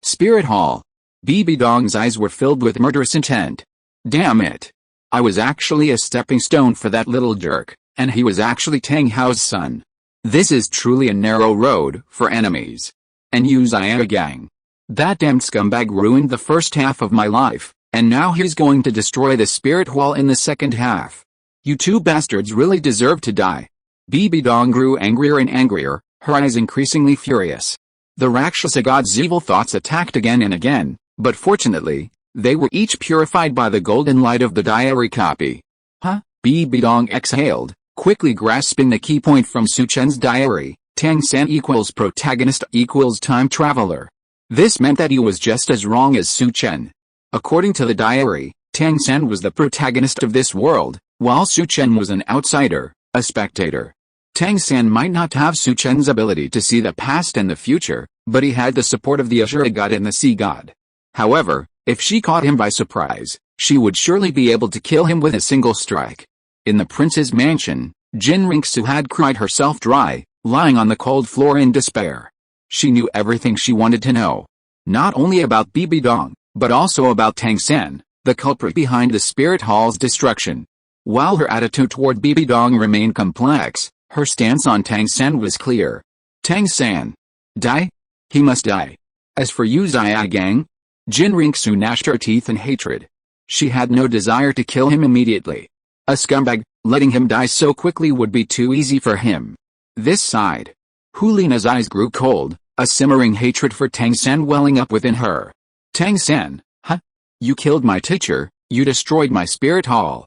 Spirit Hall. Bibi Dong's eyes were filled with murderous intent. Damn it. I was actually a stepping stone for that little jerk, and he was actually Tang Hao's son. This is truly a narrow road for enemies. And Yu Xiaogang. That damned scumbag ruined the first half of my life, and now he's going to destroy the spirit hall in the second half. You two bastards really deserve to die. Bibi Dong grew angrier and angrier, her eyes increasingly furious. The Rakshasa god's evil thoughts attacked again and again, but fortunately, they were each purified by the golden light of the diary copy. Huh? Bibi Dong exhaled, quickly grasping the key point from Su Chen's diary. Tang San equals protagonist equals time traveler. This meant that he was just as wrong as Su Chen. According to the diary, Tang San was the protagonist of this world, while Su Chen was an outsider, a spectator. Tang San might not have Su Chen's ability to see the past and the future, but he had the support of the Ashura god and the sea god. However, if she caught him by surprise, she would surely be able to kill him with a single strike. In the prince's mansion, Qian Renxue had cried herself dry, lying on the cold floor in despair. She knew everything she wanted to know. Not only about Bibi Dong, but also about Tang San, the culprit behind the spirit hall's destruction. While her attitude toward Bibi Dong remained complex, her stance on Tang San was clear. Tang San. Die? He must die. As for you Gang, Qian Renxue gnashed her teeth in hatred. She had no desire to kill him immediately. A scumbag, letting him die so quickly would be too easy for him. This side. Liena's eyes grew cold, a simmering hatred for Tang San welling up within her. Tang San, huh? You killed my teacher, you destroyed my spirit hall.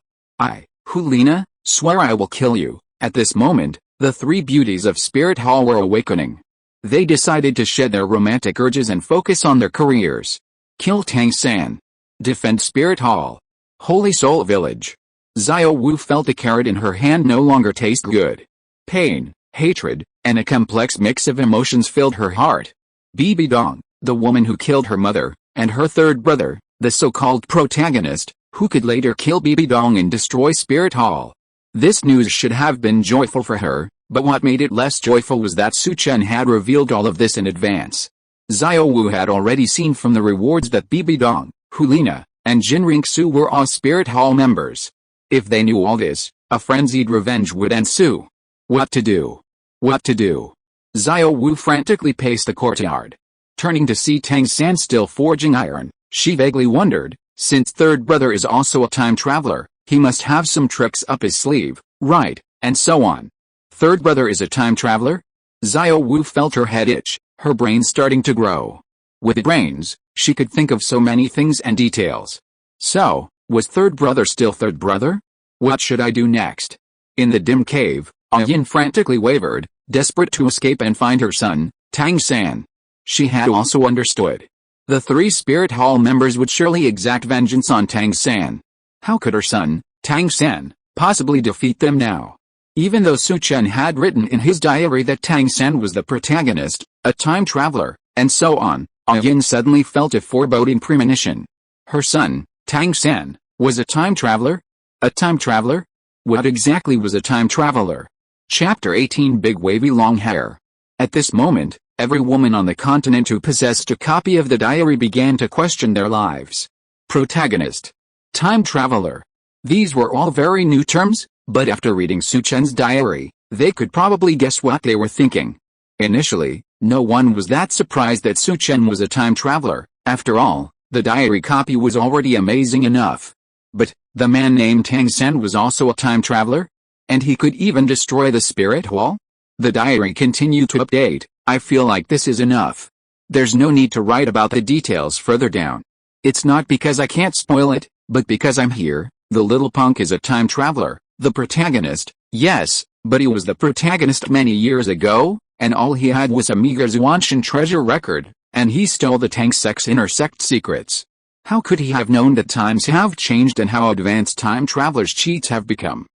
Liena, swear I will kill you. At this moment, the three beauties of Spirit Hall were awakening. They decided to shed their romantic urges and focus on their careers. Kill Tang San. Defend Spirit Hall. Holy Soul Village. Xiao Wu felt the carrot in her hand no longer taste good. Pain, hatred, and a complex mix of emotions filled her heart. Bibi Dong, the woman who killed her mother, and her third brother, the so-called protagonist, who could later kill Bibi Dong and destroy Spirit Hall. This news should have been joyful for her, but what made it less joyful was that Su Chen had revealed all of this in advance. Xiao Wu had already seen from the rewards that Bibi Dong, Liena, and Qian Renxue were all Spirit Hall members. If they knew all this, a frenzied revenge would ensue. What to do? What to do? Xiao Wu frantically paced the courtyard. Turning to see Tang San still forging iron, she vaguely wondered, since third brother is also a time traveler, he must have some tricks up his sleeve, right, and so on. Third brother is a time traveler? Xiao Wu felt her head itch, her brain starting to grow. With brains, she could think of so many things and details. So, was third brother still third brother? What should I do next? In the dim cave, Yin frantically wavered, desperate to escape and find her son, Tang San. She had also understood. The three Spirit Hall members would surely exact vengeance on Tang San. How could her son, Tang San, possibly defeat them now? Even though Su Chen had written in his diary that Tang San was the protagonist, a time traveler, and so on, Yin suddenly felt a foreboding premonition. Her son, Tang San, was a time traveler? A time traveler? What exactly was a time traveler? Chapter 18 Big Wavy Long Hair. At this moment, every woman on the continent who possessed a copy of the diary began to question their lives. Protagonist. Time traveler. These were all very new terms, but after reading Su Chen's diary, they could probably guess what they were thinking. Initially, no one was that surprised that Su Chen was a time traveler. After all, the diary copy was already amazing enough. But, the man named Tang San was also a time traveler? And he could even destroy the spirit hall? The diary continued to update. I feel like this is enough. There's no need to write about the details further down. It's not because I can't spoil it, but because I'm here. The little punk is a time traveler, the protagonist, yes, but he was the protagonist many years ago, and all he had was a meager Zhuanshan treasure record, and he stole the Tang sect's inner sect secrets. How could he have known that times have changed and how advanced time travelers' cheats have become?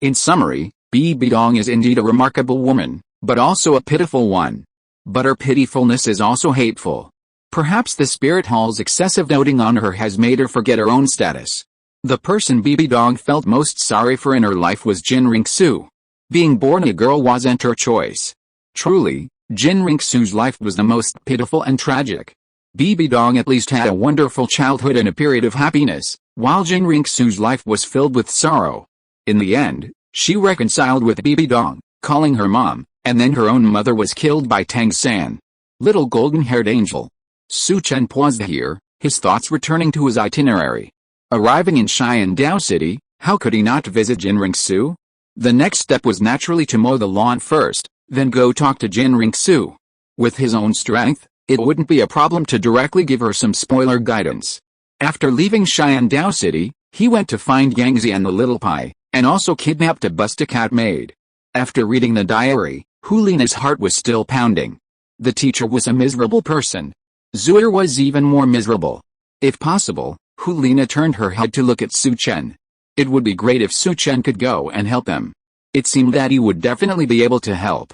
In summary, Bibi Dong is indeed a remarkable woman, but also a pitiful one. But her pitifulness is also hateful. Perhaps the spirit hall's excessive doting on her has made her forget her own status. The person Bibi Dong felt most sorry for in her life was Qian Renxue. Being born a girl wasn't her choice. Truly, Qian Renxue's life was the most pitiful and tragic. Bibi Dong at least had a wonderful childhood and a period of happiness, while Qian Renxue's life was filled with sorrow. In the end, she reconciled with Bibi Dong, calling her mom, and then her own mother was killed by Tang San. Little golden-haired angel. Su Chen paused here, his thoughts returning to his itinerary. Arriving in Xiandao City, how could he not visit Qian Renxue? The next step was naturally to mow the lawn first, then go talk to Qian Renxue. With his own strength, it wouldn't be a problem to directly give her some spoiler guidance. After leaving Xiandao City, he went to find Yangzi and the little pie, and also kidnapped a Busta-cat maid. After reading the diary, Liena's heart was still pounding. The teacher was a miserable person. Zhuer was even more miserable. If possible, Liena turned her head to look at Su Chen. It would be great if Su Chen could go and help them. It seemed that he would definitely be able to help.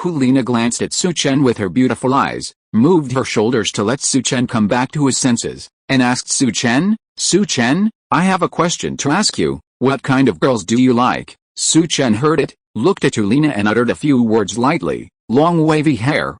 Liena glanced at Su Chen with her beautiful eyes, moved her shoulders to let Su Chen come back to his senses, and asked Su Chen, "Su Chen, I have a question to ask you. What kind of girls do you like?" Su Chen heard it, looked at Liena and uttered a few words lightly. "Long wavy hair."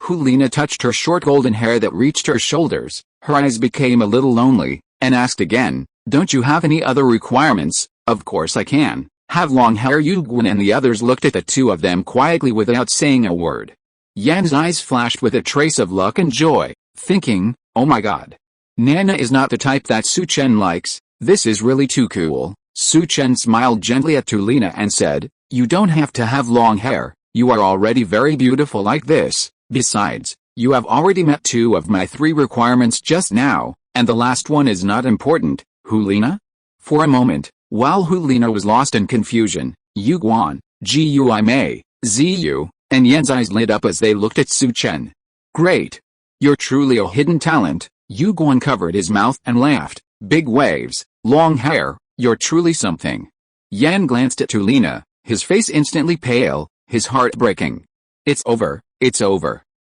Liena touched her short golden hair that reached her shoulders. Her eyes became a little lonely, and asked again, "Don't you have any other requirements?" "Of course I can have long hair." Yuguan and the others looked at the two of them quietly without saying a word. Yan's eyes flashed with a trace of luck and joy, thinking, "Oh my god. Nana is not the type that Su Chen likes. This is really too cool." Su Chen smiled gently at Liena and said, "You don't have to have long hair. You are already very beautiful like this. Besides, you have already met 2 of my 3 requirements just now, and the last one is not important." Liena? For a moment, while Liena was lost in confusion, Yuguan, Guimei, Ziyu, and Yan's eyes lit up as they looked at Su Chen. "Great. You're truly a hidden talent." Yuguan covered his mouth and laughed. "Big waves, long hair, you're truly something." Yan glanced at Liena, his face instantly pale, his heart breaking. It's over.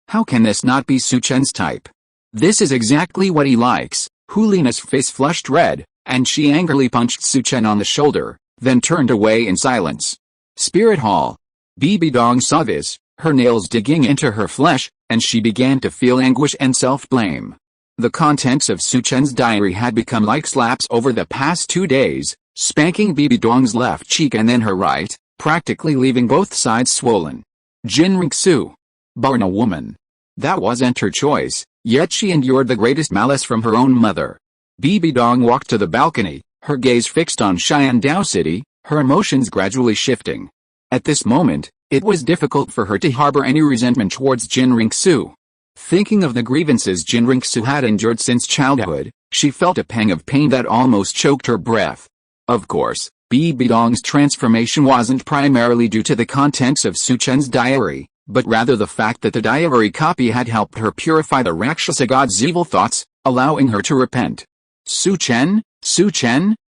How can this not be Su Chen's type? This is exactly what he likes." Liena's face flushed red, and she angrily punched Su Chen on the shoulder, then turned away in silence. Spirit Hall. Bibi Dong saw this, her nails digging into her flesh, and she began to feel anguish and self-blame. The contents of Su Chen's diary had become like slaps over the past 2 days, spanking Bibi Dong's left cheek and then her right, practically leaving both sides swollen. Qian Renxue. Born a woman. That wasn't her choice, yet she endured the greatest malice from her own mother. Bibi Dong walked to the balcony, her gaze fixed on Xiandao City, her emotions gradually shifting. At this moment, it was difficult for her to harbor any resentment towards Qian Renxue. Thinking of the grievances Qian Renxue had endured since childhood, she felt a pang of pain that almost choked her breath. Of course, Bibi Dong's transformation wasn't primarily due to the contents of Su Chen's diary, but rather the fact that the diary copy had helped her purify the Rakshasa god's evil thoughts, allowing her to repent. Su Chen,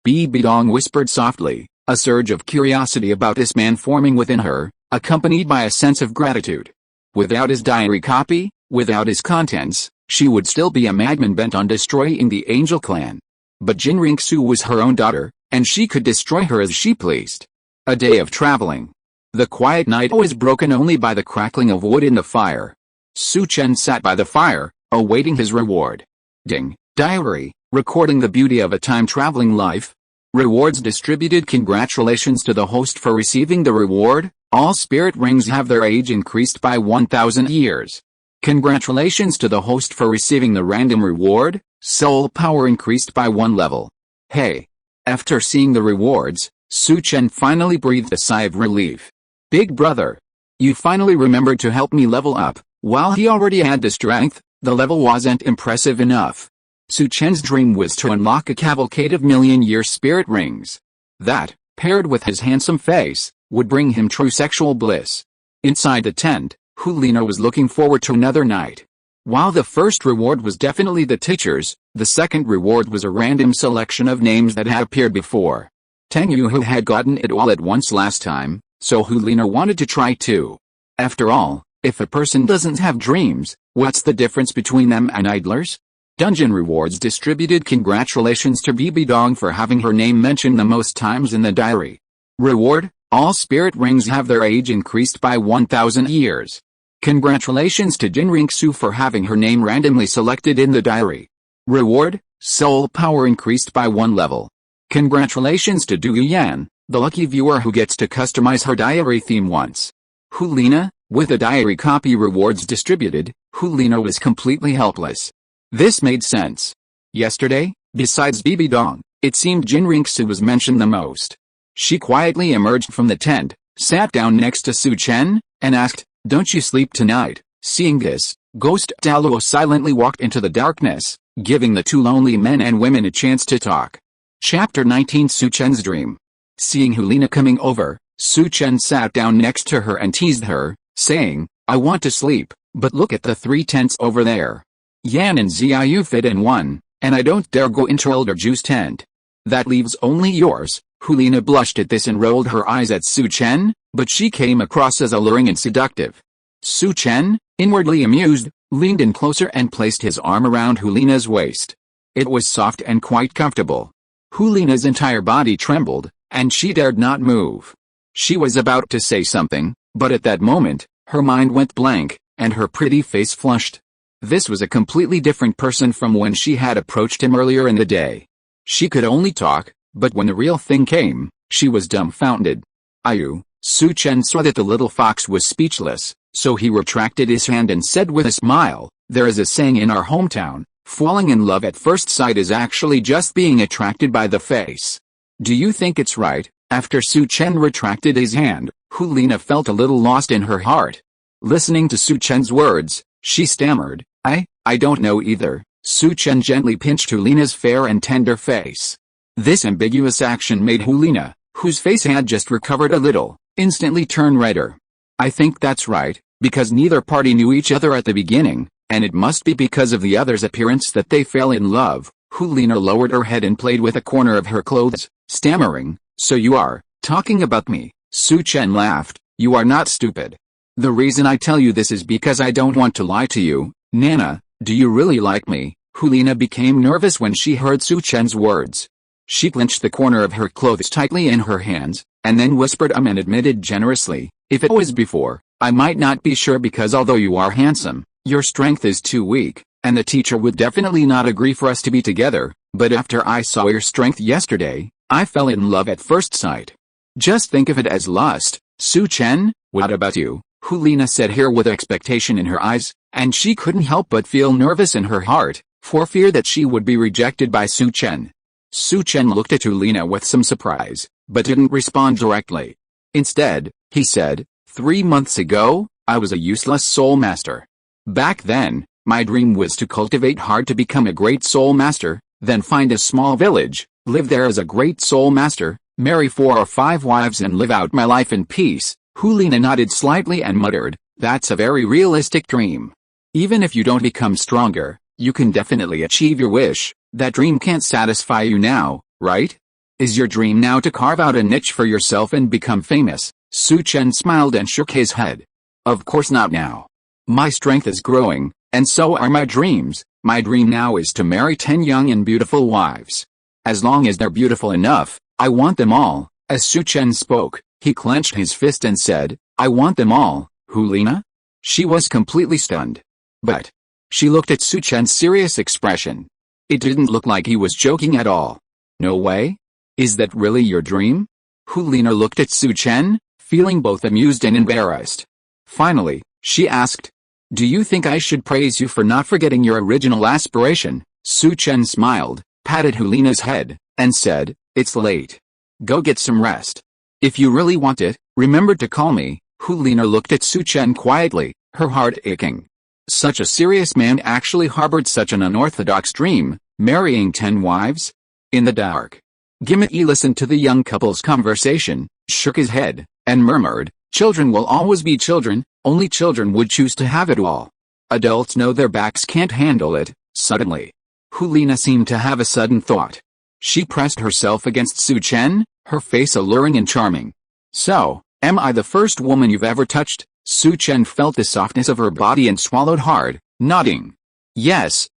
Bibi Dong whispered softly, a surge of curiosity about this man forming within her, accompanied by a sense of gratitude. Without his diary copy, without his contents, she would still be a madman bent on destroying the Angel clan. But Qian Renxue was her own daughter, and she could destroy her as she pleased. A day of traveling. The quiet night was broken only by the crackling of wood in the fire. Su Chen sat by the fire, awaiting his reward. Ding. Diary, recording the beauty of a time-traveling life. Rewards distributed. Congratulations to the host for receiving the reward. All spirit rings have their age increased by 1,000 years. Congratulations to the host for receiving the random reward. Soul power increased by 1 level. Hey. After seeing the rewards, Su Chen finally breathed a sigh of relief. Big brother. You finally remembered to help me level up. While he already had the strength, the level wasn't impressive enough. Su Chen's dream was to unlock a cavalcade of million-year spirit rings. That, paired with his handsome face, would bring him true sexual bliss. Inside the tent, Liena was looking forward to another night. While the first reward was definitely the teacher's, the second reward was a random selection of names that had appeared before. Tang Yuhu had gotten it all at once last time, so Liena wanted to try too. After all, if a person doesn't have dreams, what's the difference between them and idlers? Dungeon rewards distributed. Congratulations to Bibi Dong for having her name mentioned the most times in the diary. Reward, all spirit rings have their age increased by 1,000 years. Congratulations to Qian Renxue for having her name randomly selected in the diary. Reward, soul power increased by 1 level. Congratulations to Du Yan, the lucky viewer who gets to customize her diary theme once. Liena, with the diary copy rewards distributed, Liena was completely helpless. This made sense. Yesterday, besides Bibi Dong, it seemed Qian Renxue was mentioned the most. She quietly emerged from the tent, sat down next to Su Chen, and asked, "Don't you sleep tonight?" Seeing this, Ghost Douluo silently walked into the darkness, giving the two lonely men and women a chance to talk. Chapter 19 Su Chen's Dream. Seeing Liena coming over, Su Chen sat down next to her and teased her, saying, "I want to sleep, but look at the 3 tents over there. Yan and Xiaoyu fit in one, and I don't dare go into Elder Ju's tent. That leaves only yours." Liena blushed at this and rolled her eyes at Su Chen, but she came across as alluring and seductive. Su Chen, inwardly amused, leaned in closer and placed his arm around Liena's waist. It was soft and quite comfortable. Liena's entire body trembled, and she dared not move. She was about to say something, but at that moment, her mind went blank, and her pretty face flushed. This was a completely different person from when she had approached him earlier in the day. She could only talk, but when the real thing came, she was dumbfounded. "Ayu." Su Chen saw that the little fox was speechless, so he retracted his hand and said with a smile, "There is a saying in our hometown, falling in love at first sight is actually just being attracted by the face. Do you think it's right?" After Su Chen retracted his hand, Liena felt a little lost in her heart. Listening to Su Chen's words, she stammered, I don't know either." Su Chen gently pinched Liena's fair and tender face. This ambiguous action made Liena, whose face had just recovered a little, instantly turn redder. "I think that's right, because neither party knew each other at the beginning, and it must be because of the other's appearance that they fell in love." Liena lowered her head and played with a corner of her clothes, stammering, "So you are talking about me?" Su Chen laughed, "You are not stupid. The reason I tell you this is because I don't want to lie to you. Nana, do you really like me?" Liena became nervous when she heard Su Chen's words. She clenched the corner of her clothes tightly in her hands, and then whispered and admitted generously, "If it was before, I might not be sure because although you are handsome, your strength is too weak, and the teacher would definitely not agree for us to be together, but after I saw your strength yesterday, I fell in love at first sight. Just think of it as lust." "Su Chen, what about you?" Liena said here with expectation in her eyes, and she couldn't help but feel nervous in her heart, for fear that she would be rejected by Su Chen. Su Chen looked at Liena with some surprise, but didn't respond directly. Instead, he said, 3 months ago, I was a useless soul master. Back then, my dream was to cultivate hard to become a great soul master, then find a small village, live there as a great soul master, marry 4 or 5 wives and live out my life in peace." Liena nodded slightly and muttered, "That's a very realistic dream. Even if you don't become stronger, you can definitely achieve your wish. That dream can't satisfy you now, right? Is your dream now to carve out a niche for yourself and become famous?" Su Chen smiled and shook his head. "Of course not now. My strength is growing, and so are my dreams. My dream now is to marry 10 young and beautiful wives. As long as they're beautiful enough, I want them all." As Su Chen spoke, he clenched his fist and said, "I want them all." "Liena?" She was completely stunned. But she looked at Su Chen's serious expression. It didn't look like he was joking at all. "No way? Is that really your dream?" Liena looked at Su Chen, feeling both amused and embarrassed. Finally, she asked, "Do you think I should praise you for not forgetting your original aspiration?" Su Chen smiled, patted Liena's head, and said, "It's late. Go get some rest. If you really want it, remember to call me." Liena looked at Su Chen quietly, her heart aching. Such a serious man actually harbored such an unorthodox dream, marrying 10 wives? In the dark, Gimmet listened to the young couple's conversation, shook his head, and murmured, "Children will always be children, only children would choose to have it all. Adults know their backs can't handle it." Suddenly, Liena seemed to have a sudden thought. She pressed herself against Su Chen, her face alluring and charming. "So, am I the first woman you've ever touched?" Su Chen felt the softness of her body and swallowed hard, nodding. Yes.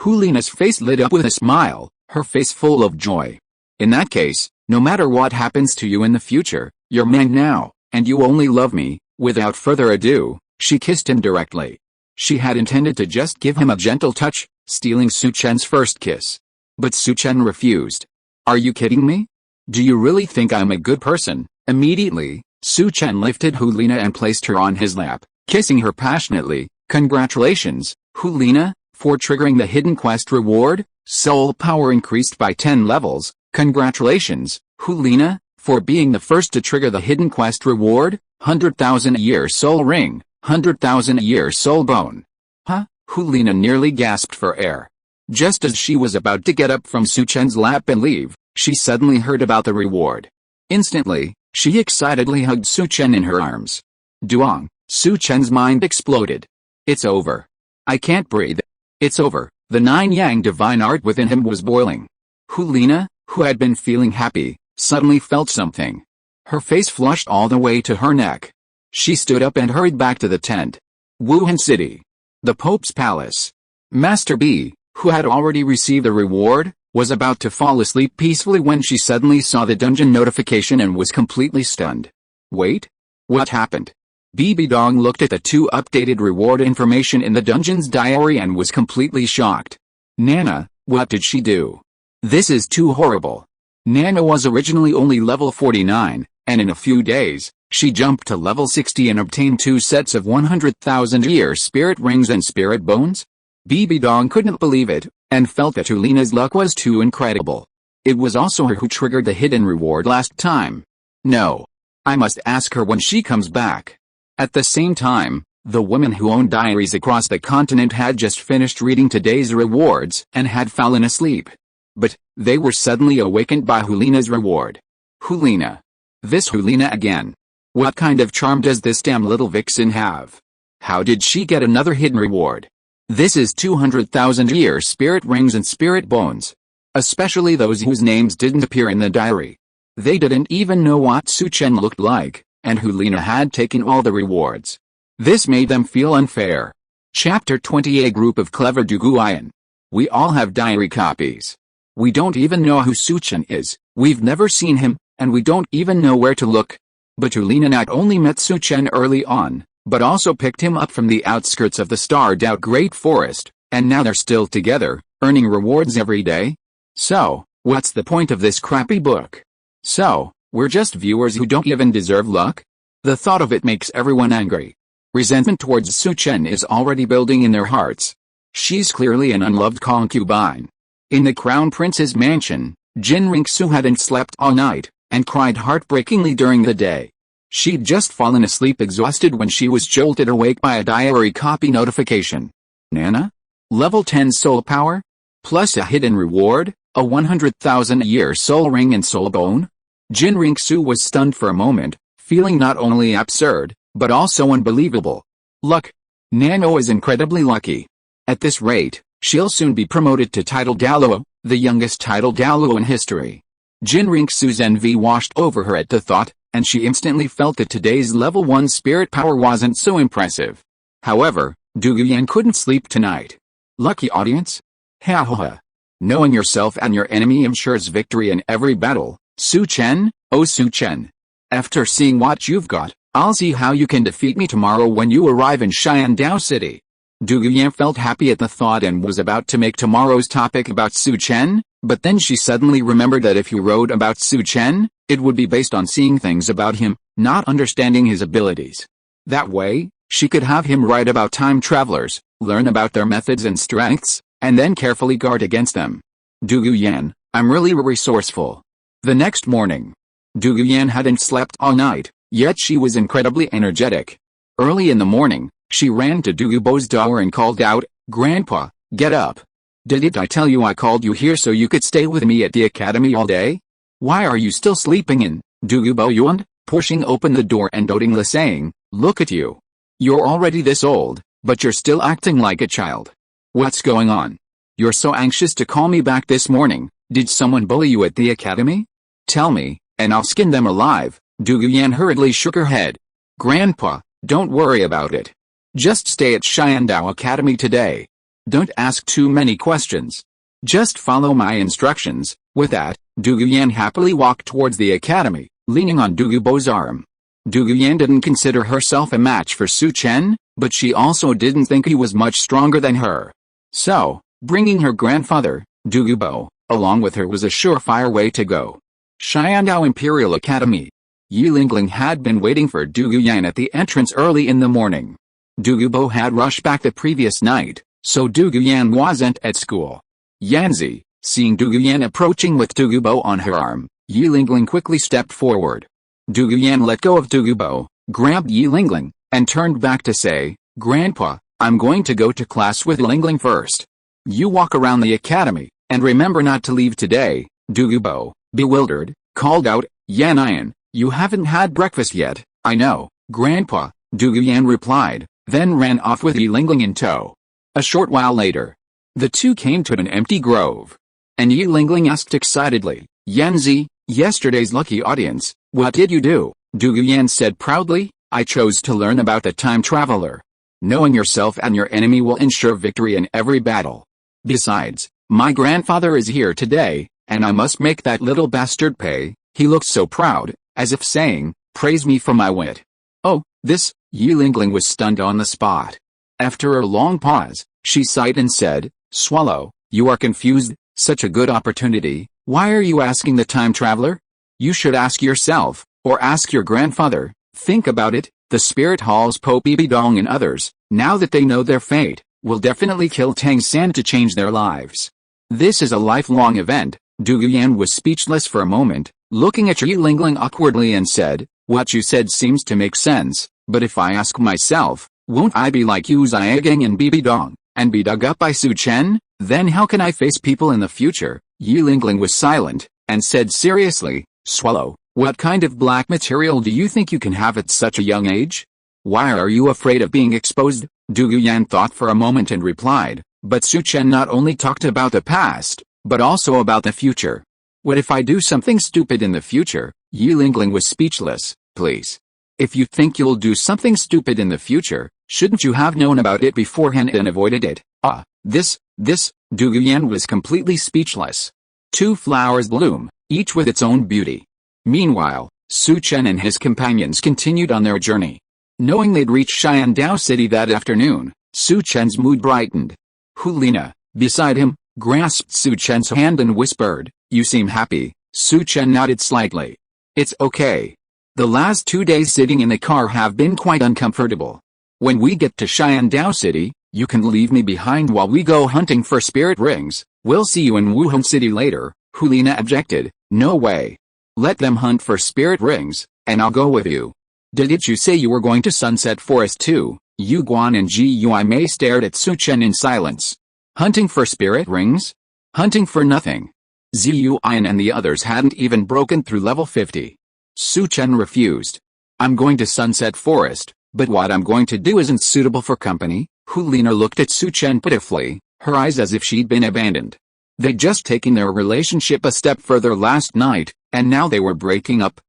Liena's face lit up with a smile, her face full of joy. "In that case, no matter what happens to you in the future, you're mine now, and you only love me." Without further ado, she kissed him directly. She had intended to just give him a gentle touch, stealing Su Chen's first kiss. But Su Chen refused. "Are you kidding me? Do you really think I'm a good person?" Immediately, Su Chen lifted Liena and placed her on his lap, kissing her passionately. "Congratulations, Liena, for triggering the hidden quest reward. Soul power increased by 10 levels. Congratulations, Liena, For being the first to trigger the hidden quest reward, 100,000-year soul ring, 100,000-year soul bone. Huh? Liena nearly gasped for air. Just as she was about to get up from Su Chen's lap and leave, she suddenly heard about the reward. Instantly, she excitedly hugged Su Chen in her arms. Duong, Su Chen's mind exploded. It's over. I can't breathe. It's over. The nine-yang divine art within him was boiling. Liena, who had been feeling happy, suddenly felt something. Her face flushed all the way to her neck. She stood up and hurried back to the tent. Wuhan City. The Pope's Palace. Master B, who had already received the reward, was about to fall asleep peacefully when she suddenly saw the dungeon notification and was completely stunned. Wait? What happened? Bibi Dong looked at the two updated reward information in the dungeon's diary and was completely shocked. Nana, what did she do? This is too horrible. Nana was originally only level 49, and in a few days, she jumped to level 60 and obtained 2 sets of 100,000-year spirit rings and spirit bones? Bibi Dong couldn't believe it, and felt that Liena's luck was too incredible. It was also her who triggered the hidden reward last time. No. I must ask her when she comes back. At the same time, the women who owned diaries across the continent had just finished reading today's rewards and had fallen asleep. But, they were suddenly awakened by Liena's reward. Liena. This Liena again. What kind of charm does this damn little vixen have? How did she get another hidden reward? This is 200,000-year spirit rings and spirit bones. Especially those whose names didn't appear in the diary. They didn't even know what Su Chen looked like, and Liena had taken all the rewards. This made them feel unfair. Chapter 20. A group of clever Duguian. We all have diary copies. We don't even know who Su Chen is, we've never seen him, and we don't even know where to look. But Liena not only met Su Chen early on, but also picked him up from the outskirts of the starred-out Great Forest, and now they're still together, earning rewards every day. So, what's the point of this crappy book? So, we're just viewers who don't even deserve luck? The thought of it makes everyone angry. Resentment towards Su Chen is already building in their hearts. She's clearly an unloved concubine. In the Crown Prince's mansion, Qian Renxue hadn't slept all night, and cried heartbreakingly during the day. She'd just fallen asleep exhausted when she was jolted awake by a diary copy notification. Nana? Level 10 soul power? Plus a hidden reward, a 100,000-year soul ring and soul bone? Qian Renxue was stunned for a moment, feeling not only absurd, but also unbelievable. Luck. Nano is incredibly lucky. At this rate, she'll soon be promoted to title Douluo, the youngest title Douluo in history. Qian Renxue's envy washed over her at the thought, and she instantly felt that today's level 1 spirit power wasn't so impressive. However, Duguyan couldn't sleep tonight. Lucky audience? Ha ha ha. Knowing yourself and your enemy ensures victory in every battle. Su Chen, oh Su Chen. After seeing what you've got, I'll see how you can defeat me tomorrow when you arrive in Xiandao City. Duguyan felt happy at the thought and was about to make tomorrow's topic about Su Chen, but then she suddenly remembered that if he wrote about Su Chen, it would be based on seeing things about him, not understanding his abilities. That way, she could have him write about time travelers, learn about their methods and strengths, and then carefully guard against them. Duguyan, I'm really resourceful. The next morning, Duguyan hadn't slept all night, yet she was incredibly energetic. Early in the morning, she ran to Dugubo's door and called out, "Grandpa, get up. Didn't I tell you I called you here so you could stay with me at the academy all day? Why are you still sleeping in?" Dugubo yawned, pushing open the door and dotingly saying, "Look at you. You're already this old, but you're still acting like a child. What's going on? You're so anxious to call me back this morning. Did someone bully you at the academy? Tell me, and I'll skin them alive." Duguyan hurriedly shook her head. "Grandpa, don't worry about it. Just stay at Xiandao Academy today. Don't ask too many questions. Just follow my instructions." With that, Duguyan happily walked towards the academy, leaning on Dugubo's arm. Duguyan didn't consider herself a match for Su Chen, but she also didn't think he was much stronger than her. So, bringing her grandfather, Dugubo, along with her was a surefire way to go. Xiandao Imperial Academy. Yilingling had been waiting for Duguyan at the entrance early in the morning. Dugubo had rushed back the previous night, so Duguyan wasn't at school. Yanzi, seeing Duguyan approaching with Dugubo on her arm, Yi Lingling quickly stepped forward. Du Yuan let go of Douluo, grabbed Yi Lingling, and turned back to say, "Grandpa, I'm going to go to class with Lingling first. You walk around the academy, and remember not to leave today." Douluo, bewildered, called out, "Yan, you haven't had breakfast yet." "I know, Grandpa," Du Yuan replied, then ran off with Yi Lingling in tow. A short while later, the two came to an empty grove. And Yi Lingling asked excitedly, "Yanzi, yesterday's lucky audience, what did you do?" Du Yuan said proudly, "I chose to learn about the time traveler. Knowing yourself and your enemy will ensure victory in every battle. Besides, my grandfather is here today, and I must make that little bastard pay." He looked so proud, as if saying, "Praise me for my wit." "Oh, this," Yi Lingling was stunned on the spot. After a long pause, she sighed and said, "Swallow, you are confused. Such a good opportunity, why are you asking the time traveler? You should ask yourself, or ask your grandfather. Think about it, the spirit halls Pope Bibi Dong and others, now that they know their fate, will definitely kill Tang San to change their lives. This is a lifelong event." Du Yuan was speechless for a moment, looking at Yi Lingling awkwardly and said, "What you said seems to make sense, but if I ask myself, won't I be like Yu Zhigang and Bibi Dong, and be dug up by Su Chen? Then how can I face people in the future?" Yi Lingling was silent, and said seriously, "Swallow, what kind of black material do you think you can have at such a young age? Why are you afraid of being exposed?" Du Yuan thought for a moment and replied, "But Su Chen not only talked about the past, but also about the future. What if I do something stupid in the future?" Yi Lingling was speechless. "Please. If you think you'll do something stupid in the future, shouldn't you have known about it beforehand and avoided it?" This, Du Yuan was completely speechless. Two flowers bloom, each with its own beauty. Meanwhile, Su Chen and his companions continued on their journey. Knowing they'd reach Xiandao City that afternoon, Su Chen's mood brightened. Liena, beside him, grasped Su Chen's hand and whispered, "You seem happy." Su Chen nodded slightly. "It's okay. The last 2 days sitting in the car have been quite uncomfortable. When we get to Xiandao City, you can leave me behind while we go hunting for spirit rings. We'll see you in Wuhan City later." Liena objected, "No way. Let them hunt for spirit rings, and I'll go with you." "Didn't you say you were going to Sunset Forest too?" Yu Guan and Ji Yuimei stared at Su Chen in silence. Hunting for spirit rings? Hunting for nothing. Zhu Zhuqing and the others hadn't even broken through level 50. Su Chen refused. "I'm going to Sunset Forest, but what I'm going to do isn't suitable for company." Liena looked at Su Chen pitifully, her eyes as if she'd been abandoned. They'd just taken their relationship a step further last night, and now they were breaking up.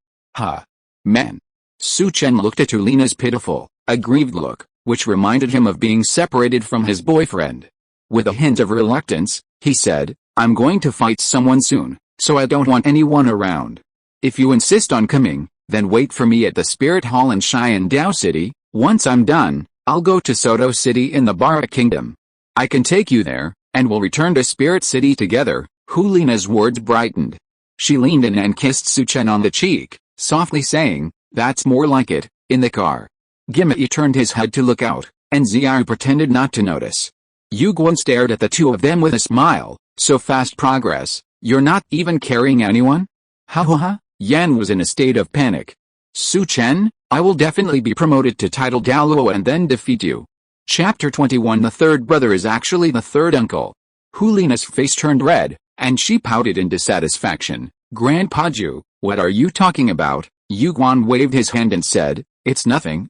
Man. Su Chen looked at Liena's pitiful, aggrieved look, which reminded him of being separated from his boyfriend. With a hint of reluctance, he said, "I'm going to fight someone soon, so I don't want anyone around. If you insist on coming, then wait for me at the Spirit Hall in Xiandao City. Once I'm done, I'll go to Soto City in the Barak Kingdom. I can take you there, and we'll return to Spirit City together." Liena's words brightened. She leaned in and kissed Su Chen on the cheek, softly saying, "That's more like it." In the car, Gimei turned his head to look out, and Zi'er pretended not to notice. Yu Guan stared at the two of them with a smile. "So fast progress, you're not even carrying anyone?" Yan was in a state of panic. "Su Chen, I will definitely be promoted to title Douluo and then defeat you." Chapter 21. The third brother is actually the third uncle. Liena's face turned red, and she pouted in dissatisfaction. "Grandpa Ju, what are you talking about?" Yu Guan waved his hand and said, It's nothing.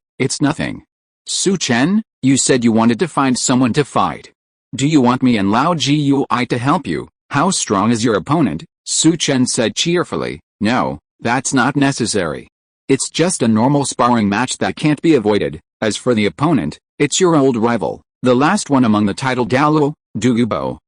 Su Chen, you said you wanted to find someone to fight. Do you want me and Lao Gui to help you? How strong is your opponent?" Su Chen said cheerfully. "No, that's not necessary. It's just a normal sparring match that can't be avoided. As for the opponent, it's your old rival, the last one among the title Douluo, Douluo."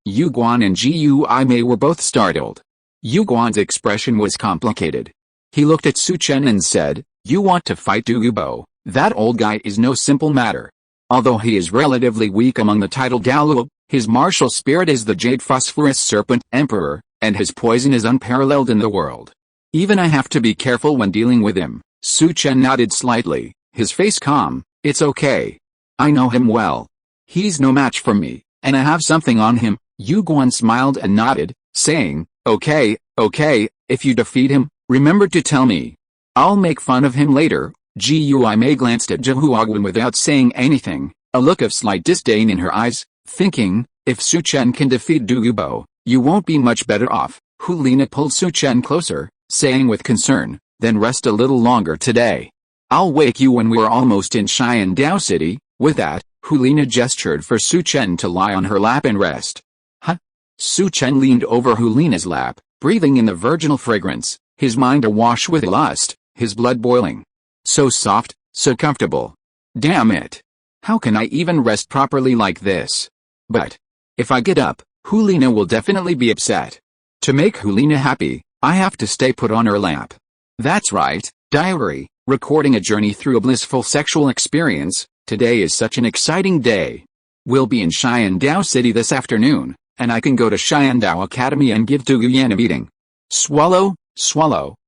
Yu Guan and Ji Yuimei were both startled. Yu Guan's expression was complicated. He looked at Su Chen and said, "You want to fight Douluo? That old guy is no simple matter. Although he is relatively weak among the title Douluo, his martial spirit is the Jade Phosphorus Serpent Emperor, and his poison is unparalleled in the world. Even I have to be careful when dealing with him." Su Chen nodded slightly, his face calm. "It's okay. I know him well. He's no match for me, and I have something on him." Yu Guan smiled and nodded, saying, Okay, If you defeat him, remember to tell me. I'll make fun of him later. Gui Mei glanced at Zhu Zhuqing without saying anything, a look of slight disdain in her eyes, thinking, if Su Chen can defeat Douluo, you won't be much better off. Liena pulled Su Chen closer, saying with concern, then rest a little longer today. I'll wake you when we're almost in Qian City. With that, Liena gestured for Su Chen to lie on her lap and rest. Huh? Su Chen leaned over Liena's lap, breathing in the virginal fragrance, his mind awash with lust, his blood boiling. So soft, so comfortable. Damn it. How can I even rest properly like this? But if I get up, Liena will definitely be upset. To make Liena happy, I have to stay put on her lap. That's right, diary, recording a journey through a blissful sexual experience. Today is such an exciting day. We'll be in Qian City this afternoon, and I can go to Qian Academy and give Douluo a meeting. Swallow,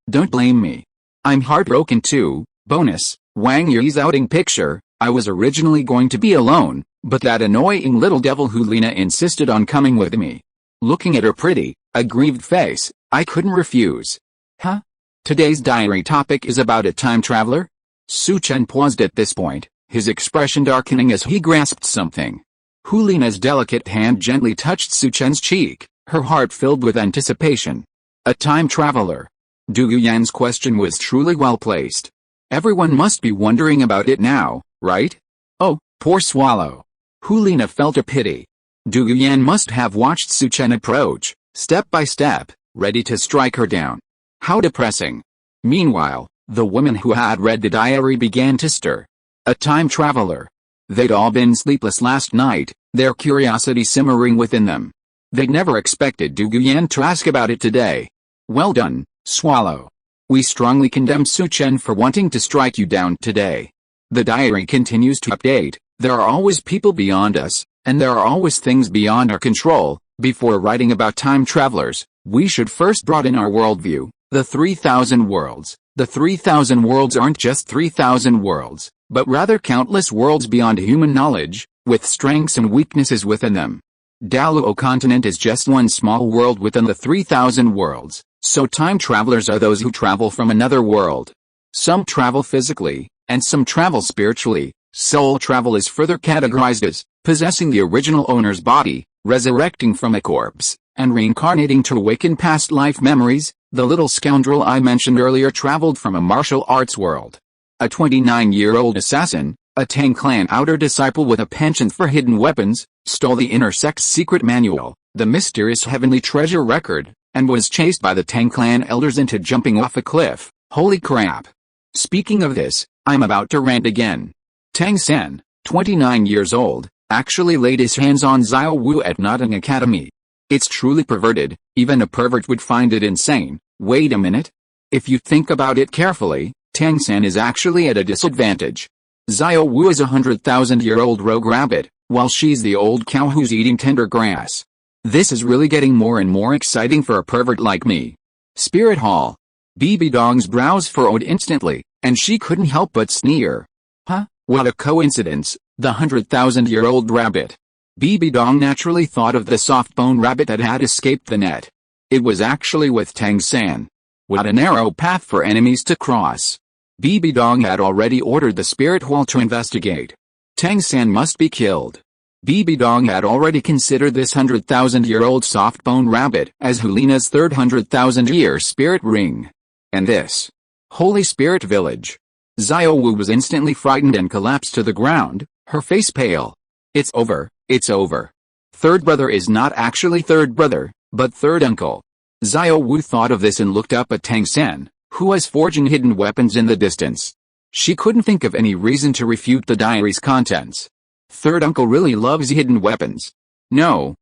don't blame me. I'm heartbroken too. Bonus, Wang Yi's outing picture. I was originally going to be alone, but that annoying little devil Liena insisted on coming with me. Looking at her pretty, aggrieved face, I couldn't refuse. Huh? Today's diary topic is about a time traveler? Su Chen paused at this point, his expression darkening as he grasped something. Liena's delicate hand gently touched Su Chen's cheek, her heart filled with anticipation. A time traveler. Du Yuan's question was truly well placed. Everyone must be wondering about it now, right? Oh, poor Swallow. Liena felt a pity. Du Yuan must have watched Su Chen approach, step by step, ready to strike her down. How depressing. Meanwhile, the women who had read the diary began to stir. A time traveler. They'd all been sleepless last night, their curiosity simmering within them. They'd never expected Du Yuan to ask about it today. Well done, Swallow. We strongly condemn Su Chen for wanting to strike you down today. The diary continues to update. There are always people beyond us, and there are always things beyond our control. Before writing about time travelers, we should first broaden our worldview. The 3,000 worlds. The 3,000 worlds aren't just 3,000 worlds, but rather countless worlds beyond human knowledge, with strengths and weaknesses within them. Douluo continent is just one small world within the 3,000 worlds, so time travelers are those who travel from another world. Some travel physically, and some travel spiritually. Soul travel is further categorized as possessing the original owner's body, resurrecting from a corpse, and reincarnating to awaken past life memories. The little scoundrel I mentioned earlier traveled from a martial arts world. A 29-year-old assassin, a Tang clan outer disciple with a penchant for hidden weapons, stole the inner sect's secret manual, the mysterious heavenly treasure record, and was chased by the Tang clan elders into jumping off a cliff. Holy crap. Speaking of this, I'm about to rant again. Tang San, 29 years old, actually laid his hands on Xiao Wu at Notting Academy. It's truly perverted, even a pervert would find it insane. Wait a minute. If you think about it carefully, Tang San is actually at a disadvantage. Xiao Wu is a 100,000-year-old rogue rabbit, while she's the old cow who's eating tender grass. This is really getting more and more exciting for a pervert like me. Spirit Hall. Bibi Dong's brows furrowed instantly, and she couldn't help but sneer. Huh? What a coincidence, the 100,000-year-old rabbit. Bibi Dong naturally thought of the soft-bone rabbit that had escaped the net. It was actually with Tang San. What a narrow path for enemies to cross. Bibi Dong had already ordered the spirit hall to investigate. Tang San must be killed. Bibi Dong had already considered this 100,000-year-old soft-bone rabbit as Liena's third 100,000-year spirit ring. And this. Holy Spirit Village. Xiao Wu was instantly frightened and collapsed to the ground, her face pale. It's over, it's over. Third brother is not actually third brother, but third uncle. Xiao Wu thought of this and looked up at Tang San, who was forging hidden weapons in the distance. She couldn't think of any reason to refute the diary's contents. Third uncle really loves hidden weapons. No.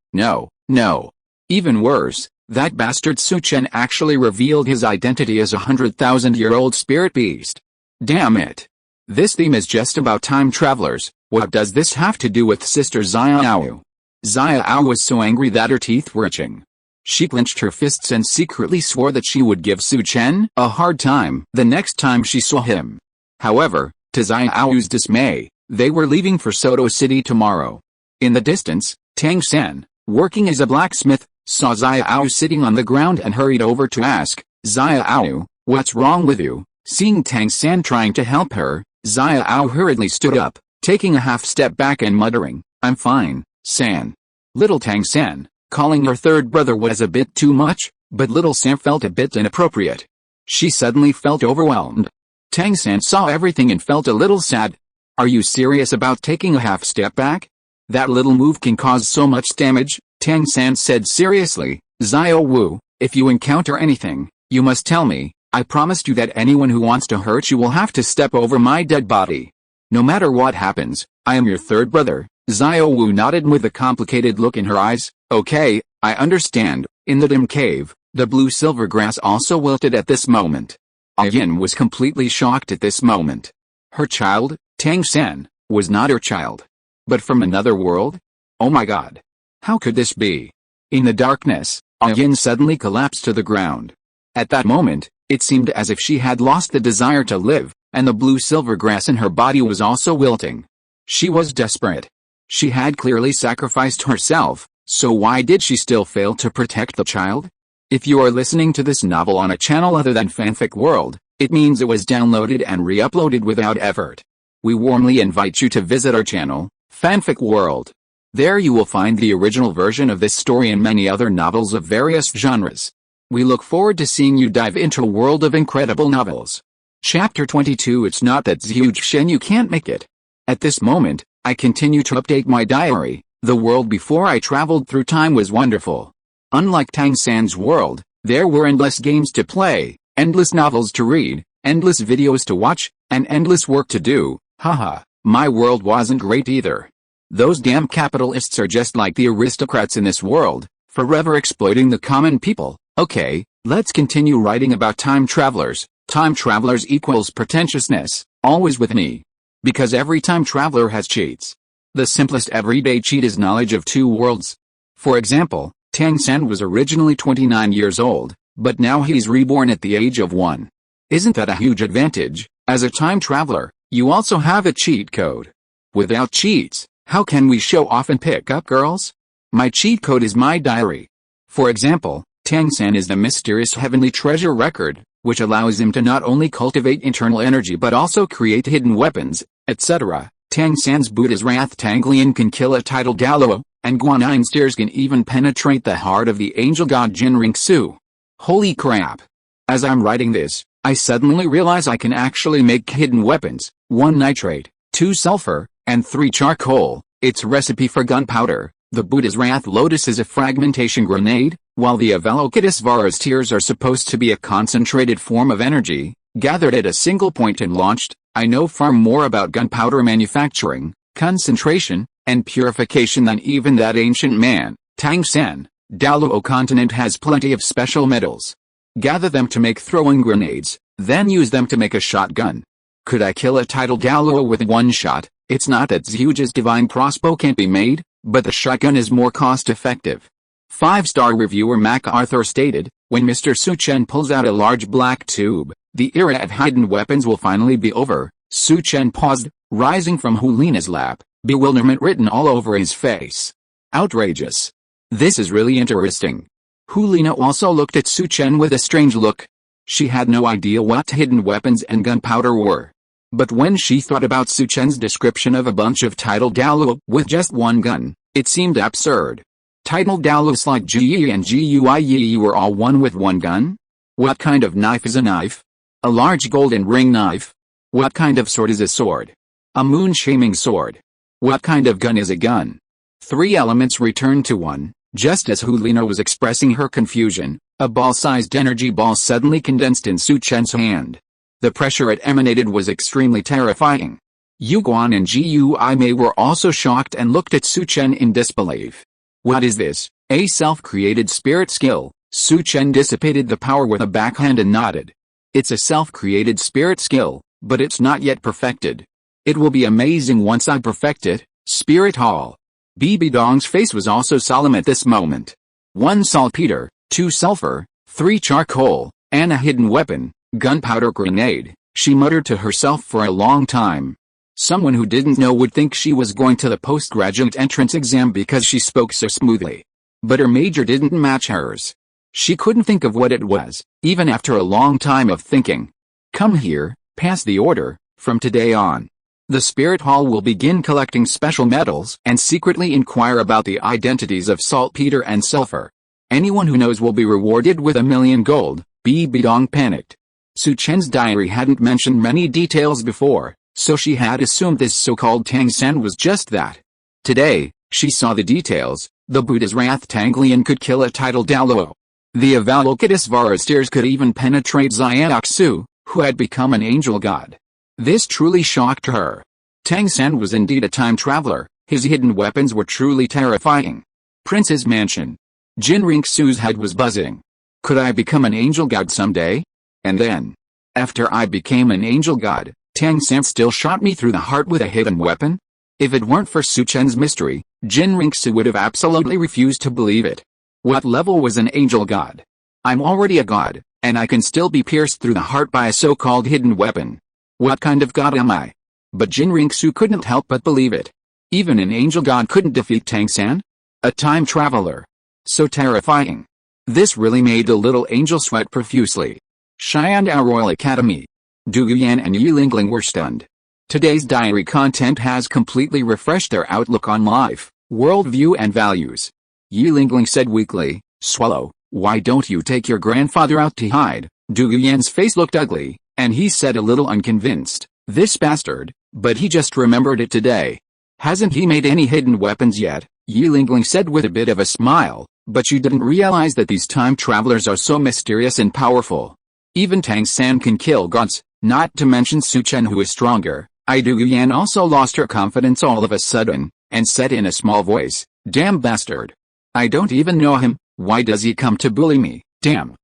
Even worse, that bastard Su Chen actually revealed his identity as a 100,000-year-old spirit beast. Damn it. This theme is just about time travelers. What does this have to do with Sister Xiao? Xiao was so angry that her teeth were itching. She clenched her fists and secretly swore that she would give Su Chen a hard time the next time she saw him. However, to Xiao's dismay, they were leaving for Soto City tomorrow. In the distance, Tang San, working as a blacksmith, saw Xiao sitting on the ground and hurried over to ask, Xiao, what's wrong with you? Seeing Tang San trying to help her, Xiao hurriedly stood up, taking a half step back and muttering, I'm fine, San. Little Tang San, calling her third brother was a bit too much, but little San felt a bit inappropriate. She suddenly felt overwhelmed. Tang San saw everything and felt a little sad. Are you serious about taking a half step back? That little move can cause so much damage, Tang San said seriously. Xiao Wu, if you encounter anything, you must tell me. I promised you that anyone who wants to hurt you will have to step over my dead body. No matter what happens, I am your third brother. Xiao Wu nodded with a complicated look in her eyes. Okay, I understand. In the dim cave, the blue-silver grass also wilted at this moment. Yin was completely shocked at this moment. Her child, Tang San, was not her child. But from another world? Oh my god. How could this be? In the darkness, Yin suddenly collapsed to the ground. At that moment, it seemed as if she had lost the desire to live, and the blue-silver grass in her body was also wilting. She was desperate. She had clearly sacrificed herself, so why did she still fail to protect the child? If you are listening to this novel on a channel other than Fanfic World, it means it was downloaded and re-uploaded without effort. We warmly invite you to visit our channel, Fanfic World. There you will find the original version of this story and many other novels of various genres. We look forward to seeing you dive into a world of incredible novels. Chapter 22. It's not that Zhu Zhuqing you can't make it. At this moment, I continue to update my diary. The world before I traveled through time was wonderful. Unlike Tang San's world, there were endless games to play, endless novels to read, endless videos to watch, and endless work to do. Haha, my world wasn't great either. Those damn capitalists are just like the aristocrats in this world, forever exploiting the common people. Okay, let's continue writing about time travelers. Time travelers equals pretentiousness, always with me. Because every time traveler has cheats. The simplest everyday cheat is knowledge of two worlds. For example, Tang San was originally 29 years old, but now he's reborn at the age of 1. Isn't that a huge advantage? As a time traveler, you also have a cheat code. Without cheats, how can we show off and pick up girls? My cheat code is my diary. For example, Tang San is the mysterious heavenly treasure record, which allows him to not only cultivate internal energy but also create hidden weapons, etc. Tang San's Buddha's Wrath Tanglian can kill a tidal Douluo, and Guanyin Steers can even penetrate the heart of the angel god Qian Renxue. Holy crap! As I'm writing this, I suddenly realize I can actually make hidden weapons, 1 nitrate, 2 sulfur, and 3 charcoal. It's recipe for gunpowder. The Buddha's Wrath Lotus is a fragmentation grenade, while the Avalokitesvara's tears are supposed to be a concentrated form of energy, gathered at a single point and launched. I know far more about gunpowder manufacturing, concentration, and purification than even that ancient man, Tang San. Douluo continent has plenty of special metals. Gather them to make throwing grenades, then use them to make a shotgun. Could I kill a tidal Douluo with 1 shot? It's not that Zhuge's divine crossbow can't be made, but the shotgun is more cost-effective. 5-star reviewer MacArthur stated, when Mr. Su Chen pulls out a large black tube, the era of hidden weapons will finally be over. Su Chen paused, rising from Liena's lap, bewilderment written all over his face. Outrageous. This is really interesting. Liena also looked at Su Chen with a strange look. She had no idea what hidden weapons and gunpowder were. But when she thought about Su Chen's description of a bunch of tidal Douluo with just 1 gun, it seemed absurd. Tidal Douluos like Ji and Gui were all one with 1 gun? What kind of knife is a knife? A large golden ring knife? What kind of sword is a sword? A moon-shaming sword. What kind of gun is a gun? 3 elements returned to 1. Just as Liena was expressing her confusion, a ball-sized energy ball suddenly condensed in Su Chen's hand. The pressure it emanated was extremely terrifying. Yu Guan and Gui Mei were also shocked and looked at Su Chen in disbelief. What is this? A self-created spirit skill? Su Chen dissipated the power with a backhand and nodded. It's a self-created spirit skill, but it's not yet perfected. It will be amazing once I perfect it. Spirit Hall. Bibi Dong's face was also solemn at this moment. 1 saltpeter, 2 sulfur, 3 charcoal, and a hidden weapon, gunpowder grenade, she muttered to herself for a long time. Someone who didn't know would think she was going to the postgraduate entrance exam because she spoke so smoothly. But her major didn't match hers. She couldn't think of what it was, even after a long time of thinking. Come here, pass the order. From today on, the Spirit Hall will begin collecting special metals and secretly inquire about the identities of saltpeter and sulfur. Anyone who knows will be rewarded with 1,000,000 gold. Bibi Dong panicked. Su Chen's diary hadn't mentioned many details before, so she had assumed this so-called Tang San was just that. Today, she saw the details. The Buddha's wrath Tang Lian could kill a titled Douluo. The Avalokitesvara could even penetrate Xianxue, who had become an angel god. This truly shocked her. Tang San was indeed a time traveler. His hidden weapons were truly terrifying. Prince's mansion. Qian Renxue's head was buzzing. Could I become an angel god someday? And then, after I became an angel god, Tang San still shot me through the heart with a hidden weapon? If it weren't for Su Chen's mystery, Qian Renxue would have absolutely refused to believe it. What level was an angel god? I'm already a god, and I can still be pierced through the heart by a so-called hidden weapon. What kind of god am I? But Qian Renxue couldn't help but believe it. Even an angel god couldn't defeat Tang San? A time traveler. So terrifying. This really made the little angel sweat profusely. Xiandao Royal Academy. Du Yuyan and Yi Lingling were stunned. Today's diary content has completely refreshed their outlook on life, worldview and values. Yi Lingling said weakly, "Swallow, why don't you take your grandfather out to hide?" Du Yuyan's face looked ugly, and he said a little unconvinced, "This bastard, but he just remembered it today. Hasn't he made any hidden weapons yet?" Yi Lingling said with a bit of a smile, "But you didn't realize that these time travelers are so mysterious and powerful. Even Tang San can kill gods, not to mention Su Chen who is stronger." Du Yuyan also lost her confidence all of a sudden, and said in a small voice, "Damn bastard. I don't even know him, why does he come to bully me? Damn.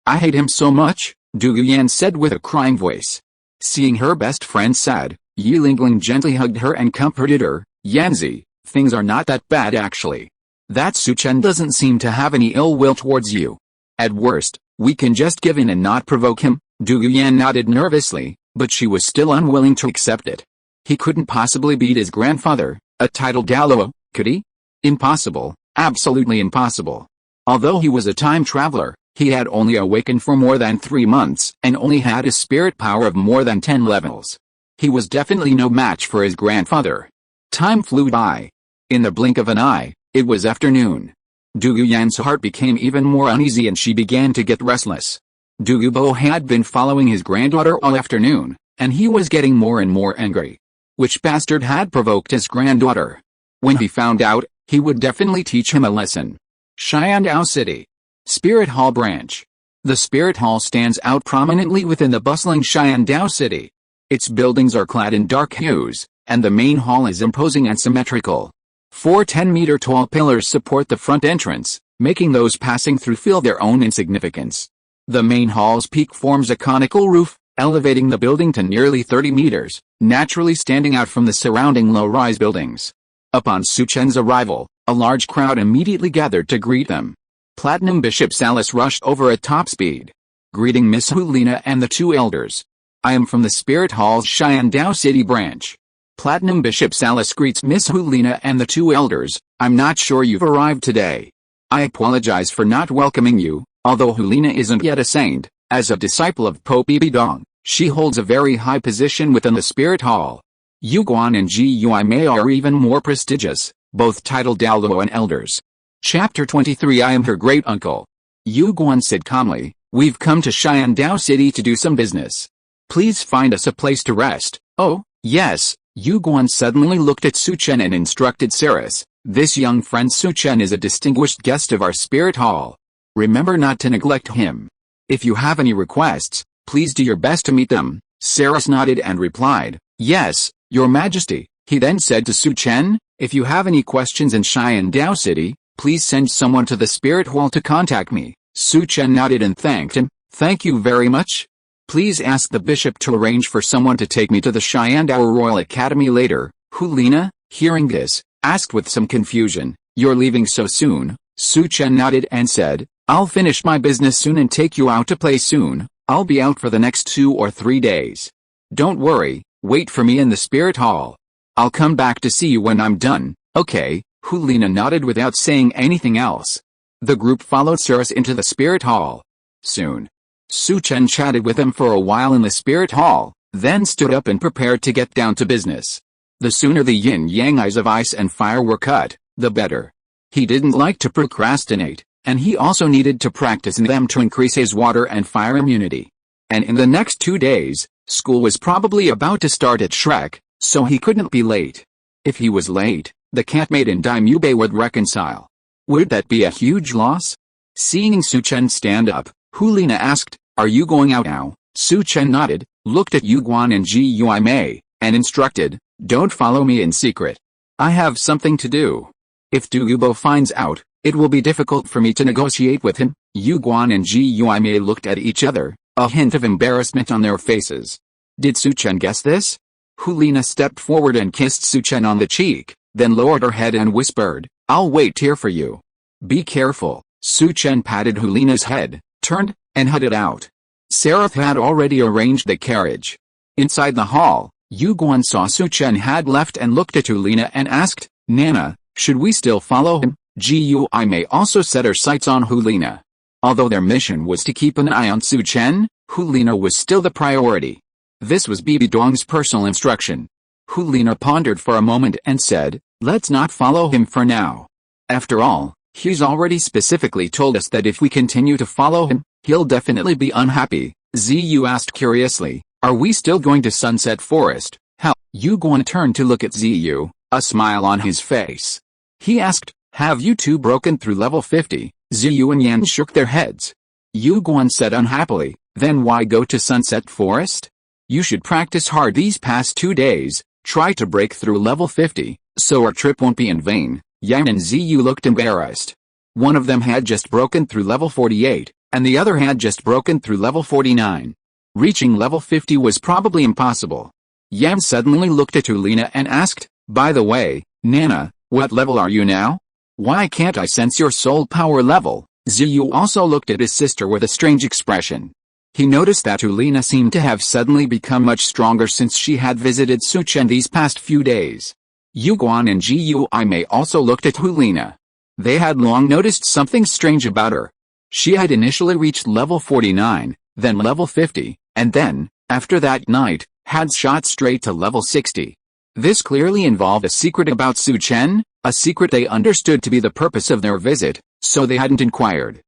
I hate him so much," Du Yuyan said with a crying voice. Seeing her best friend sad, Yi Lingling gently hugged her and comforted her. "Yanzi, things are not that bad actually. That Su Chen doesn't seem to have any ill will towards you. At worst, we can just give in and not provoke him." Du Yuyan nodded nervously, but she was still unwilling to accept it. He couldn't possibly beat his grandfather, a titled Douluo, could he? Impossible, absolutely impossible. Although he was a time traveler, he had only awakened for more than 3 months and only had a spirit power of more than 10 levels. He was definitely no match for his grandfather. Time flew by. In the blink of an eye, it was afternoon. Du Yuyan's heart became even more uneasy and she began to get restless. Du Yubo had been following his granddaughter all afternoon, and he was getting more and more angry. Which bastard had provoked his granddaughter? When he found out, he would definitely teach him a lesson. Xiandao City. Spirit Hall Branch. The Spirit Hall stands out prominently within the bustling Xiandao City. Its buildings are clad in dark hues, and the main hall is imposing and symmetrical. 4 10-meter-tall pillars support the front entrance, making those passing through feel their own insignificance. The main hall's peak forms a conical roof, elevating the building to nearly 30 meters, naturally standing out from the surrounding low-rise buildings. Upon Su Chen's arrival, a large crowd immediately gathered to greet them. Platinum Bishop Salis rushed over at top speed. "Greeting Miss Liena and the 2 elders. I am from the Spirit Hall's Xiandao City branch." Platinum Bishop Salis greets Miss Liena and the 2 elders. "I'm not sure you've arrived today. I apologize for not welcoming you, although Liena isn't yet a saint. As a disciple of Pope Bibi Dong, she holds a very high position within the Spirit Hall. Yu Guan and Ji Yuimei are even more prestigious, both titled Douluo and elders." Chapter 23 I am her great-uncle. Yu Guan said calmly, "We've come to Xiandao City to do some business. Please find us a place to rest." "Oh, yes." Yu Guan suddenly looked at Su Chen and instructed Saris, "This young friend Su Chen is a distinguished guest of our Spirit Hall. Remember not to neglect him. If you have any requests, please do your best to meet them." Saris nodded and replied, "Yes, Your Majesty." He then said to Su Chen, "If you have any questions in Xiandao City, please send someone to the Spirit Hall to contact me." Su Chen nodded and thanked him. "Thank you very much. Please ask the bishop to arrange for someone to take me to the Xiandao Royal Academy later." Liena, hearing this, asked with some confusion, "You're leaving so soon?" Su Chen nodded and said, "I'll finish my business soon and take you out to play soon. I'll be out for the next 2 or 3 days. Don't worry, wait for me in the Spirit Hall. I'll come back to see you when I'm done." "Okay." Liena nodded without saying anything else. The group followed Saras into the spirit hall. Soon, Su Chen chatted with him for a while in the spirit hall, then stood up and prepared to get down to business. The sooner the yin-yang eyes of ice and fire were cut, the better. He didn't like to procrastinate, and he also needed to practice in them to increase his water and fire immunity. And in the next 2 days, school was probably about to start at Shrek, so he couldn't be late. If he was late, the catmate and Daimube would reconcile. Would that be a huge loss? Seeing Su Chen stand up, Liena asked, "Are you going out now?" Su Chen nodded, looked at Yu Guan and Ji Yui Mei, and instructed, "Don't follow me in secret. I have something to do. If Douluo finds out, it will be difficult for me to negotiate with him." Yu Guan and Ji Yui Mei looked at each other, a hint of embarrassment on their faces. Did Su Chen guess this? Liena stepped forward and kissed Su Chen on the cheek, then lowered her head and whispered, "I'll wait here for you. Be careful." Su Chen patted Liena's head, turned, and headed out. Sarah had already arranged the carriage. Inside the hall, Yu Guan saw Su Chen had left and looked at Liena and asked, "Nana, should we still follow him?" Ji Yui Mei also set her sights on Liena. Although their mission was to keep an eye on Su Chen, Liena was still the priority. This was Bibi Dong's personal instruction. Liena pondered for a moment and said, "Let's not follow him for now. After all, he's already specifically told us that if we continue to follow him, he'll definitely be unhappy." Ziyu asked curiously, "Are we still going to Sunset Forest?" "How?" Yu Guan turned to look at Ziyu, a smile on his face. He asked, "Have you two broken through level 50? Ziyu and Yan shook their heads. Yu Guan said unhappily, "Then why go to Sunset Forest? You should practice hard these past 2 days, try to break through level 50, so our trip won't be in vain." Yan and Ziyu looked embarrassed. One of them had just broken through level 48, and the other had just broken through level 49. Reaching level 50 was probably impossible. Yan suddenly looked at Liena and asked, "By the way, Nana, what level are you now? Why can't I sense your soul power level?" Ziyu also looked at his sister with a strange expression. He noticed that Liena seemed to have suddenly become much stronger since she had visited Su Chen these past few days. Yu Guan and Ji Yui Mei also looked at Liena. They had long noticed something strange about her. She had initially reached level 49, then level 50, and then, after that night, had shot straight to level 60. This clearly involved a secret about Su Chen, a secret they understood to be the purpose of their visit, so they hadn't inquired.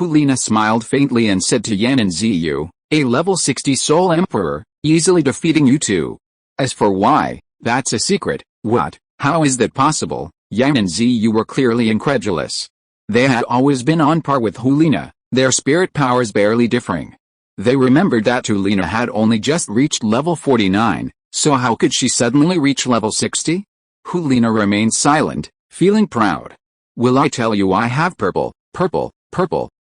Liena smiled faintly and said to Yan and Ziyu, "A level 60 Soul Emperor, easily defeating you two. As for why, that's a secret." "What? How is that possible?" Yan and Ziyu were clearly incredulous. They had always been on par with Liena, their spirit powers barely differing. They remembered that Liena had only just reached level 49, so how could she suddenly reach level 60? Liena remained silent, feeling proud. "Will I tell you I have purple,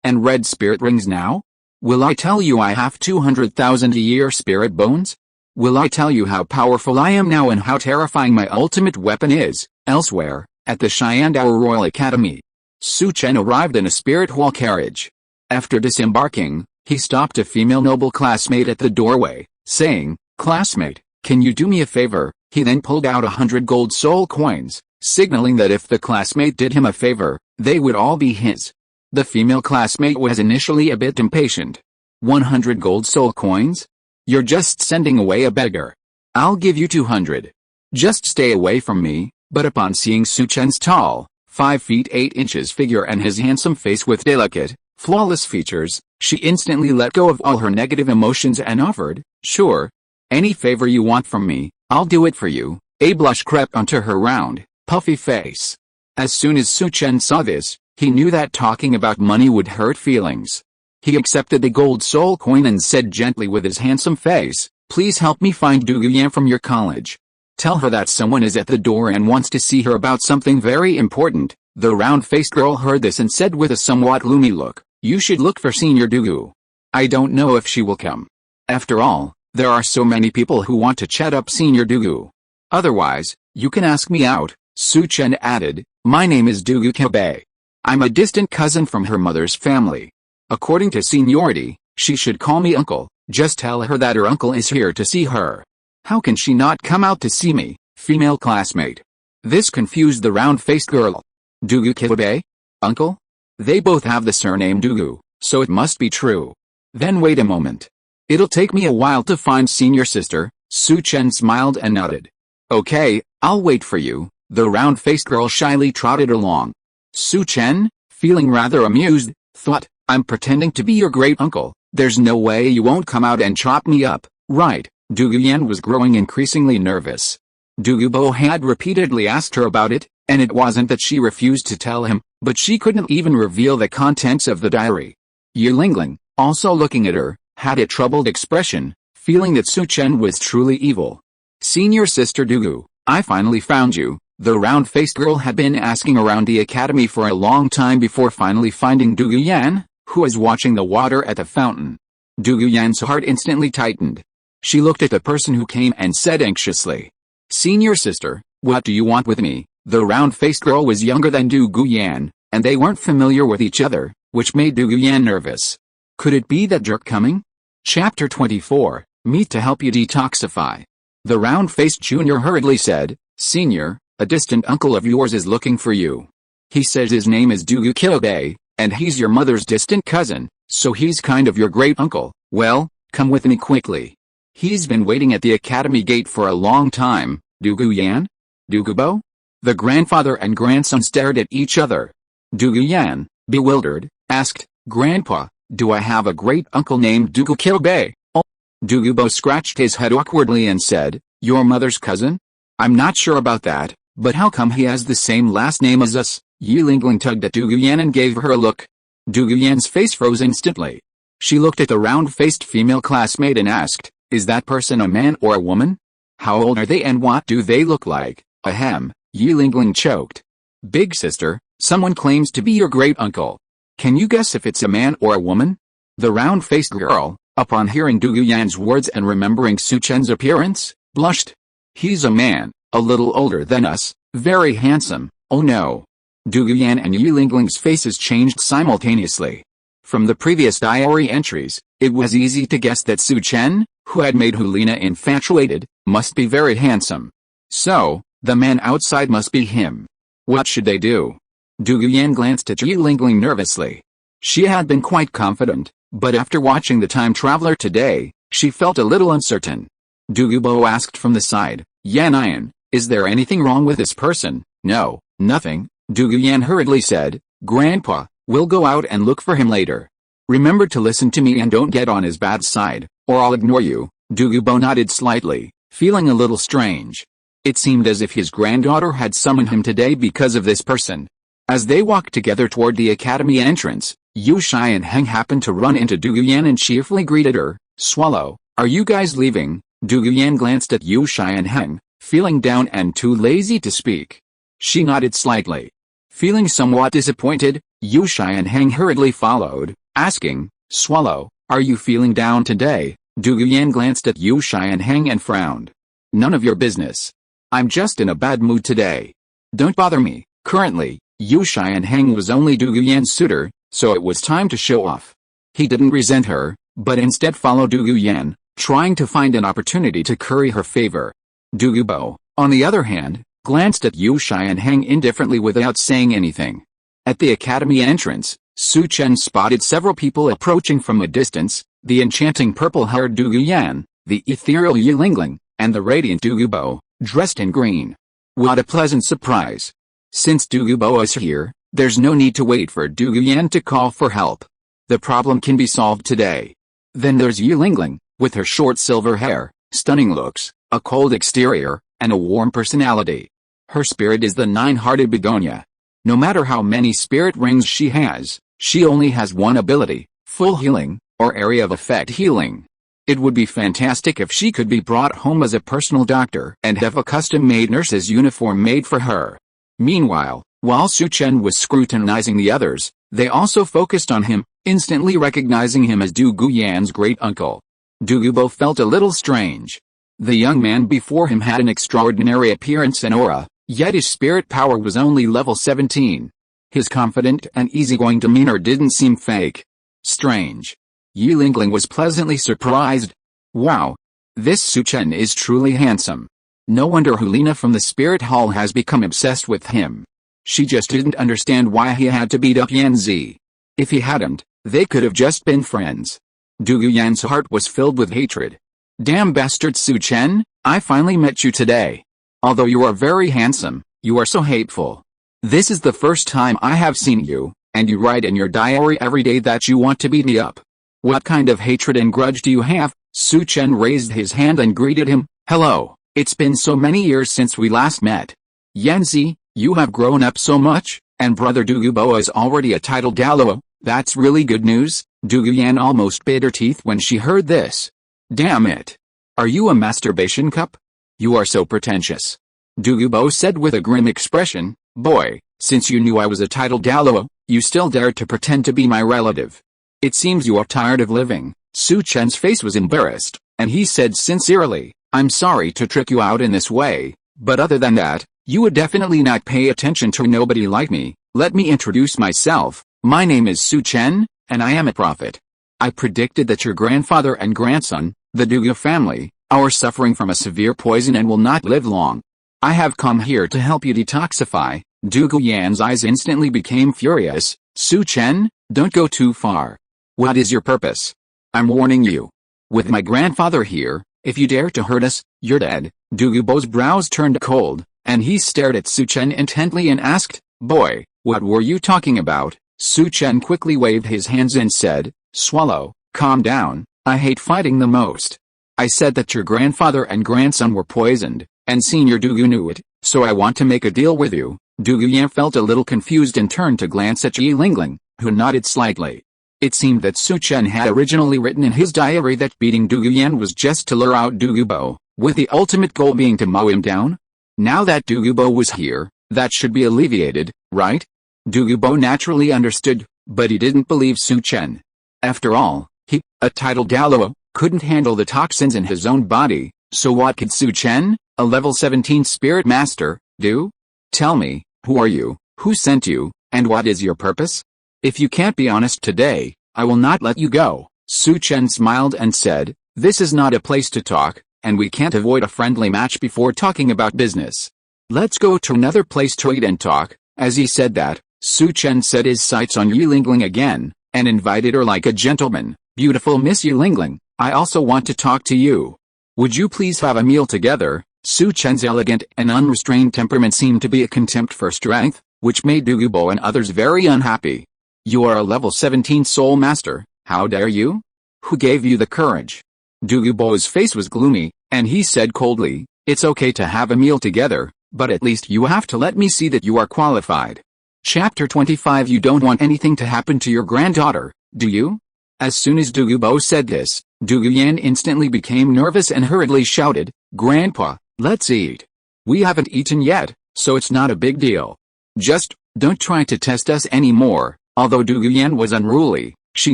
and red spirit rings now? Will I tell you I have 200,000 a year spirit bones? Will I tell you how powerful I am now and how terrifying my ultimate weapon is?" Elsewhere, at the Xiandao Royal Academy, Su Chen arrived in a spirit hall carriage. After disembarking, he stopped a female noble classmate at the doorway, saying, "Classmate, can you do me a favor?" He then pulled out 100 gold soul coins, signaling that if the classmate did him a favor, they would all be his. The female classmate was initially a bit impatient. 100 gold soul coins? You're just sending away a beggar. I'll give you 200. Just stay away from me. But upon seeing Su Chen's tall, 5 feet 8 inches figure and his handsome face with delicate, flawless features, she instantly let go of all her negative emotions and offered, "Sure. Any favor you want from me, I'll do it for you." A blush crept onto her round, puffy face. As soon as Su Chen saw this, he knew that talking about money would hurt feelings. He accepted the gold soul coin and said gently with his handsome face, "Please help me find Du Yan from your college. Tell her that someone is at the door and wants to see her about something very important." The round-faced girl heard this and said with a somewhat gloomy look, "You should look for Senior Douluo. I don't know if she will come. After all, there are so many people who want to chat up Senior Douluo. Otherwise, you can ask me out." Su Chen added, "My name is Douluo Kebe. I'm a distant cousin from her mother's family. According to seniority, she should call me uncle. Just tell her that her uncle is here to see her." "How can she not come out to see me?" Female classmate. This confused the round-faced girl. "Douluo Kebe? Uncle? They both have the surname Douluo, so it must be true. Then wait a moment. It'll take me a while to find senior sister. Su Chen smiled and nodded. Okay, I'll wait for you. The round-faced girl shyly trotted along. Su Chen, feeling rather amused, thought, I'm pretending to be your great-uncle. There's no way you won't come out and chop me up, right? Du Guyan was growing increasingly nervous. Du Gubo had repeatedly asked her about it, and it wasn't that she refused to tell him, but she couldn't even reveal the contents of the diary. Yu Lingling, also looking at her, had a troubled expression, feeling that Su Chen was truly evil. Senior sister Dugu, I finally found you. The round-faced girl had been asking around the academy for a long time before finally finding Du Guyan, who was watching the water at the fountain. Du Guyan's heart instantly tightened. She looked at the person who came and said anxiously, Senior sister, what do you want with me? The round-faced girl was younger than Du Guyan, and they weren't familiar with each other, which made Du Guyan nervous. Could it be that jerk coming? Chapter 24, Meet to help you detoxify. The round-faced junior hurriedly said, Senior, a distant uncle of yours is looking for you. He says his name is Dugu Kilobei, and he's your mother's distant cousin, so he's kind of your great-uncle. Well, come with me quickly. He's been waiting at the academy gate for a long time. Dugu Yan? Dugubo? The grandfather and grandson stared at each other. Dugu Yan, bewildered, asked, Grandpa, do I have a great-uncle named Dugu Kilobei? Oh. Dugubo scratched his head awkwardly and said, Your mother's cousin? I'm not sure about that, but how come he has the same last name as us? Yi Lingling tugged at Du Guyan and gave her a look. Du Guyan's face froze instantly. She looked at the round-faced female classmate and asked, Is that person a man or a woman? How old are they and what do they look like? Ahem, Yi Lingling choked. Big sister, someone claims to be your great-uncle. Can you guess if it's a man or a woman? The round-faced girl, upon hearing Du Guyan's words and remembering Su Chen's appearance, blushed. He's a man, a little older than us, very handsome. Oh no. Du Guyan and Yi Lingling's faces changed simultaneously. From the previous diary entries, it was easy to guess that Su Chen, who had made Liena infatuated, must be very handsome. So, the man outside must be him. What should they do? Du Guyan glanced at Yi Lingling nervously. She had been quite confident, but after watching the time traveler today, she felt a little uncertain. Du Gubo asked from the side, Yan Ian, is there anything wrong with this person? No, nothing, Du Guyan hurriedly said. Grandpa, we'll go out and look for him later. Remember to listen to me and don't get on his bad side, or I'll ignore you. Du Gubo nodded slightly, feeling a little strange. It seemed as if his granddaughter had summoned him today because of this person. As they walked together toward the academy entrance, Yu Shai and Heng happened to run into Du Guyan and cheerfully greeted her. Swallow, are you guys leaving? Du Guyan glanced at Yu Shai and Heng, feeling down and too lazy to speak. She nodded slightly. Feeling somewhat disappointed, Yu Shai and Heng hurriedly followed, asking, Swallow, are you feeling down today? Du Guyan glanced at Yu Shai and Heng and frowned. None of your business. I'm just in a bad mood today. Don't bother me. Currently, Yu Shai and Heng was only Du Guyan's suitor, so it was time to show off. He didn't resent her, but instead followed Du Guyan, trying to find an opportunity to curry her favor. Du Gubo, on the other hand, glanced at Yu Shai and Heng indifferently without saying anything. At the academy entrance, Su Chen spotted several people approaching from a distance, the enchanting purple-haired Du Guyan, the ethereal Yi Lingling, and the radiant Du Gubo, dressed in green. What a pleasant surprise. Since Du Gubo is here, there's no need to wait for Du Guyan to call for help. The problem can be solved today. Then there's Yi Lingling, with her short silver hair, stunning looks, a cold exterior, and a warm personality. Her spirit is the nine-hearted begonia. No matter how many spirit rings she has, she only has one ability, full healing, or area of effect healing. It would be fantastic if she could be brought home as a personal doctor and have a custom-made nurse's uniform made for her. Meanwhile, while Su Chen was scrutinizing the others, they also focused on him, instantly recognizing him as Du Guyan's great-uncle. Du Gubo felt a little strange. The young man before him had an extraordinary appearance and aura, yet his spirit power was only level 17. His confident and easygoing demeanor didn't seem fake. Strange. Yi Lingling was pleasantly surprised. Wow. This Su Chen is truly handsome. No wonder Liena from the Spirit Hall has become obsessed with him. She just didn't understand why he had to beat up Yanzi. If he hadn't, they could have just been friends. Du Yan's heart was filled with hatred. Damn bastard Su Chen, I finally met you today. Although you are very handsome, you are so hateful. This is the first time I have seen you, and you write in your diary every day that you want to beat me up. What kind of hatred and grudge do you have? Su Chen raised his hand and greeted him. Hello, it's been so many years since we last met. Yanzi, you have grown up so much, and brother Douluo is already a titled Douluo. That's really good news. Du Yan almost bit her teeth when she heard this. Damn it. Are you a masturbation cup? You are so pretentious. Douluo said with a grim expression. Boy, since you knew I was a titled Douluo, you still dared to pretend to be my relative. It seems you are tired of living. Su Chen's face was embarrassed, and he said sincerely, I'm sorry to trick you out in this way, but other than that, you would definitely not pay attention to nobody like me. Let me introduce myself. My name is Su Chen, and I am a prophet. I predicted that your grandfather and grandson, the Douluo family, are suffering from a severe poison and will not live long. I have come here to help you detoxify. Du Yan's eyes instantly became furious. Su Chen, don't go too far. What is your purpose? I'm warning you. With my grandfather here, if you dare to hurt us, you're dead. Douluo's brows turned cold, and he stared at Su Chen intently and asked, Boy, what were you talking about? Su Chen quickly waved his hands and said, Swallow, calm down, I hate fighting the most. I said that your grandfather and grandson were poisoned, and Senior Douluo knew it, so I want to make a deal with you. Du Yan felt a little confused and turned to glance at Yi Lingling, who nodded slightly. It seemed that Su Chen had originally written in his diary that beating Du Yan was just to lure out Douluo, with the ultimate goal being to mow him down. Now that Douluo was here, that should be alleviated, right? Douluo naturally understood, but he didn't believe Su Chen. After all, he, a titled Douluo, couldn't handle the toxins in his own body, so what could Su Chen, a level 17 spirit master, do? Tell me, who are you, who sent you, and what is your purpose? If you can't be honest today, I will not let you go. Su Chen smiled and said, This is not a place to talk, and we can't avoid a friendly match before talking about business. Let's go to another place to eat and talk. As he said that, Su Chen set his sights on Yi Lingling again, and invited her like a gentleman. Beautiful Miss Yi Lingling, I also want to talk to you. Would you please have a meal together? Su Chen's elegant and unrestrained temperament seemed to be a contempt for strength, which made Douluo and others very unhappy. You are a level 17 soul master, how dare you? Who gave you the courage? Douluo's face was gloomy, and he said coldly, It's okay to have a meal together, but at least you have to let me see that you are qualified. Chapter 25 You don't want anything to happen to your granddaughter, do you? As soon as Douluo said this, Du Yan instantly became nervous and hurriedly shouted, Grandpa, let's eat. We haven't eaten yet, so it's not a big deal. Just, don't try to test us anymore. Although Du Yan was unruly, she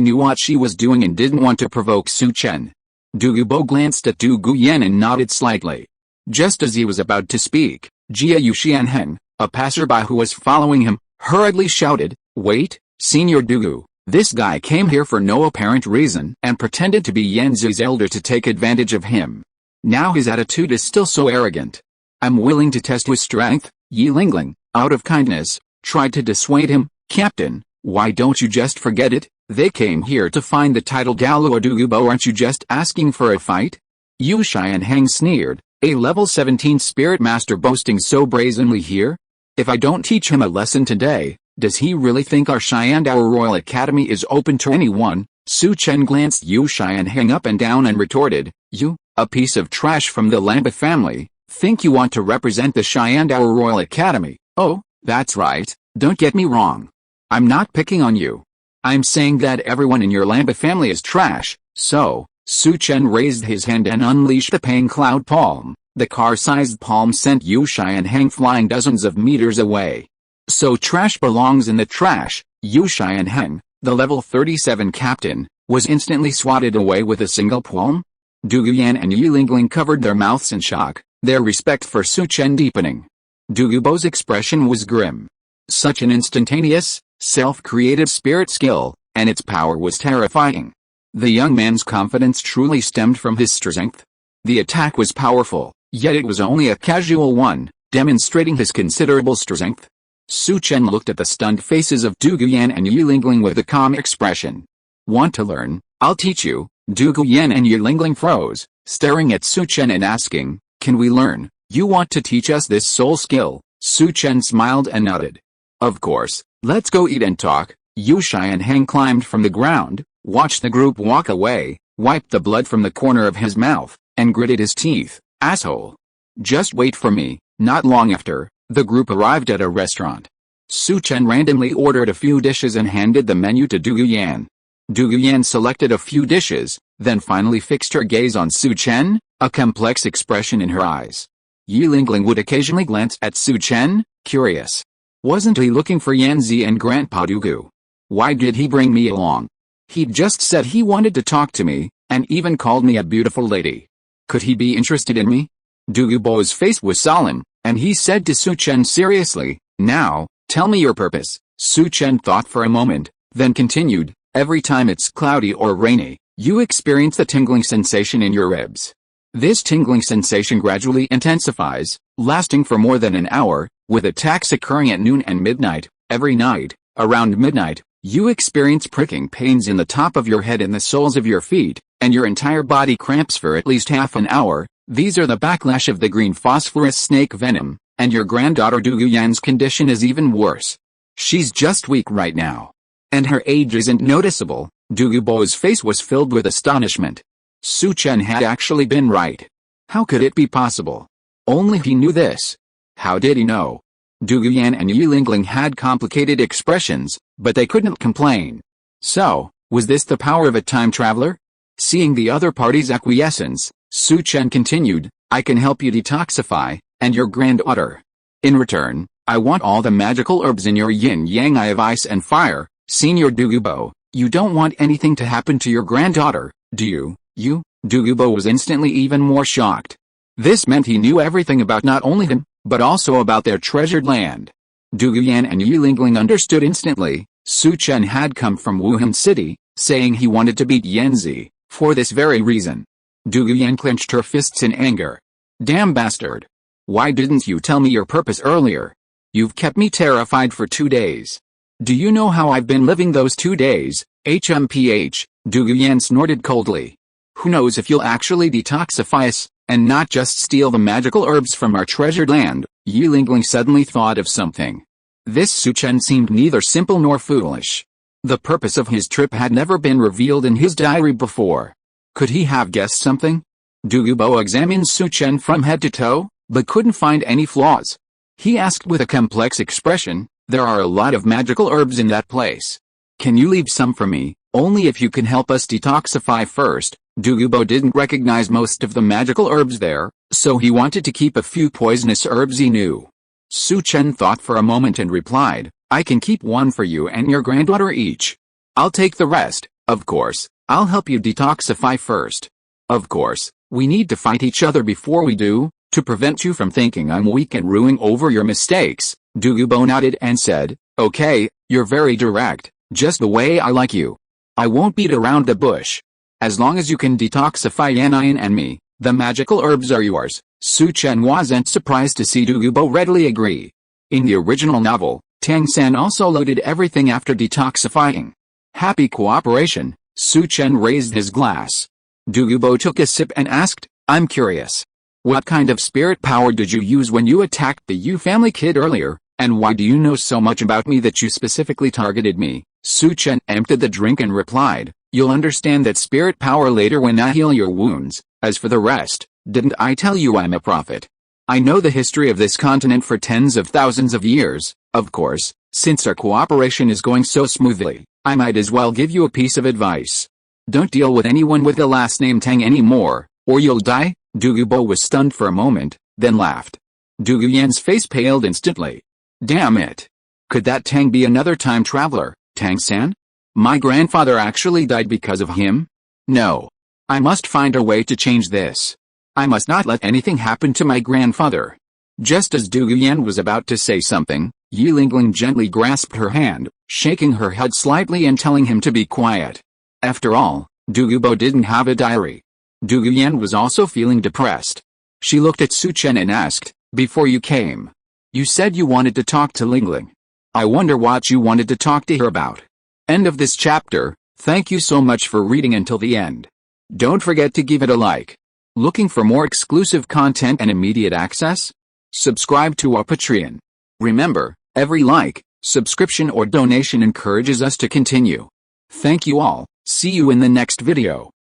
knew what she was doing and didn't want to provoke Su Chen. Douluo glanced at Du Yan and nodded slightly. Just as he was about to speak, Jia Yuxianheng, a passerby who was following him, hurriedly shouted, Wait, Senior Douluo, this guy came here for no apparent reason and pretended to be Yanzi's elder to take advantage of him. Now his attitude is still so arrogant. I'm willing to test his strength. Yi Lingling, out of kindness, tried to dissuade him. Captain, why don't you just forget it? They came here to find the title Douluo Douluo, aren't you just asking for a fight? Yu Xianheng sneered, a level 17 spirit master boasting so brazenly here? If I don't teach him a lesson today, does he really think our Xiandao Royal Academy is open to anyone? Su Chen glanced Yu Xianheng up and down and retorted, You, a piece of trash from the Lamba family, think you want to represent the Xiandao Royal Academy? Oh, that's right, don't get me wrong. I'm not picking on you. I'm saying that everyone in your Lamba family is trash, so, Su Chen raised his hand and unleashed the Pain Cloud Palm. The car-sized palm sent Yu Xianheng flying dozens of meters away. So trash belongs in the trash. Yu Xianheng, the level 37 captain, was instantly swatted away with a single palm. Du Yan and Yi Lingling covered their mouths in shock, their respect for Su Chen deepening. Douluo's expression was grim. Such an instantaneous, self-created spirit skill, and its power was terrifying. The young man's confidence truly stemmed from his strength. The attack was powerful, yet it was only a casual one, demonstrating his considerable strength. Su Chen looked at the stunned faces of Du Guyan and Yu Lingling with a calm expression. Want to learn? I'll teach you. Du Guyan and Yu Lingling froze, staring at Su Chen and asking, can we learn? You want to teach us this soul skill? Su Chen smiled and nodded. Of course, let's go eat and talk. Yu Shai and Hang climbed from the ground, watched the group walk away, wiped the blood from the corner of his mouth, and gritted his teeth. Asshole. Just wait for me. Not long after, the group arrived at a restaurant. Su Chen randomly ordered a few dishes and handed the menu to Du Guyan. Du Guyan selected a few dishes, then finally fixed her gaze on Su Chen, a complex expression in her eyes. Yu Lingling would occasionally glance at Su Chen, curious. Wasn't he looking for Yanzi and Grandpa Dugu? Why did he bring me along? He'd just said he wanted to talk to me, and even called me a beautiful lady. Could he be interested in me? Dugubo's face was solemn, and he said to Su Chen seriously, now, tell me your purpose. Su Chen thought for a moment, then continued, every time it's cloudy or rainy, you experience the tingling sensation in your ribs. This tingling sensation gradually intensifies, lasting for more than an hour, with attacks occurring at noon and midnight. Every night, around midnight, you experience pricking pains in the top of your head and the soles of your feet, and your entire body cramps for at least half an hour. These are the backlash of the green phosphorus snake venom, and your granddaughter Du Guyan's condition is even worse. She's just weak right now. And her age isn't noticeable. Du Gubo's face was filled with astonishment. Su Chen had actually been right. How could it be possible? Only he knew this. How did he know? Du Guyan and Yu Lingling had complicated expressions, but they couldn't complain. So, was this the power of a time traveler? Seeing the other party's acquiescence, Su Chen continued, I can help you detoxify, and your granddaughter. In return, I want all the magical herbs in your yin-yang eye of ice and fire. Senior Dugubo, you don't want anything to happen to your granddaughter, do you? Dugubo was instantly even more shocked. This meant he knew everything about not only him, but also about their treasured land. Du Guyan and Yu Lingling understood instantly. Su Chen had come from Wuhan City, saying he wanted to beat Yanzi, for this very reason. Du Guyan clenched her fists in anger. Damn bastard. Why didn't you tell me your purpose earlier? You've kept me terrified for 2 days. Do you know how I've been living those 2 days? HMPH, Du Guyan snorted coldly. Who knows if you'll actually detoxify us, and not just steal the magical herbs from our treasured land. Yu Lingling suddenly thought of something. This Su Chen seemed neither simple nor foolish. The purpose of his trip had never been revealed in his diary before. Could he have guessed something? Dugubo examined Su Chen from head to toe, but couldn't find any flaws. He asked with a complex expression, there are a lot of magical herbs in that place. Can you leave some for me, only if you can help us detoxify first? Dugubo didn't recognize most of the magical herbs there, so he wanted to keep a few poisonous herbs he knew. Su Chen thought for a moment and replied, I can keep one for you and your granddaughter each. I'll take the rest, of course. I'll help you detoxify first. Of course, we need to fight each other before we do, to prevent you from thinking I'm weak and ruing over your mistakes. Dugubo nodded and said, okay, you're very direct, just the way I like you. I won't beat around the bush. As long as you can detoxify Yanayan and me, the magical herbs are yours. Su Chen wasn't surprised to see Dugubo readily agree. In the original novel, Tang San also loaded everything after detoxifying. Happy cooperation, Su Chen raised his glass. Dugubo took a sip and asked, I'm curious. What kind of spirit power did you use when you attacked the Yu family kid earlier, and why do you know so much about me that you specifically targeted me? Su Chen emptied the drink and replied, you'll understand that spirit power later when I heal your wounds. As for the rest, didn't I tell you I'm a prophet? I know the history of this continent for tens of thousands of years. Of course, since our cooperation is going so smoothly, I might as well give you a piece of advice. Don't deal with anyone with the last name Tang anymore, or you'll die. Dugubo was stunned for a moment, then laughed. Duguyan's face paled instantly. Damn it. Could that Tang be another time traveler, Tang San? My grandfather actually died because of him? No. I must find a way to change this. I must not let anything happen to my grandfather. Just as Duguyan was about to say something, Yu Lingling gently grasped her hand, shaking her head slightly and telling him to be quiet. After all, Dugubo didn't have a diary. Duguyan was also feeling depressed. She looked at Su Chen and asked, before you came, you said you wanted to talk to Lingling. I wonder what you wanted to talk to her about. End of this chapter. Thank you so much for reading until the end. Don't forget to give it a like. Looking for more exclusive content and immediate access? Subscribe to our Patreon. Remember, every like, subscription or donation encourages us to continue. Thank you all. See you in the next video.